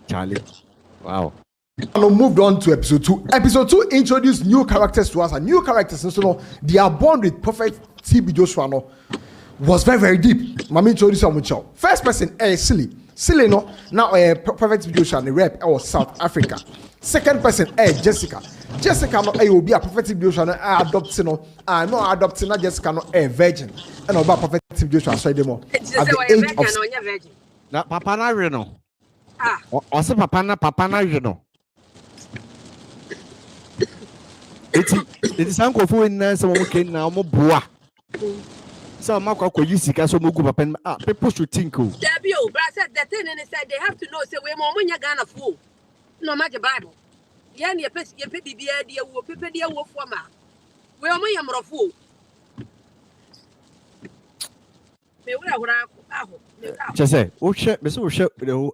challenge. Wow. And we moved on to episode 2. Episode 2 introduced new characters to us, and new characters, so they are born with Prophet TB Joshua. Was very, very deep. Mami introduce you. First person, Silly. Silly, now Prophet TB Joshua, the rep or South Africa. Second person, Jessica. Jessica, will be a Prophet TB Joshua, adopting, no adopting, Jessica, a virgin. And about Prophet TB Joshua, so demo. At the age of. Now, Papa na Reno. Also, Papa na Reno. It's uncle for in some can now more bois. So, Marco, you see, so Mugu, people should think. Debut, but I said the thing and said they have to know, say, we're more when you're gonna fool. No matter Bible. Yan, your pet, your baby, dear, will prepare dear wolf for ma. We're more fool. Just say, oh, shit, Mr.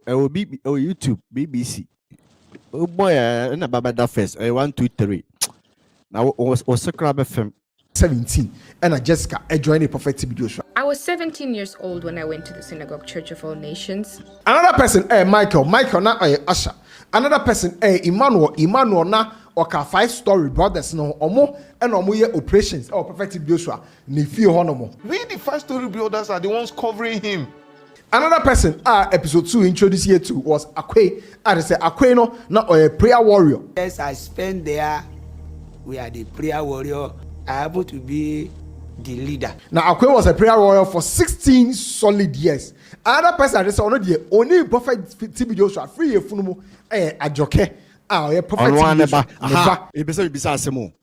will be YouTube, BBC. Oh, boy, and about that first. 1, 2, 3. Now, was a crab FM 17, and Jessica joined the Prophet TB Joshua. I was 17 years old when I went to the Synagogue Church of All Nations. Another person, Michael na Asha. Another person, Emmanuel na oka 5-story brothers no omo and omo ye operations or Prophet TB Joshua ni fi honomo. We the 5-story brothers are the ones covering him. Another person, episode 2 introduced here to was Akwe. I say Akwe no na a prayer warrior. Yes, I spent there. We are the prayer warrior. I able to be the leader. Now Akwe was a prayer warrior for 16 solid years. Another person, I say only Prophet TB Joshua free funumu ajoke. Prophet TB Joshua. Ibisa asemo.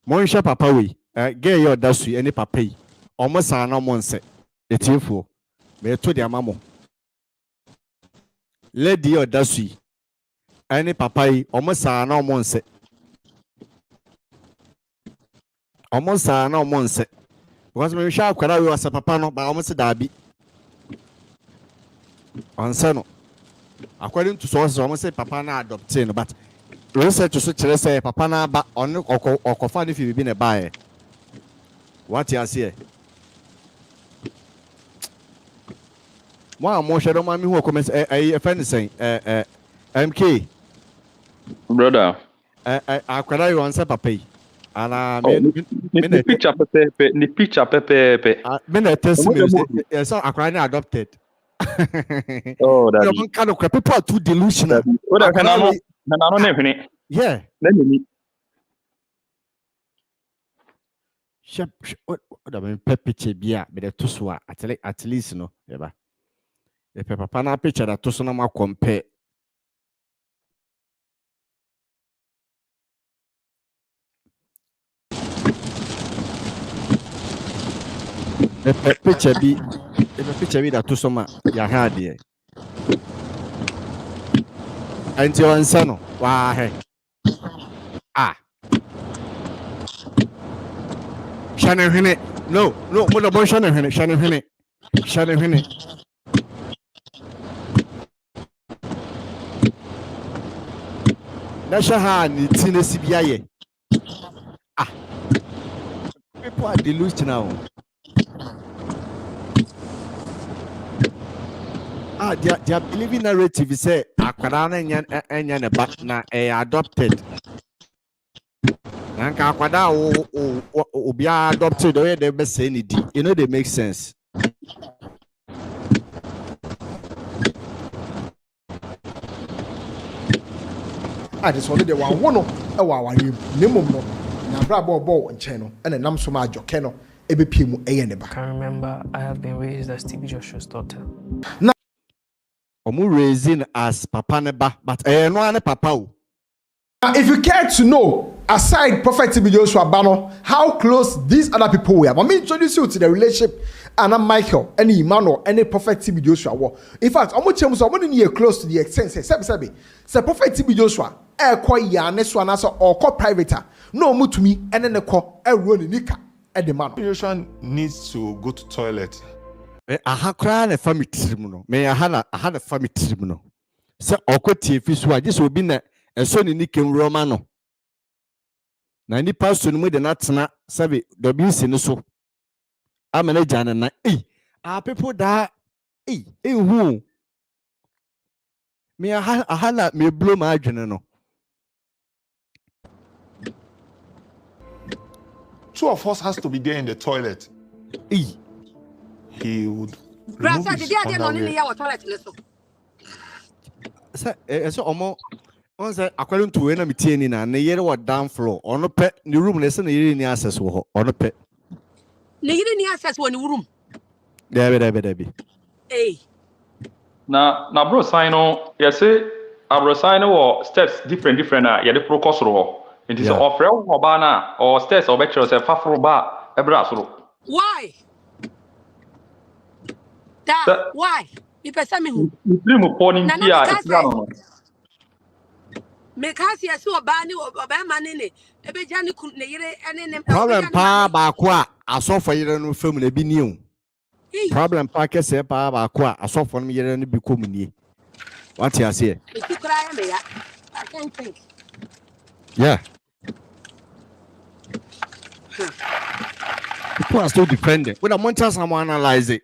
Monsha papa we. Get your dasu any papa. Almost an monse. Etifo. Me to the amamo. Lady your dasu. Any papa. Almost an monse. Almost no monse. Because we shall quite was a papa, but almost a derby. On Sano. According to sources, almost say papa na adopting, but research to such as say papa na ba on or cofan if you've been a buyer. What you say? One more shadow mammy who comments a friend saying, MK. Brother. I could answer papa. And the picture pepe, the picture pepe. So I cry adopted. Oh, that you kind of people are too delusional. Yeah. What I mean, picture beer, but the two at least no, ever. The papa na picture that to sonoma compare. The picture be that to soma ya had here. And your answer, why? Ah, Shannon Henny. No, what about Shannon Henny? Shannon Henny. Nashahan, it's in the CBI. Ah, people are delusional. Their believing narrative is say Aquadana and but na adopted. Nanka Aquada or be adopted the way they best say it. You know, they make sense. I just wanted the one of our name na brabo ball and channel and a nam so much kennel ebipimu a I can remember I have been raised as TB Joshua's daughter. Now, raising as papa neba, but no papa. Now, if you care to know, aside Prophet TB Joshua Bano, how close these other people were, let me introduce you to the relationship and Michael, any Emmanuel, any Prophet TB Joshua were. In fact, I'm going to tell you close to the extent, say Prophet TB Joshua, quite yaneswanasa or call private, no more to me, and then the call, running nika at the man. Joshua needs to go to toilet. I have cried a family tribunal. May I had a family tribunal. So, Okoti, if you this will be that. And so ni kem Romano. Na ni pastor no de natena sabe do bi si no so. Amene jana na people that who me ahala me blow my adwene no. Two of us has to be there in the toilet. He would remove his underwear. So omo on say according to when I'm telling na yere what down floor on the room na say na yere ni access wo on the pet na yere ni access wo ni room there be na bro sign no you say abro sign wo steps different ya de pro course ro nti so ofre wo ba na or steps obetro say fafro ba ebra soro why why you person me who dream pony here no because yes oba ni oba mane ne ebeja ni ne yere ene ne problem pa ba ko a asofo yere no fam na bi ni o problem pa ke se pa ba ko a asofo no yere no bi ko mu ni what you say I can't think yeah people are still dependent when I want to someone analyze it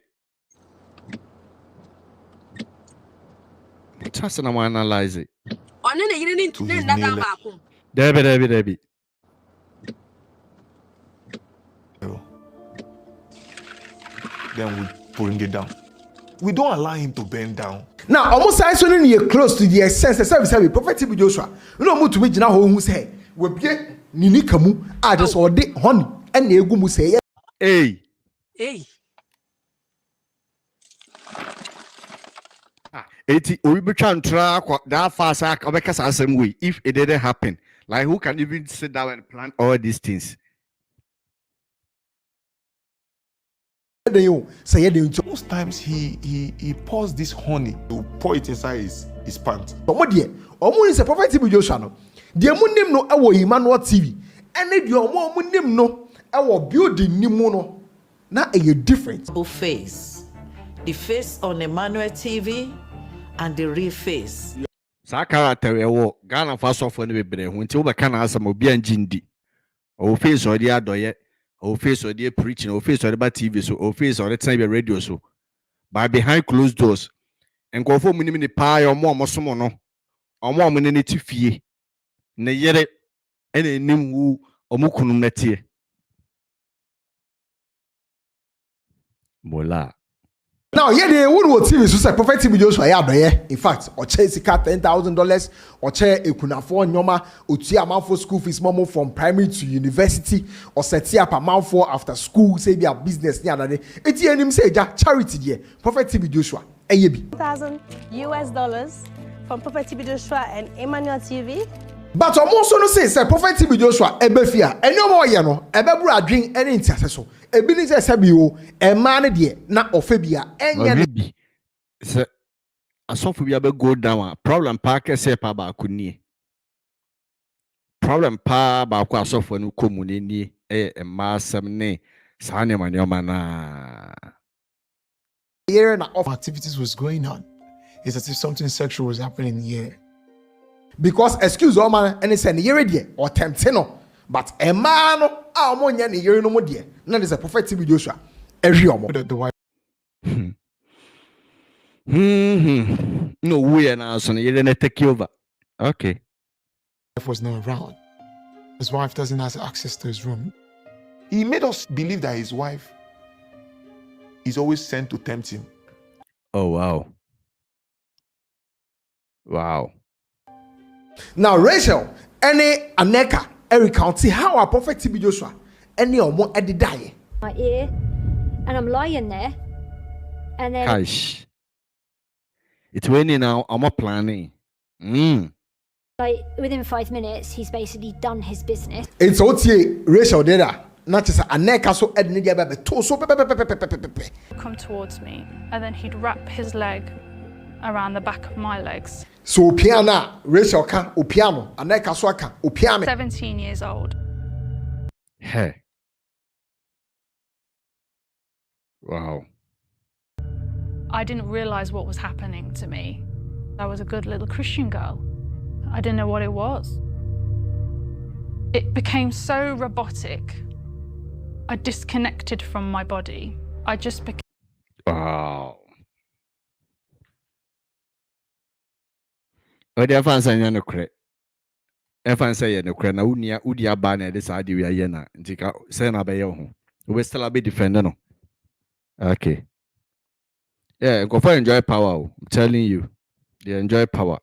trust and analyze it on na yere ni na ba ko Debbie. Then we bring it down. We don't allow him to bend down. Now, almost I saw you close to the essence. Say, Prophet TB Joshua. You know, move to me now. Who say we be nini kamu? I just order honey and egu mu say. Hey. Eti we be trying to that fast. I because the same way. If it didn't happen, like who can even sit down and plan all these things? Most times he pours this honey to pour it inside his pants. Omo is a Prophet TB Joshua no. The munim no ewo Emmanuel TV. Ene the omo munim no ewo building ni mu no. Na a different face. The face on Emmanuel TV and the real face. Sa character ewo Ghana fa sofo ne bebre hu nti wo be kana asem obi anjindi. O face odi adoye. O face or the preaching, or face or the TV, so or face or the time radio, so by behind closed doors and go for mini pie or more mosomono or more money to fee. Ne yere any name who or mukunum netie. Mola. Now, yeah, they won't TV so say Prophet TB Joshua ya doye. In fact, or chase $10,000 or chair a kunafo nyoma utia amount for school fees momo from primary to university or set up amount for after school say be a business near that day. Eti enim say ja charity there. Prophet TB Joshua. $1,000 from Prophet TB Joshua and Emmanuel TV. But also no say Prophet TB Joshua ebefia enyo mo ye no ebebru adwen ene ntiase so ebi ni say bi o e ma ne de na ofebia enye say asofobia be go down problem pa ke say pa ba ko nie problem pa ba ko asofo no komune nie e ma asem ne sa ne ma na here na of activities was going on. It's as if something sexual was happening here. Because excuse all man and say yere die or tempting no but a man no a mo nya ne yere no mo die na is a Prophet TB Joshua every omo The wife no we are now so yere na take over. Okay. was not around. His wife doesn't have access to his room. He made us believe that his wife is always sent to tempt him. Oh wow. Wow. Now Rachel any Aneka recounting how our Prophet TB Joshua any omo e die my ear and I'm lying there and then Gosh. It's raining now. I'm not planning. like within 5 minutes he's basically done his business. It's OTA Rachel did that. Not just Aneka so edni dia be to so Come towards me, and then he'd wrap his leg around the back of my legs. So piano Rachel can o piano Aneka so can o piano 17 years old. Hey. Wow. I didn't realize what was happening to me. I was a good little Christian girl. I didn't know what it was. It became so robotic. I disconnected from my body. I just became... Wow. What the fans say no credit. Fans say no credit. Na udia ba na this adi we aye na. Ntika say na be ye ho. We still be defender no. Okay. Yeah, go for enjoy power. I'm telling you. They enjoy power.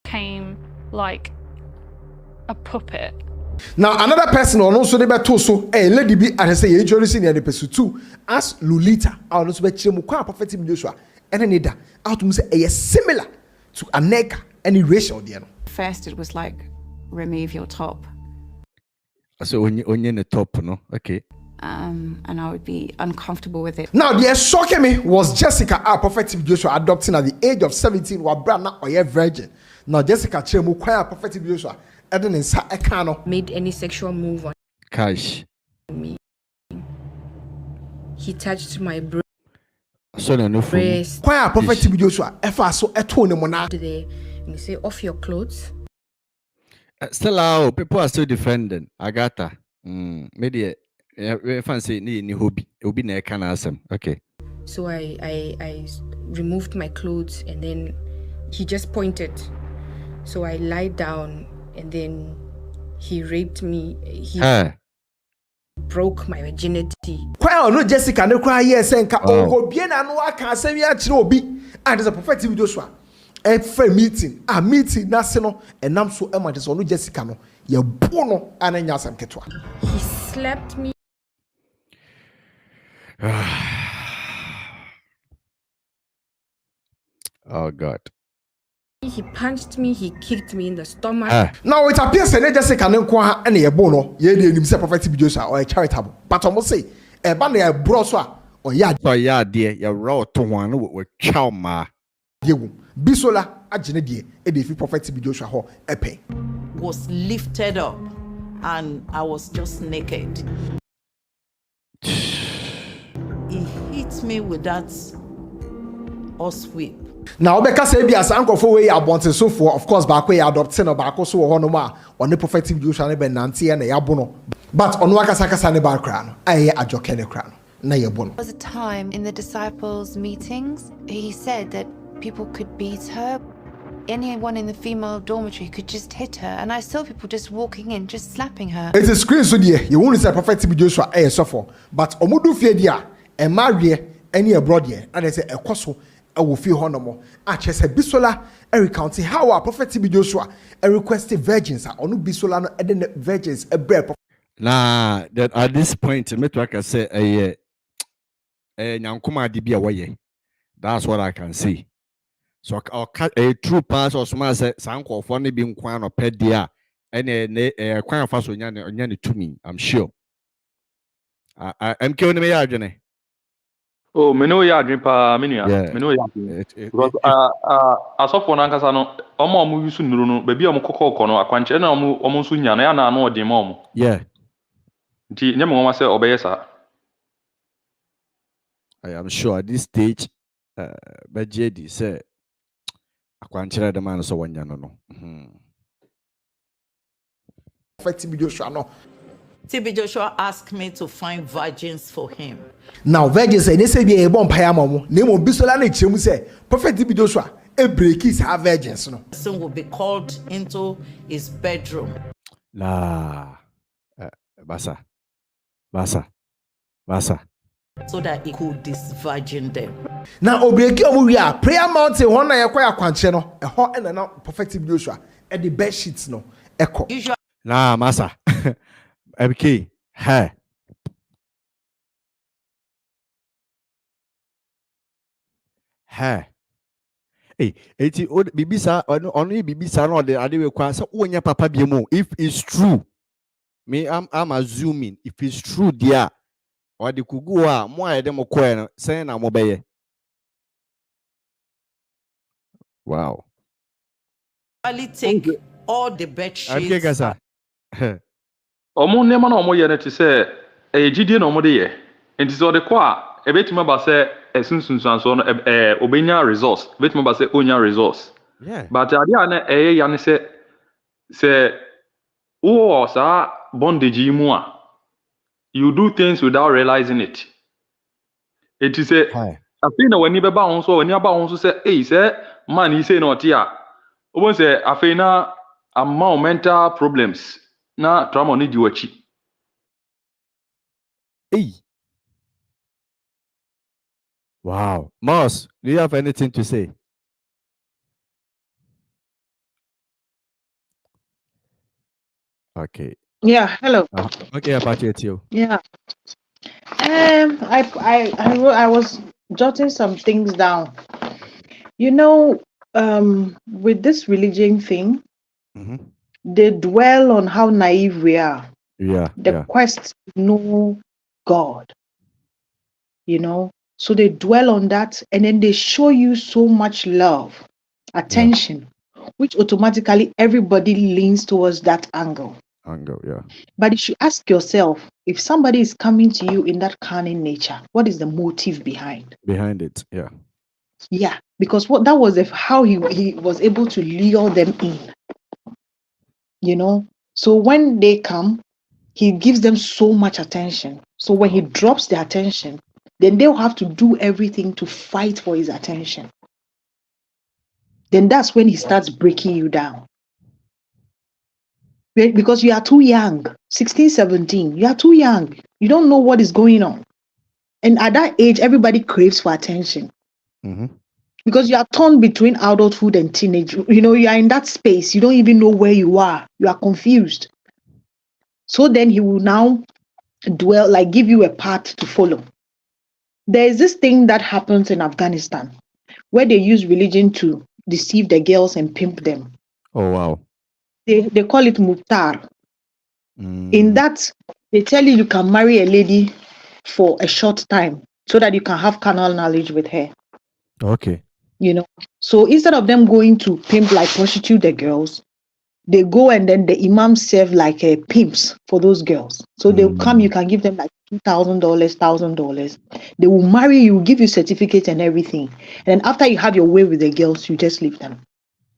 Came like a puppet. Now another person on also dey beto so lady bi and say you join senior the person too as Lolita and also be chemu kwa Prophet TB Joshua and need that out to say similar to Aneka any racial there no. First it was like remove your top. So when you the top no. Okay. And I would be uncomfortable with it. Now the shocking me was Jessica our Prophet TB Joshua adopting at the age of 17 wa bra na oye virgin. Now Jessica chemu kwa Prophet TB Joshua made any sexual move on me. He touched my breast. Why Prophet TB Joshua ever so eto ne mona today and he say off your clothes. Still out people are still defending Agatha. Maybe fancy ni hobby obi na kana asem. Okay. So I removed my clothes and then he just pointed. So I lied down. And then he raped me. He broke my virginity. Why no Jessica no cry yes and ka go bien anu aka asem ya kire obi and is a Prophet TB Joshua a meeting na se no enam so e ma de so no Jessica no ye bo no ananya asem ketwa. He slapped me. Oh God. He punched me, he kicked me in the stomach. Now it appears that Jessica Nenko and a bono, ye the himself Prophet TB Joshua or a charitable. But almost say a banner a broswa or yard dear, your raw to one with chowma. Bisola Ajinedi, a defi Prophet TB Joshua ho epe. Was lifted up and I was just naked. He hit me with that horsewhip. Now because say be as uncle for way abonte so for of course back way adopting or back so ho ma on the Prophet TB Joshua ne be nante na ya bono but on wakasa kasa ne ba kra no aye ajoke ne kra no na ya bono. There was a time in the disciples meetings he said that people could beat her. anyone in the female dormitory could just hit her, and I saw people just walking in, just slapping her. It's a screen so dear. You won't say Prophet TB Joshua suffer, but omudu fear dia and marry any abroad here, and they say a coso I will feel honorable. I just said Bisola recounting how our Prophet TB Joshua requested virgins are onu Bisola and then virgins a bread. Nah, that at this point, me to I say nyankuma di bi away. That's what I can see. So a true pass or small say sanko for ne bi nkwan no pedia and kwan fa so nya to me, I'm sure. I'm killing me adwene. Oh, me know ya adwene pa me nua. Me know ya adwene. Because asofo na nkasa no omo yusu nuru no baby omo kokoko no akwanche na omo nso nya na ya na no odin omo. Yeah. Nti nyame won say obeye sa. I am sure at this stage JD say akwanche the man so wanya no. TB Joshua no. TB Joshua asked me to find virgins for him. Now virgins say they say be a bomb paya mamu. Name Bisola na chemu say Prophet TB Joshua e break his have virgins no. Son will be called into his bedroom. La basa. So that he could disvirgin them. Now obreki omuria prayer mountain one na yakwa akwanche no e ho na na Prophet TB Joshua e the bed sheets no echo. Nah, massa. MK, hey. Hey. Hey, eti o bibisa only bibisa no de ade we kwa so wonya papa biemu. If it's true, me I'm assuming if it's true there or the kugu a mo ayede mo ko no say na mo beye. Wow. Only take all the bed sheets. MK kasa. Omo nema na omo ye na ti se ejidie na omo de ye. Enti so de kwa ebetima ba se esunsunsan so no obenya resource. Ebetima ba se onya resource. Yeah. But ade na ya ne se wo sa bondage mu a you do things without realizing it. It is a afei na wani beba ho so wani aba ho so se man yi say na oti a obo se afei na amount mental problems na trauma ni di wachi. Hey. Wow. Moss, do you have anything to say? Okay. Yeah, hello. Okay, about you. Yeah. I was jotting some things down. You know, with this religion thing, they dwell on how naive we are. Yeah. The quest to know God. You know, so they dwell on that and then they show you so much love, attention, which automatically everybody leans towards that angle. Yeah. But you should ask yourself, if somebody is coming to you in that carnal nature, what is the motive behind? Behind it, yeah. Yeah, because that was how he was able to lure them in. You know, so when they come, he gives them so much attention. So when he drops the attention, then they'll have to do everything to fight for his attention. Then that's when he starts breaking you down. Because you are too young, 16, 17, you are too young. You don't know what is going on. And at that age, everybody craves for attention. Because you are torn between adulthood and teenage. You know, you are in that space. You don't even know where you are. You are confused. So then he will now give you a path to follow. There is this thing that happens in Afghanistan where they use religion to deceive the girls and pimp them. Oh, wow. They call it Mukhtar. In that, they tell you can marry a lady for a short time so that you can have carnal knowledge with her. Okay. You know, so instead of them going to pimp, like prostitute the girls, they go and then the imam serve like pimps for those girls. So they'll come, you can give them like $2,000, $1,000. They will marry you, give you certificates and everything. And then after you have your way with the girls, you just leave them.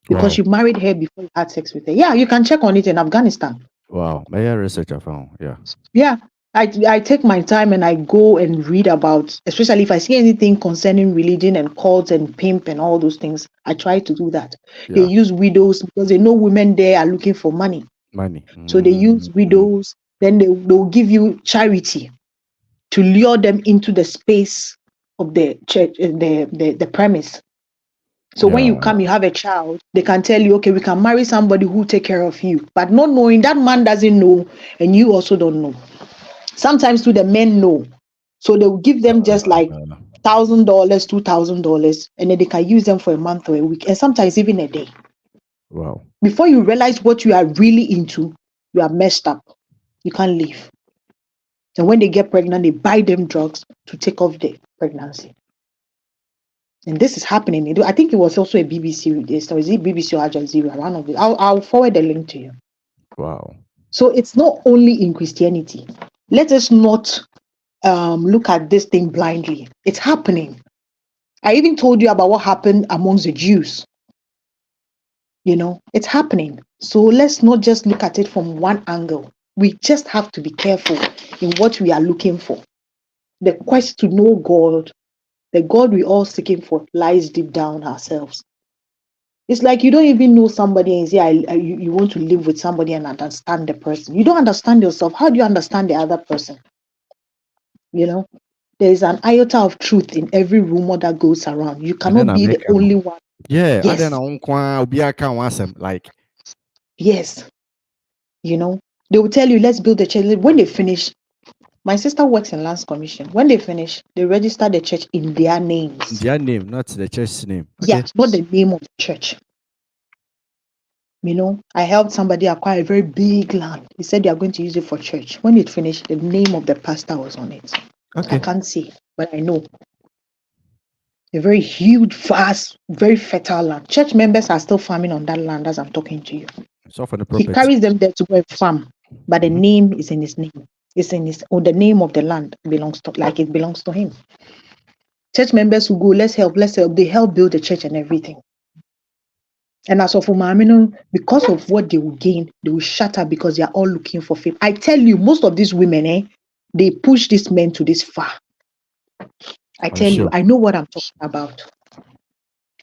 Because you married her before you had sex with her. Yeah, you can check on it in Afghanistan. Wow. My research I found. Yeah. Yeah. I take my time and I go and read about, especially if I see anything concerning religion and cults and pimp and all those things. I try to do that. They Yeah. use widows because they know women there are looking for money. Money. So they use widows. Then they'll give you charity to lure them into the space of the church, the premise. So when you come, you have a child, they can tell you, okay, we can marry somebody who take care of you, but not knowing that man doesn't know, and you also don't know. Sometimes too, the men know, so they will give them just like $1,000, $2,000, and then they can use them for a month or a week, and sometimes even a day. Wow. Before you realize what you are really into, you are messed up. You can't leave. And when they get pregnant, they buy them drugs to take off the pregnancy. And this is happening. I think it was also a BBC story. Is it BBC or Al Jazeera? One of it. I'll forward the link to you. Wow. So it's not only in Christianity. Let us not look at this thing blindly. It's happening. I even told you about what happened amongst the Jews. You know, it's happening. So let's not just look at it from one angle. We just have to be careful in what we are looking for. The quest to know God, the God we all seeking for, lies deep down ourselves. It's like you don't even know somebody and say you want to live with somebody and understand the person. You don't understand yourself. How do you understand the other person? You know, there is an iota of truth in every rumor that goes around. You cannot be the only one. Yeah, Yes. Like, yes. You know, they will tell you, let's build a church. When they finish, my sister works in Lands Commission. When they finish, they register the church in their names. Their name, not the church's name. Okay. Yeah, not the name of the church. You know, I helped somebody acquire a very big land. He said they are going to use it for church. When it finished, the name of the pastor was on it. Okay. I can't see, but I know. A very huge, vast, very fertile land. Church members are still farming on that land as I'm talking to you. So for the He property. carries them there to go and farm, but the name is in his name. It's in his, or the name of the land belongs to, like it belongs to him. Church members who go, let's help. They help build the church and everything. And as of Umamino, because of what they will gain, they will shatter because they are all looking for fame. I tell you, most of these women, they push these men to this far. I tell you, I know what I'm talking about.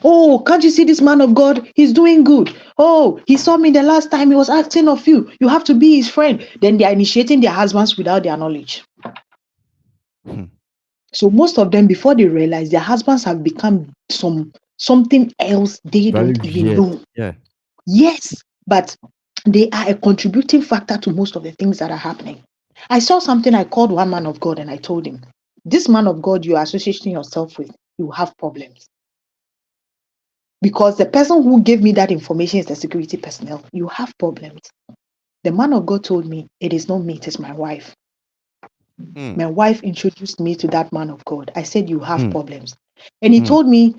Oh, can't you see this man of God? He's doing good. Oh, he saw me the last time he was asking of you. You have to be his friend. Then they are initiating their husbands without their knowledge. So most of them, before they realize, their husbands have become something else they don't even know. Yeah. Yes, but they are a contributing factor to most of the things that are happening. I saw something, I called one man of God and I told him, this man of God you are associating yourself with, you have problems. Because the person who gave me that information is the security personnel. You have problems. The man of God told me, it is not me, it is my wife. My wife introduced me to that man of God. I said, you have problems. And he told me,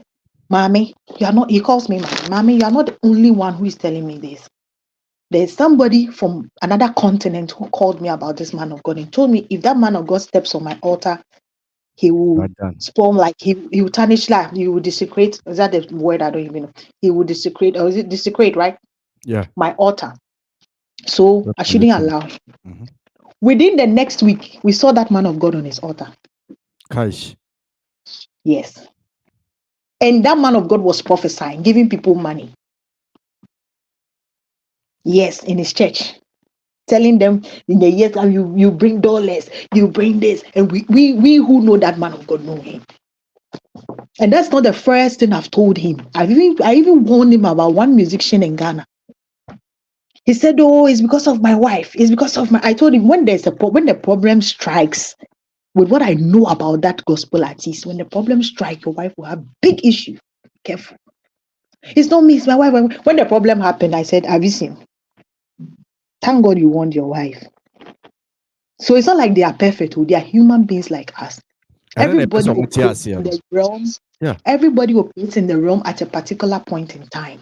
Mommy, you are not, he calls me Mommy, you are not the only one who is telling me this. There's somebody from another continent who called me about this man of God and told me if that man of God steps on my altar, he will spawn like he will tarnish life. He will desecrate. Is that the word? I don't even know. He will desecrate, or is it desecrate, right? Yeah. My altar. So I shouldn't allow him. Within the next week, we saw that man of God on his altar. Gosh. Yes. And that man of God was prophesying, giving people money. Yes, in his church. Telling them in the years that you bring dollars, you bring this. And we who know that man of God know him. And that's not the first thing I've told him. I even warned him about one musician in Ghana. He said, oh, it's because of my wife. It's because of my... I told him when when the problem strikes, with what I know about that gospel artist, when the problem strikes, your wife will have big issue. Be careful. It's not me, it's my wife. When the problem happened, I said, have you seen? Thank God you warned your wife. So it's not like they are perfect. They are human beings like us. Everybody operates in the realm. Yeah. Everybody operates in the realm at a particular point in time.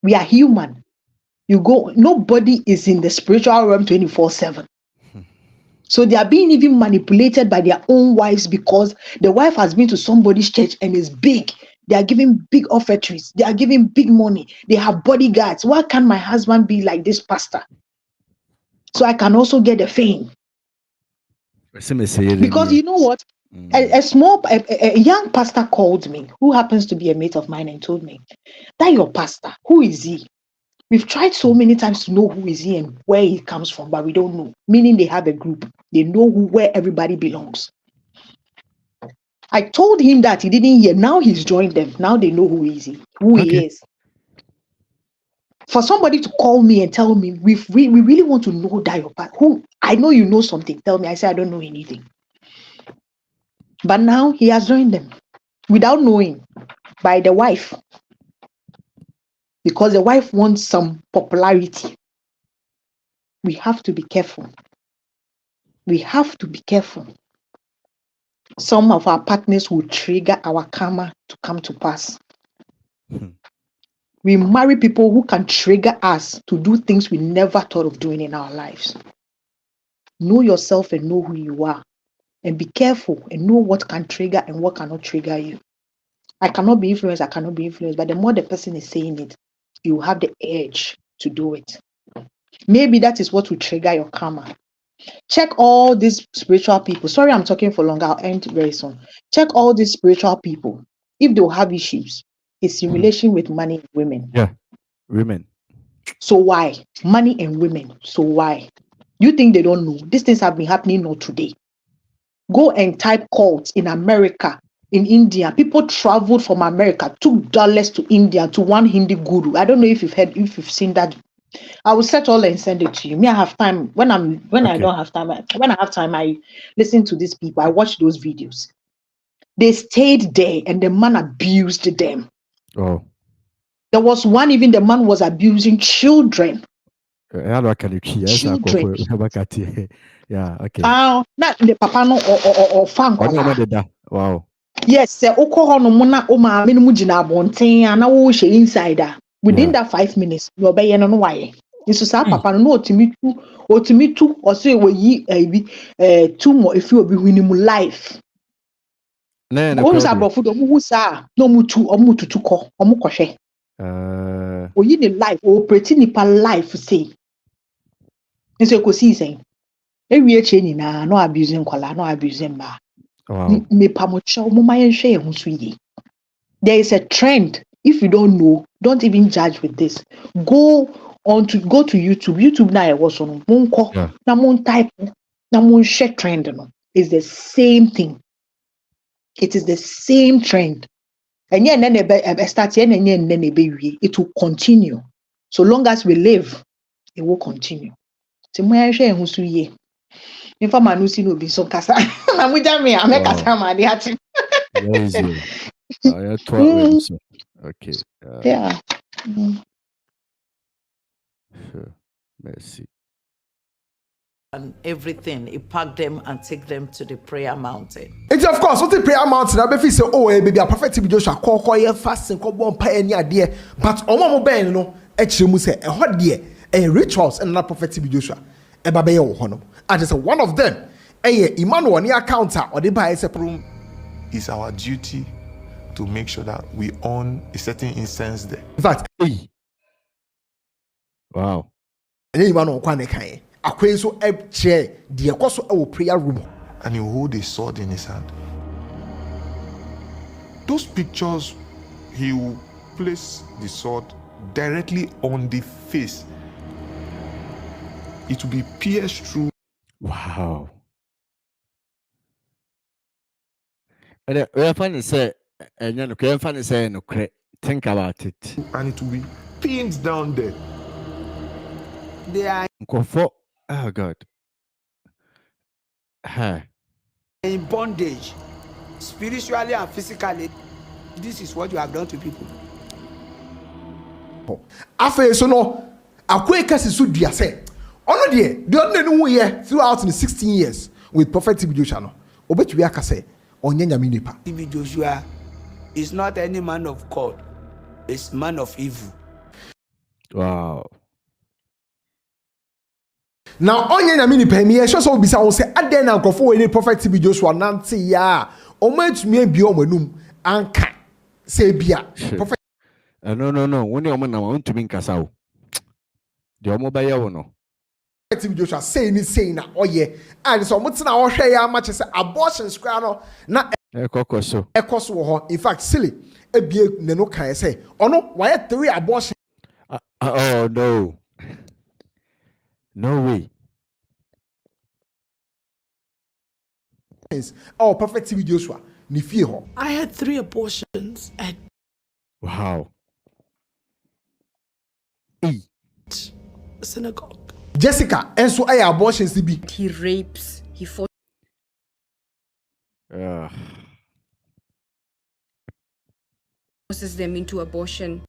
We are human. Nobody is in the spiritual realm 24/7. So they are being even manipulated by their own wives because the wife has been to somebody's church and is big. They are giving big offertories. They are giving big money. They have bodyguards. Why can't my husband be like this pastor? So I can also get the fame. Because you know what? A young pastor called me, who happens to be a mate of mine, and told me, that your pastor, who is he? We've tried so many times to know who is he and where he comes from, but we don't know. Meaning they have a group. They know where everybody belongs. I told him that he didn't hear. Now he's joined them. Now they know who he is. For somebody to call me and tell me, we really want to know that your pastor, who I know you know something. Tell me. I say I don't know anything. But now he has joined them without knowing, by the wife. Because the wife wants some popularity. We have to be careful. We have to be careful. Some of our partners will trigger our karma to come to pass. We marry people who can trigger us to do things we never thought of doing in our lives. Know yourself and know who you are. And be careful and know what can trigger and what cannot trigger you. I cannot be influenced, but the more the person is saying it, you have the edge to do it. Maybe that is what will trigger your karma. Check all these spiritual people. Sorry, I'm talking for long. I'll end very soon. Check all these spiritual people. If they'll have issues, it's in relation with money and women. Yeah, women. So why? Money and women. So why? You think they don't know? These things have been happening not today. Go and type cults in America, in India. People traveled from America, $2 to India to one Hindi guru. I don't know if you've seen that. I will set all and send it to you. Me, I have time. When I don't have time, when I have time, I listen to these people. I watch those videos. They stayed there and the man abused them. Oh. There was one, even the man was abusing children. Children. Yeah, okay. Not the papa no or fan. Wow. Yes, sir. Insider. Within that 5 minutes, you're baying on why. This is papa no to me too, or say we 2 more if you be winning life. Who's about food who sa no mutu or mutu to call or mukoshe. Or you need life or pretty nipa life say. And so you see saying, every chain na no abusing kola, no abusing ma. Me pamocha mumayan share hunsui. There is a trend. If you don't know, don't even judge with this. Go to YouTube. YouTube now was on monko. Na mon type. Na mon share trend. No, it's the same thing. It is the same trend. And yeah, then start and then it will continue. So long as we live, it will continue. So my share husuye. If I'm anusi no be so kasa. Na muja me ame kasa ma di ati. Okay. Yeah. Sure. Merci. And everything, he packed them and take them to the prayer mountain. And of course, what the prayer mountain, I be say, oh, baby, a prophet to be Joshua, call fasting, call one pay any idea. But on my ben, no, actually, say a hot dear, a rituals, and not prophet to be Joshua, a baby honor. And it's one of them. Emmanuel near counter or the buy a room. It's our duty to make sure that we own a certain incense there. In fact, wow. And then you want to kind of so a chair, the also our prayer room. And he hold a sword in his hand. Those pictures, he will place the sword directly on the face. It will be pierced through. Wow. And we find to say, and you can find to say, no, think about it. And it will be pinned down there. They are oh God. in bondage, spiritually and physically. This is what you have done to people. After so no, a quick case is so dear say. Ono de, the only year throughout the 16 years with Prophet TB Joshua. Obet we aka say, onyanya minipa. TB Joshua is not any man of God, it's man of evil. Wow. Now onyanya minipa me sure so bisa won say aden na nkofo we Prophet TB Joshua nante ya. Omatumi abi omanum anka say bia. Prophet No. When you man na want to be nkasa o. De omo ba ye wo no. TV Joshua saying na oh yeah, and so much na oh share much say abortion square no na ekoso in fact silly ebie ne no kan say ono why 3 abortion oh no way. Oh, Prophet TV Joshua ni fie ho. I had 3 abortions at wow synagogue. Jessica and so I abortions be he rapes, he forces them into abortion.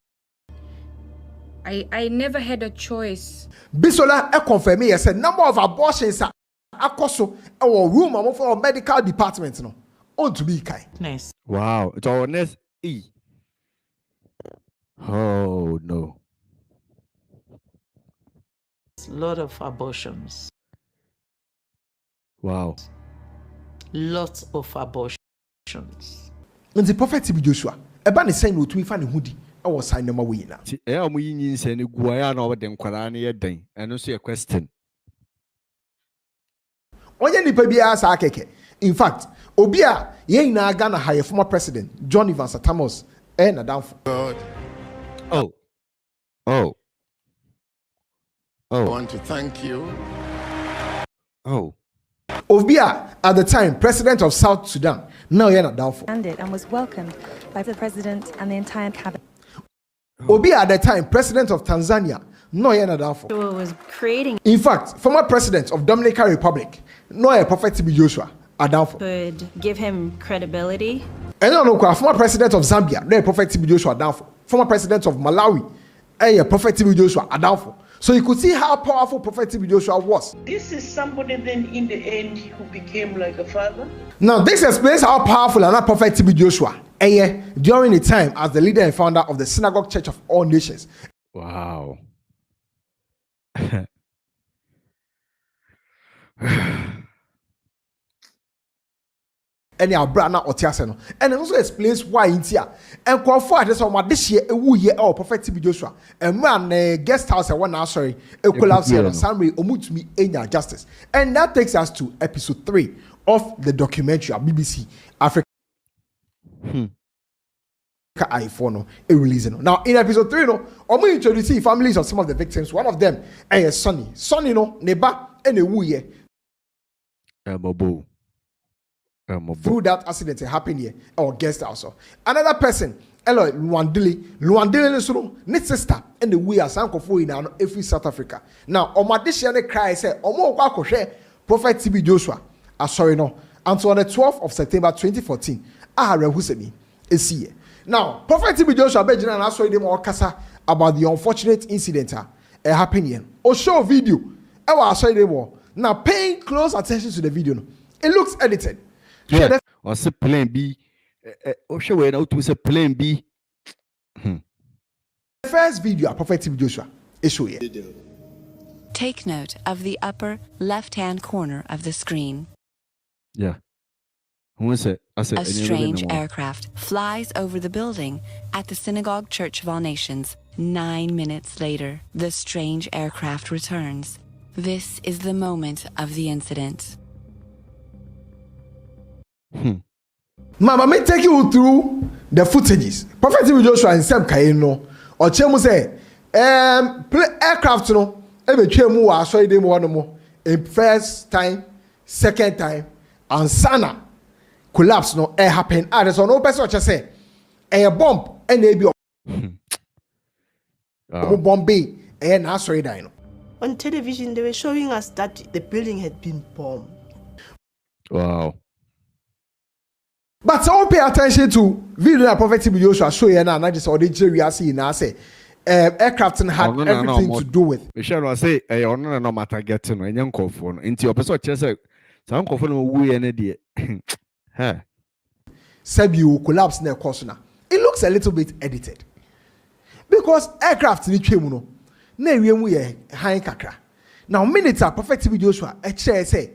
I never had a choice. Bisola confirm he said number of abortions are akoso our room for medical department no on to be kai. Nice. Wow, it's our next oh no. Lot of abortions. Wow. Lots of abortions. When the Prophet TV Joshua eba ne sign no to ifa ne hudi e wo sign no ma we na. Ti e amu yin nse ne guaya na obede nkwara na ye den. Eno so a question. Onye nipa bia sa akeke. In fact, obi a ye na Ghana high former president John Evans Atamos na downfall. God. Oh. I want to thank you. Obia, at the time, president of South Sudan, now you're not downfall. And was welcomed by the president and the entire cabinet. Obia, at the time, president of Tanzania, no you're not downfall. Was creating. In fact, former president of Dominican Republic, no you're Prophet TB Joshua, are downfall. Could give him credibility. And no, former president of Zambia, no Prophet TB Joshua, downfall. Former president of Malawi, Prophet TB Joshua, are downfall. So you could see how powerful Prophet TB Joshua was. This is somebody then in the end who became like a father. Now this explains how powerful and Prophet TB Joshua during the time as the leader and founder of the Synagogue Church of All Nations. Wow. And our brother Otiaseno. And it also explains why in here. And call for this on this year a woo year or Prophet TB Joshua. And man guest house and one now sorry a collapse here on summary omutumi enya justice. And that takes us to episode 3 of the documentary at BBC Africa. iPhone releasing. Now in episode 3 no, I'm going to introduce families of some of the victims. One of them is Sonny. Sonny no neba and a woo year. Through that accident happened here or guest house. Another person, Eloy Luandile so net sister and the we are sanko for in every South Africa. Now Omadisha cry say Omo kwa share Prophet TB Joshua. Sorry no. And so on the 12th of September 2014, Hussein is here. Now Prophet TB Joshua Bejina and I saw them all kasa about the unfortunate incident happened here. Or show a video. I saw them now paying close attention to the video. It looks edited. Yeah, or say plan B. Show way now to say plan B. The first video of Prophet TB Joshua is show here. Take note of the upper left-hand corner of the screen. Yeah. A strange aircraft flies over the building at the Synagogue Church of All Nations. 9 minutes later, the strange aircraft returns. This is the moment of the incident. Mama, me take you through the footages. Prophet TB Joshua and Sam Kaino or Chemu say, aircraft no, every Chemu was showing them one more. In first time, second time, and Sana collapse no air happen. There's no person just say a bomb and maybe Bombay and I sorry dino. On television, they were showing us that the building had been bombed. Wow. But so pay attention to video that Prophet TB Joshua show you now, not just all the jury I see now say aircraft had everything to do with. We shall say no matter getting a young phone into your person just some phone we any day. Sebu collapse near course now. It looks a little bit edited. Because aircraft in the Chemuno, ne we high kakra. Now minutes Prophet TB Joshua say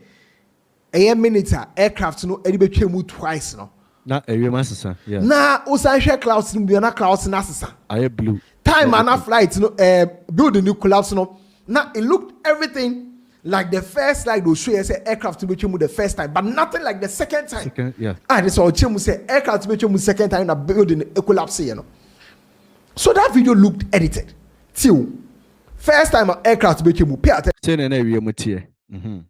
a minute aircraft no edibe Chemu twice no. Na area masasa, yeah. Na usanhwe clouds no bi na clouds na sesa. Aye blue. Time and a flight no build a new collapse no. Now it looked everything like the first slide will show you say aircraft to become the first time, but nothing like the second time. Yeah. And it's all Chimu say aircraft to become second time in a building a collapse, you know. So that video looked edited. Till first time aircraft to become pay attention.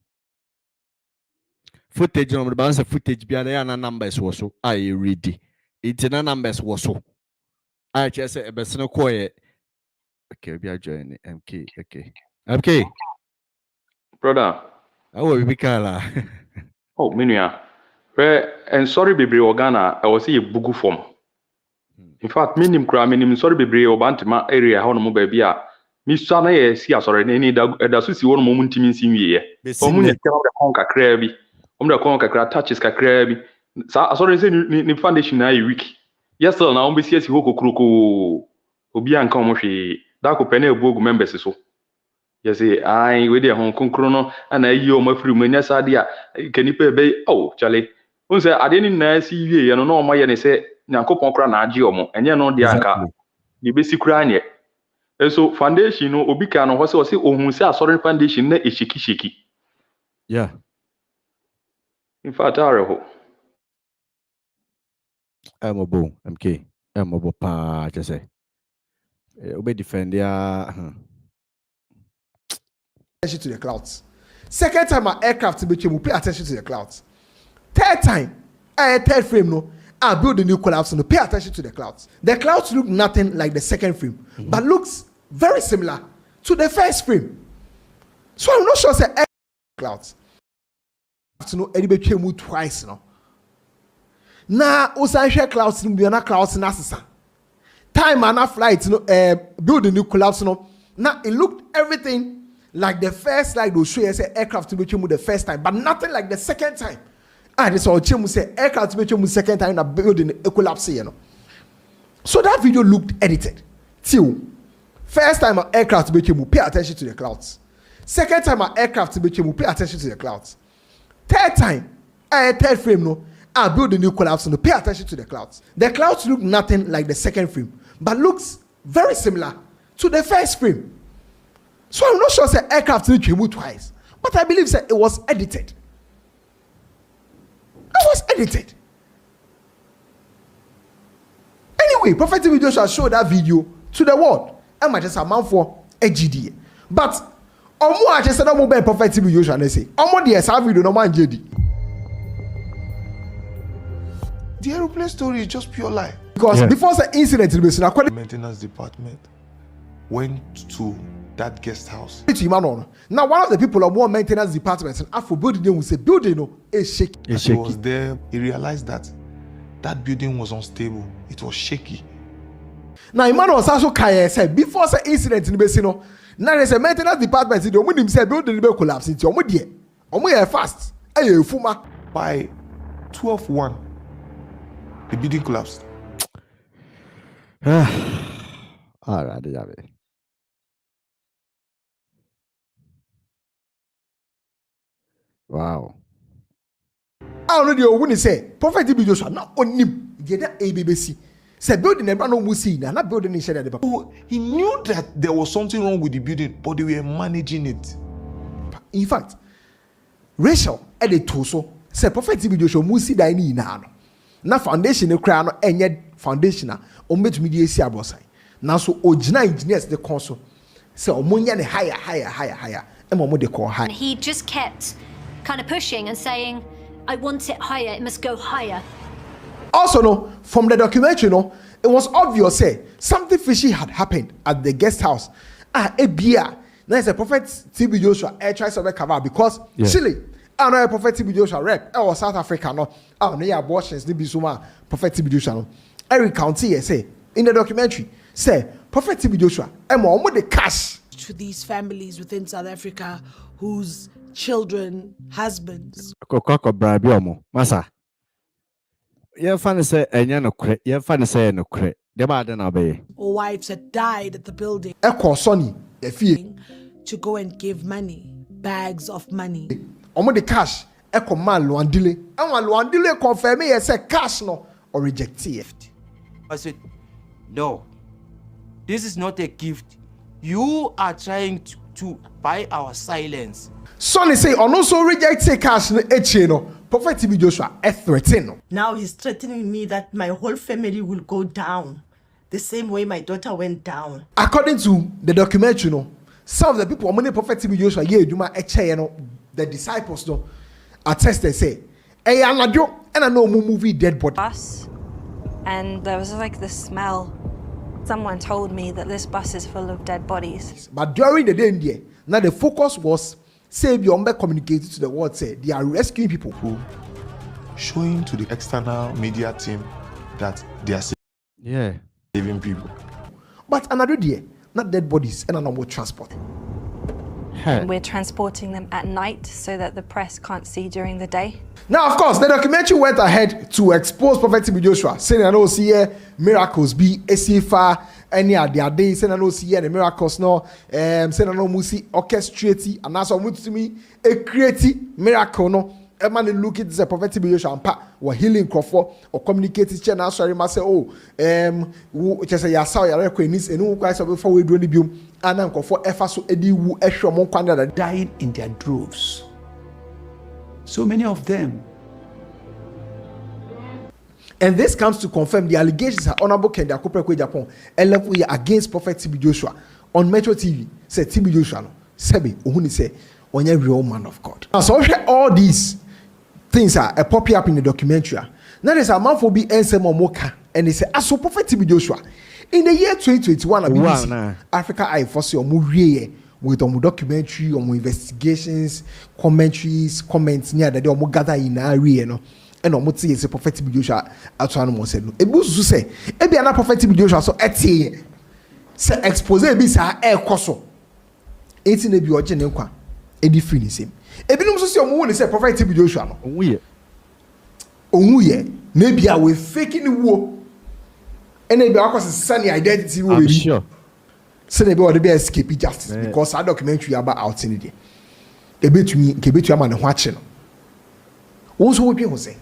Footage on the balance of footage behind the numbers was so I read it. In numbers was so I just say a best no quiet. Okay, we are joining MK. Okay. Brother. I will be Kala. Oh, Minia. And sorry, baby, Organa, I was see a bugu form. In fact, minim sorry, baby, Obantima area, how no baby. Miss Sana, see us or any dasusi one moment to me see me. Omuni cannot the conquer crabby. The conquer touches crabby. Sorry, say the foundation I week. Yes, sir, now, BCS Hoko Kruko. Obian Comoshi, Dako Pene Bogu members so. Yes, I with the Hong Kong chrono and I you my free menas idea. Can you pay? Oh, Charlie. Who say I didn't see you, and no, my and say, Nanko Ponkra Najiomo, and you know the anchor. The basic crying. And so, foundation, no, Obicano was also, oh, who say, sorry, foundation, is shiki. Yeah. In fact, I'm a boom, MK. I'm a bopa, just say. Obey defend attention to the clouds. Second time our aircraft to become pay attention to the clouds. Third time, third frame no, I build a new collapse and pay attention to the clouds. The clouds look nothing like the second frame, but looks very similar to the first frame. So I'm not sure say clouds. To know Eddie became twice now. Now, also share clouds in the clouds in Assasa. Time and flight, build a new collapse. Now it looked everything like the first slide will show you say aircraft to become the first time, but nothing like the second time. And it's all Chimu say aircraft to become second time in a building a collapse, you know. So that video looked edited. Till first time an aircraft to become pay attention to the clouds. Second time an aircraft to become pay attention to the clouds. Third time, third frame no, I build a new collapse and pay attention to the clouds. The clouds look nothing like the second frame, but looks very similar to the first frame. So I'm not sure say aircraft didn't came twice, but I believe say it was edited. It was edited. Anyway, Prophet TV Joshua showed that video to the world. I'm just a man for a GDA. But Omo I just said I'm Prophet TV Joshua and they say, Omo the video no man JD. The aeroplane story is just pure lie. Because before the incident in the maintenance department went to that guest house. Now one of the people of one maintenance department and after building will say building is shaky. He was there, he realized that that building was unstable. It was shaky. Now Emmanuel was also said before the incident in the now there's a maintenance department the woman himself building will collapse into omo fast. By 12:1, the building collapsed. All right, wow. I don't know when he say Prophet TV Joshua not on him get that ABBC. Say building never no musi na not building in share the So he knew that there was something wrong with the building, but they were managing it. In fact, Rachel at the Toso say Prophet TV Joshua musi da ni na no. Na foundation e kra no enye foundation a o metumi di esi abosai. Na so original engineers the console say o monya ne higher. And he just kept kind of pushing and saying, I want it higher, it must go higher. Also, no, from the documentary, no, it was obvious, say, something fishy had happened at the guest house. A beer. Now it's a Prophet TB Joshua air tries to cover because Chile, I know a Prophet TB Joshua rep, or South Africa, no, oh, no, abortions, be so Prophet TB Joshua, no. Eric County, say, in the documentary, say, Prophet TB Joshua, and more the cash. To these families within South Africa whose children, husbands. Masa. You find say no credit. You find say no credit. Or wives had died at the building. To go and give money, bags of money. The cash. Man Luandile. And Luandile confirm me say cash no or reject it. I said, no, this is not a gift. You are trying to to buy our silence. Sonny say, on also reject say cash no Prophet TB Joshua threaten. Now he's threatening me that my whole family will go down the same way my daughter went down. According to the documentary, some of the people when Prophet TB Joshua the disciples attested say, "Hey, and I know movie dead body." Bus, and there was like the smell. Someone told me that this bus is full of dead bodies. But during the day, now the focus was say Biombe communicated to the world, say they are rescuing people who showing to the external media team that they are saving people. But another day, not dead bodies and normal transport. And we're transporting them at night so that the press can't see during the day. Now, of course, the documentary went ahead to expose Prophet TB Joshua, saying I know see miracles be far any of their days, saying I know see the miracles no, saying I know musi orchestrate and that's what to me a creative miracle no. A man look at the Prophet TB Joshua and or healing Crawford or communicating channel. Sorry, must say just say ya saw ya request and who guys before we do the bill and then for effort so edi wu ehwe mon kwanda that dying in their droves. So many of them. And this comes to confirm the allegations are honorable Kende Akoprekwe Japan and level against Prophet TB Joshua on Metro TV. Say TB Joshua no sebi ohuni say onye real man of God. Now so all these things are popping up in the documentary. Now there's a man for be answer moka and they say as so Prophet TB Joshua in the year 2021 BBC Africa Eye for say omo with omo documentary omo investigations comments near that omo gather in area no and omo tie say Prophet TB Joshua atoa no mo say no ebusu say e bia na Prophet TB Joshua so etie say expose bi sa e koso eti na bi oje ne nkwa edi free ni same ebinom so say omo won say Prophet TB Joshua no onwuye na bia we fake ni wo and they be sunny identity. I'm sure. So they be escape justice because our documentary about out in the day. They bet you man watching. Also, what you say?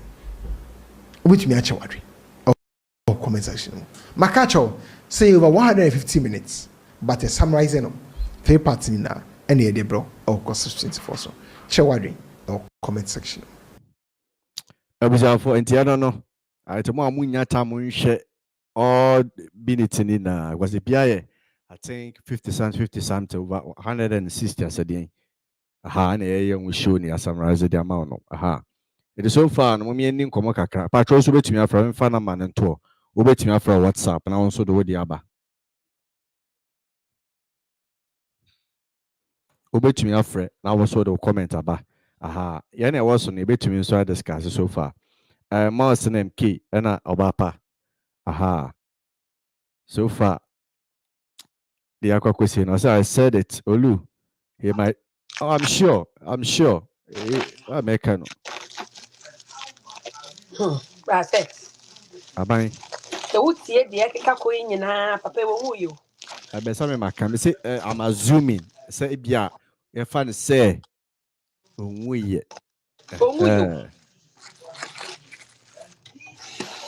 Which me actually or comment section. Makacho say over 150 minutes, but a summarizing them 3 parts in now and the bro or cost 24 so. Chewadri or comment section. I was out for I don't know. I tomorrow munya tamu share. All binity in was a PIA, I think 50 cents over 160 as a day. Aha, and a young we show near summarize the amount. Aha, it is so far. No me ending come kakra. Patrols wait me from fan man and tour. Wait me from WhatsApp and also the way the abba. Wait me afre. Now also the comment abba. Aha, yana was on a bit to me so I discuss so far. Mouse name key and obapa. Aha. So far, the aqua question. I said it. Olu, he might. Oh, I'm sure. I'm American. That's it. Abang. The wood here, the Ekka coin in Papa won't you? I bet some of my camera say I'm assuming. Say yeah. If I say, we.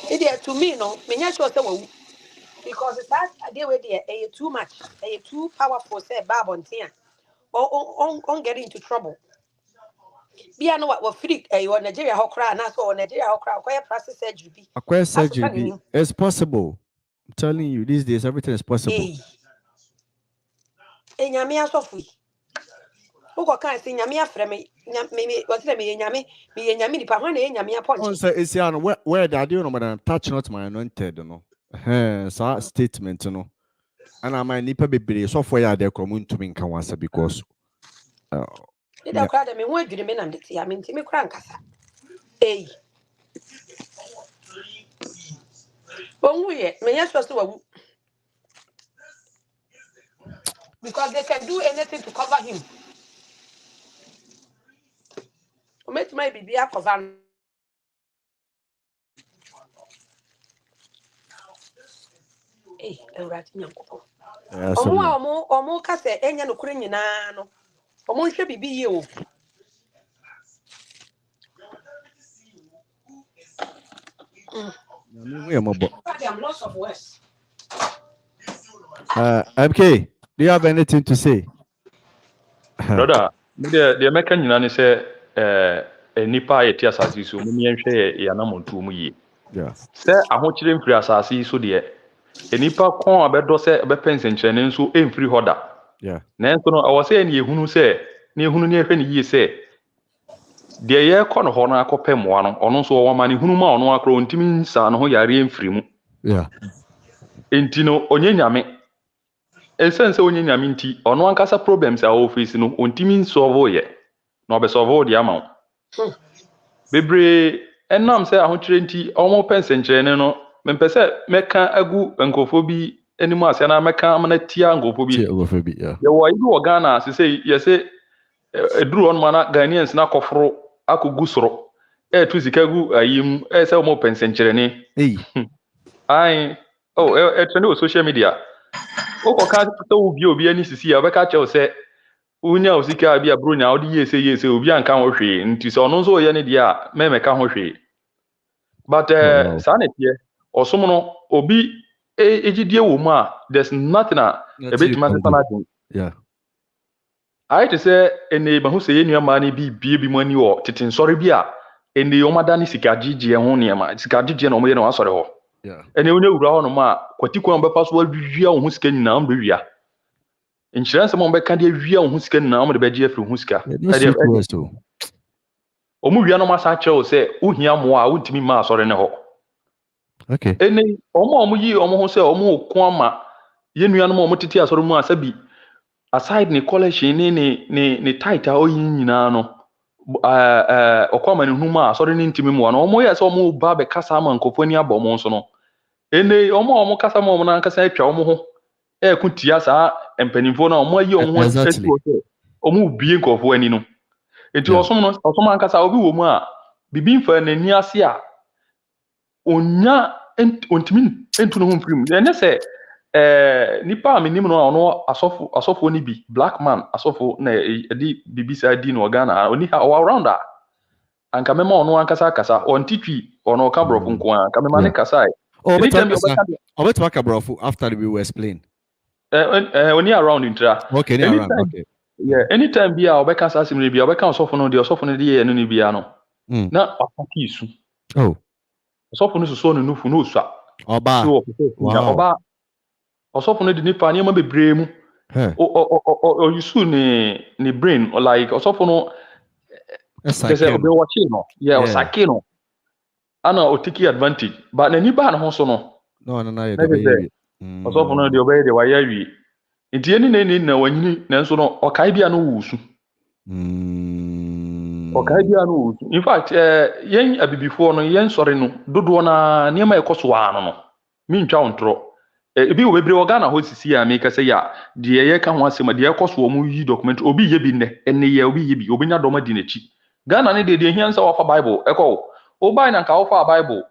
It to me, no, me not sure because it's that idea where they too much, too powerful, say Bab on Tia, or on getting into trouble. Be I know what freak or Nigeria how cry, and that's all Nigeria how cry, acquire process surgery. Acquire surgery, it's possible. I'm telling you, these days everything is possible. Eh, Yamia Sophie. Who can't see Yamia from me? Maybe what's the me Yamini Pahane, Yamia Point. It's where the idea of touch not my anointed, you know. So statement, you know. And I might nipa be software there come to me Kawasa because did I cry them in word you mean and I mean Timmy Crankasa. Eh. Oh, we may I supposed to because they can do anything to cover him. Make my baby up of an eh, and rat yanko. Omo kase enya no kure nyina no. Omo hwe bibi ye o. I'm lost of words. MK, do you have anything to say? Brother, the American United say nipa yeti asase so mu yenhwe ya namontu mu yi. Yeah. Say ahokyere mfiri asase so de nipa kon abedo se bepense nkyerene nso emfiri hoda. Yeah. Nanso no awo say ne ehunu se ne ehunu ne ehwe ne yi se de ye kɔ no ho na akɔpɛ moa no ɔno nso ɔwɔ ma ne hunu ma ɔno akro ntimi nsa no ho yare emfiri mu. Yeah. Enti no onye nyame esense onye nyame nti ɔno ankasa problems a office no ontimi solve ye na obesolve de ama. Bebre enam sɛ ahokyere nti ɔmo pense nkyerene no mempɛ sɛ mɛka agu nkofo bi anim ase na mɛka amana tia nkofo bi. Yeah. Ye wo ibi wo Ghana se say ye se eduru on mana Ghanaians na kɔforo akogu soro tu sika gu ayim sɛ ɔmo pense nkyerene. Ai trend on social media. O ka to obi ani sisi a bɛka kyɛw sɛ unya osika bi abro nya odi yese obi anka ho hwe nti sɛ ɔno nso ye ne dia a mɛmɛka ho hwe. But sa na tie ɔsom no obi ejidie wo mu a there's nothing a ebetima se sana din. Yeah. I to say ene ba hu sɛ ye nua ma ne bi bie bi mu ani wo teten sɔre bi a ene yomada ne sika gigye ho ne ma sika gigye na ɔmo ye na wasɔre ho. Yeah. Ene wona wura ho no ma kwatiko an befa so awia wo hu sika nyina am bewia. Insurance mo mbeka de awia wo hu sika nyina am de beje afiri hu sika. Omu wia no ma sa kyerɛ wo sɛ ohia mo a wontimi ma asɔre ne ho. Okay. Ene omo yi omo ho sɛ omo ko ama ye nua no ma omo tete asɔre mu asabi aside ne college ne tight a oyi nyina no okwa ma ne hu ma asɔre ne ntimi mo no omo yɛ sɛ omo ba be kasa ama nkofo ani abɔ mo nso no. Ene omo kasa ma omo na nkasa atwa omo ho ku tia saa empanimfo na omo ayi omo ho omo bie nkofo ani no. Enti osom ankasa obi wo mu a bibi mfa n'ani ase a onya ontimi entu no ho mfiri mu. Ene sɛ nipa aminim no ono asofo ni bi black man asofo na edi bibi sa di no Ghana oni ha around a anka mema ono ankasa kasa on titwi ono ka brofo nko a anka mema ne kasa. Let's talk about after we will explain. Oni around intra. Okay, around. Okay. Yeah, anytime bia obeka sa asimre bia obeka osofo no de enu ni bia no. Na apaki isu. Oh. Osofo no so no nufu no osua. Oba. Wow. Oba. Osofo no de nipa ne ma bebre mu. O yusu ni brain like osofo no say obe watching no. Yeah, osake no. Ana o take advantage. But na nipa na ho so no. No, ye de be. Osofo no de obe de wa ya wi. Nti eni na wanyini na nso no okai bia no wusu. Okai bia no wusu. In fact, yen abibifo no yen sori no dodo na niema ekoso ano no. Mi ntwa ontro. Ebi wo bebre Ghana ho sisi a me ka say ya de ye ka ho asema de ekoso wo mu yi document obi ye bi ne ene ye obi ye bi obi nya doma di n'echi. Ghana ne de hiansa wa fa Bible ekọ o bai na ka wo fa Bible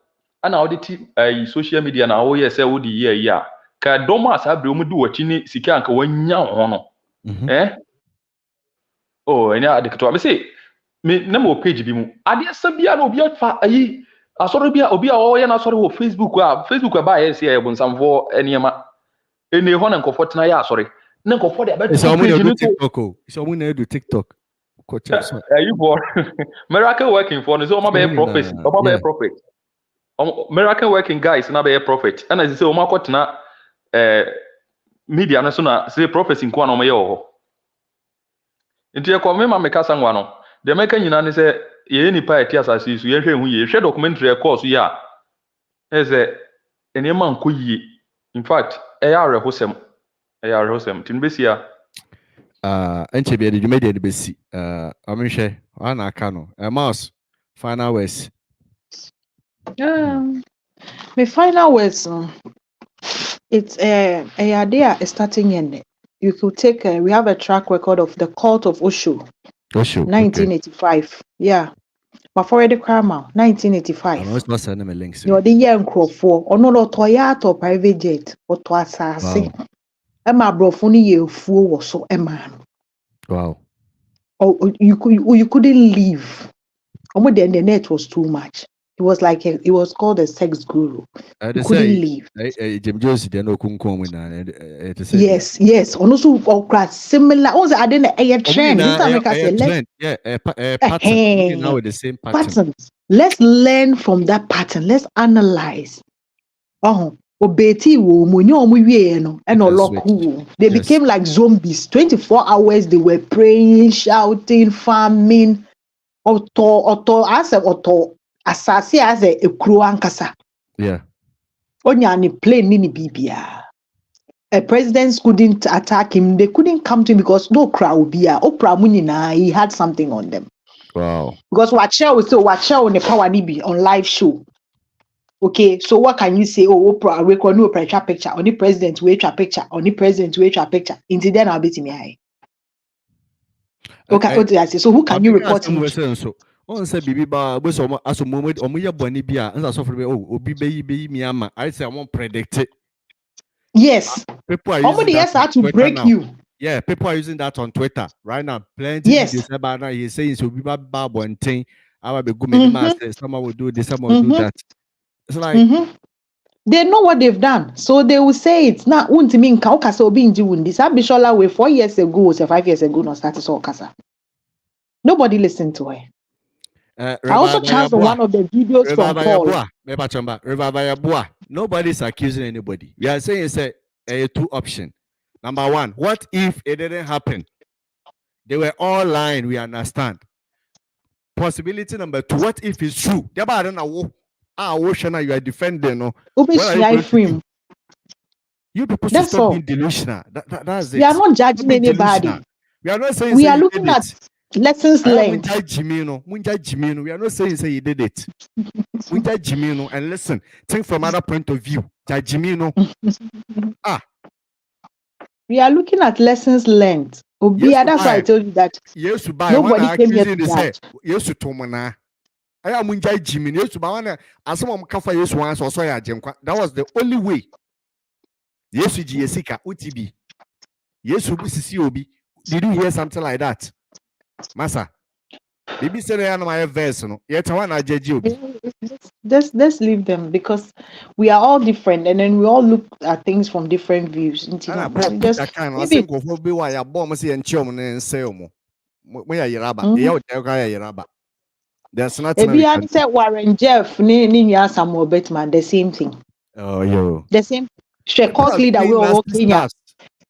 ana wo de ti social media na wo ye say wo di ye ya ka doma asa bre mu di wachi ni sika anka wanya ho no. Enya de keto me say me na mo page bi mu ade asabia na obi afa ayi asɔre bia obi a ɔyɛ na asɔre wɔ Facebook ba yɛ sɛ ɛbɔ nsamfo eniema ene hɔ na nkɔfɔ tena yɛ asɔre na nkɔfɔ de abɛto page no TikTok so mo na do TikTok ko check so for miracle working for no so ɔma bɛyɛ prophet ɔma bɛyɛ prophet miracle working guys na bɛyɛ prophet ana sɛ ɔma akɔtena media no so na sɛ prophecy nko na ɔma yɛ wɔ hɔ nti ɛkɔ me ma me kasa ngwa no de meka nyina ne sɛ ye nipa eti asase so ye hwe hu ye hwe documentary course ya eze enema nko yie in fact eya rehosem tin besia enche bi de media de besi amhwe ana aka no mouse final words my final words it's a idea starting in you could take we have a track record of the cult of Osho 1985 okay. Yeah. But for the crime 1985. I must send them a link. You the young crofo or no Toyota private jet or to assassin. Emma brofuni ye fool was so Emma. Wow. Oh, you couldn't leave. The net was too much. He was like he was called a sex guru. He couldn't leave. Yes, yes. Also, similar. Also, I didn't a trend. This America say pattern. Now with the same patterns. Let's learn from that pattern. Let's analyze. They became like zombies. 24 hours they were praying, shouting, farming. Asasi as a ekru ankasa. Yeah. Onyani plane nini bibia. A president couldn't attack him. They couldn't come to him because no crowd bia. Oprah munina, he had something on them. Wow. Because watch out on the power nibi on live show. Okay, so what can you say? Oh, Oprah, we can no Oprah picture. On the president, we a picture. On the president, we a picture. Until then, I'll be to me high. Okay, what did I say? So who can you report him to? On say bibi ba bo so aso moment omuye boni bia nsa so for oh obi beyi mi ama I say I won't predict it. Yes. People are using that had to break now. You. Yeah, people are using that on Twitter right now. Plenty yes. About now he's saying so bibi ba one thing I will be good master someone will do this someone will do that. It's like they know what they've done. So they will say it's not untimi nka okasa obi nji wundi. Sabishola way 4 years ago or 5 years ago no started so okasa. Nobody listened to her. I also chanced on one of the videos from Paul. Nobody's accusing anybody. We are saying it's a two option. Number one, what if it didn't happen? They were all lying, we understand. Possibility number two, what if it's true? You are defending. No? You people should stop being delusional. That's it. We are not judging anybody. We are not saying we are looking at lessons learned. We are not saying say you did it. And listen, think from another point of view. We are looking at lessons learned. That's why I told you that nobody came here to judge. Yes, that was the only way. Yes, did you hear something like that? Massa. Maybe say my verse, no. Let's leave them because we are all different and then we all look at things from different views. There's nothing. If you said Warren Jeff, Samuel Bateman, the same thing. Oh, yo. The same. Court leader we all Kenya.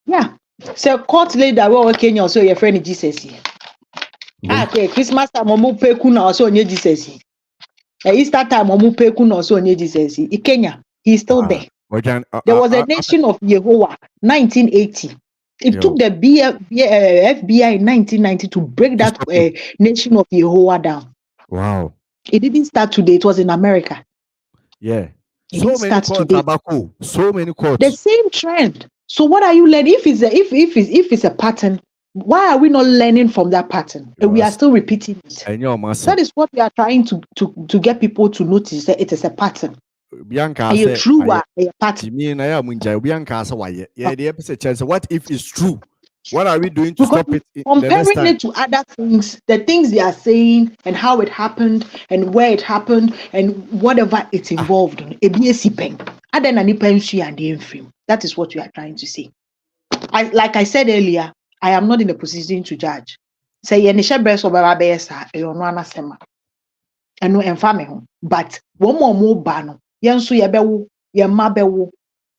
Yeah. So court leader we all Kenya so your friend Jesus. Okay, Christmas time omu peku na also onye Jesus. Easter time omu peku na also onye Jesus. In Kenya, he's still there. There was a nation of Yehovah, 1980. It took the FBI in 1990 to break that nation of Yehovah down. Wow. It didn't start today. It was in America. Yeah. So many courts. The same trend. So what are you learning? If it's a pattern, why are we not learning from that pattern? And we are still repeating it. That is what we are trying to get people to notice that it is a pattern. Bianca, a true pattern. What if it's true? What are we doing to stop it? Comparing it to other things, the things they are saying and how it happened and where it happened and whatever it's involved in. That is what we are trying to say. Like I said earlier, I am not in a position to judge. Say but one more bano. Yansu yabewu, yamabewu.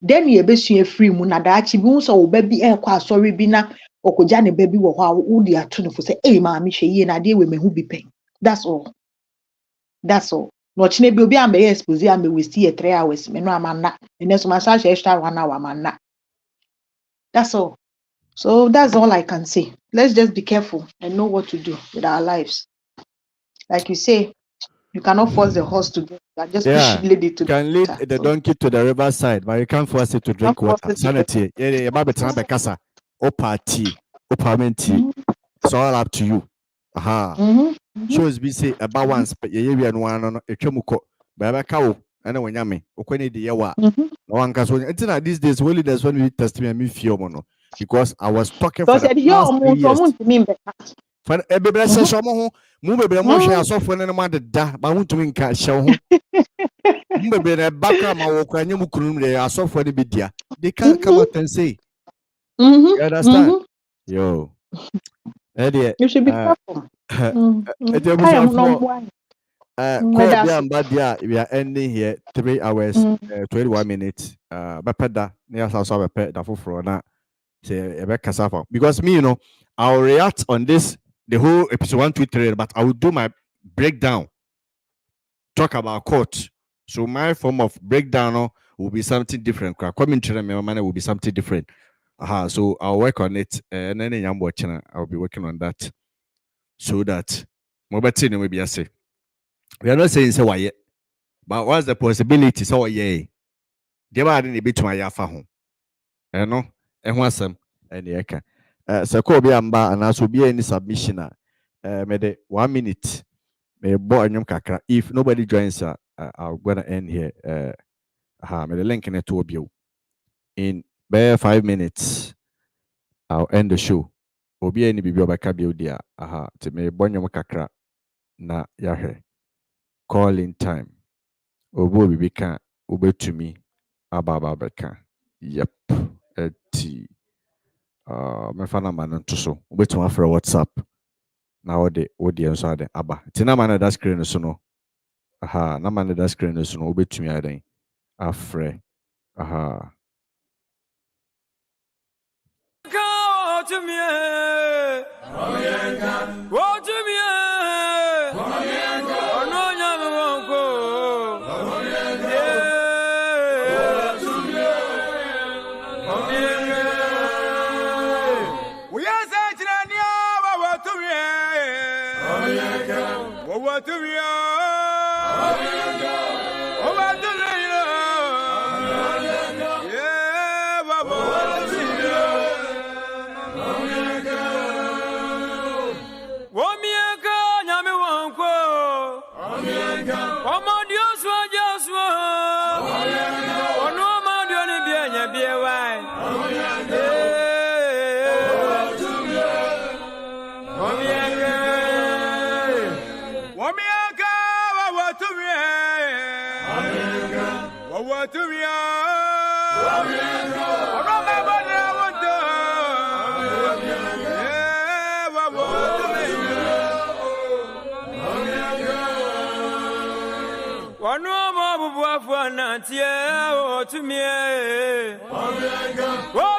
Then you be free muna da achi bi so baby kwa sorry bi na okoja ne baby wo ha wo di atu for say eh ma me hwe ye na de we me hu bi pen. That's all. No chine bi obi am be expose am be waste 3 hours me no amana. And so massage extra 1 hour amana. That's all. So that's all I can say. Let's just be careful and know what to do with our lives. Like you say, you cannot force the horse to go. Just push the lady to. You can lead the donkey to the riverside, but you can't force it to drink water. Sanity. Yeah, Opa tea, Opa tea. It's all up to you. Aha. Shows be say about once, but you and one on a chomuko. Baba cow, and when yammy, Okoni de Yawa. No one can say, until these days, really, there's one testimony me feel mono. Because I was talking for the past 3 years. For a baby says some who move a motion as often and a mother da, but want to win cash show. Maybe a background my walk and you couldn't they are so for the media. They can't come out and say, you understand? Yo, Eddie, you should be careful. We are ending here 3 hours, 21 minutes. Bapeda, near South Pet, the full na say because me, you know, I'll react on this the whole episode 1, 2, 3, but I will do my breakdown, talk about court. So my form of breakdown will be something different. Commentary, my manner will be something different. So I'll work on it, and then I'm watching. I'll be working on that, so that Mobatin maybe I say. We are not saying so why, but what's the possibility? So yeah, they were in a bit to my yafa home. You know, and once and the eka. So Kobe Amba and as will be any submission. Made 1 minute. May boy kakra. If nobody joins, I'm gonna end here. Made the link in a to you. In bare 5 minutes, I'll end the show. Obi any bibi obaka dia. To me bonyom kakra na yahe. Calling time. Obo bibi kan ube to me ababa beka. Yep. Eti. Me fana man to so. Ube to my for WhatsApp. Now the audience are the aba. Tina man that screen so no. Na man that screen so no. Ube to me aden. Afre. Go to me. Oh yeah. Go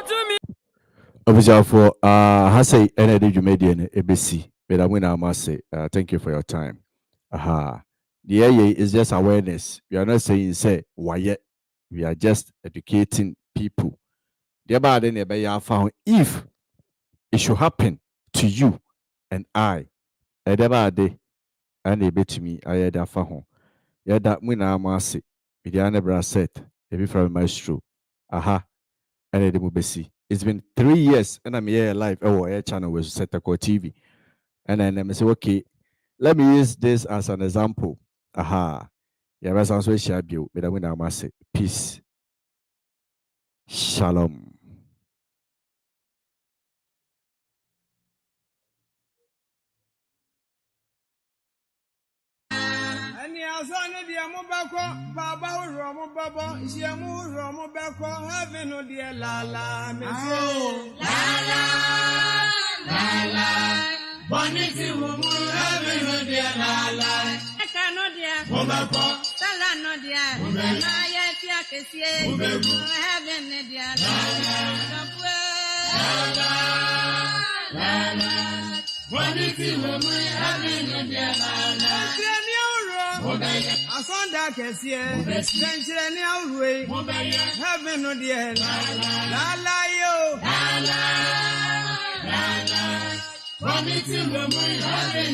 to me. Official for Hase Energy Jumedian ABC. But I'm gonna say thank you for your time. The AA is just awareness. We are not saying say why yet. We are just educating people. Thereby then found if it should happen to you and I, thereby they and a bit to me, I had a phone. Yeah, that when I'm asked, with the Anabra set, every from maestro. And the Mubesi. It's been 3 years and I'm here live. Our channel was SethEkow TV. And then I say, okay, let me use this as an example. Yeah, that's also share you, but I'm going to say peace. Shalom. Boniti wumu heaven no dia la la. Eka no dia. Mobako. Sala no dia. Na ya ti akesie. Heaven no dia la la. La. Boniti wumu heaven no dia la la. Kreni oro. Mobaya. Asonda akesie. Kreni oro. Heaven no dia la la yo. La. Boniti wumu heaven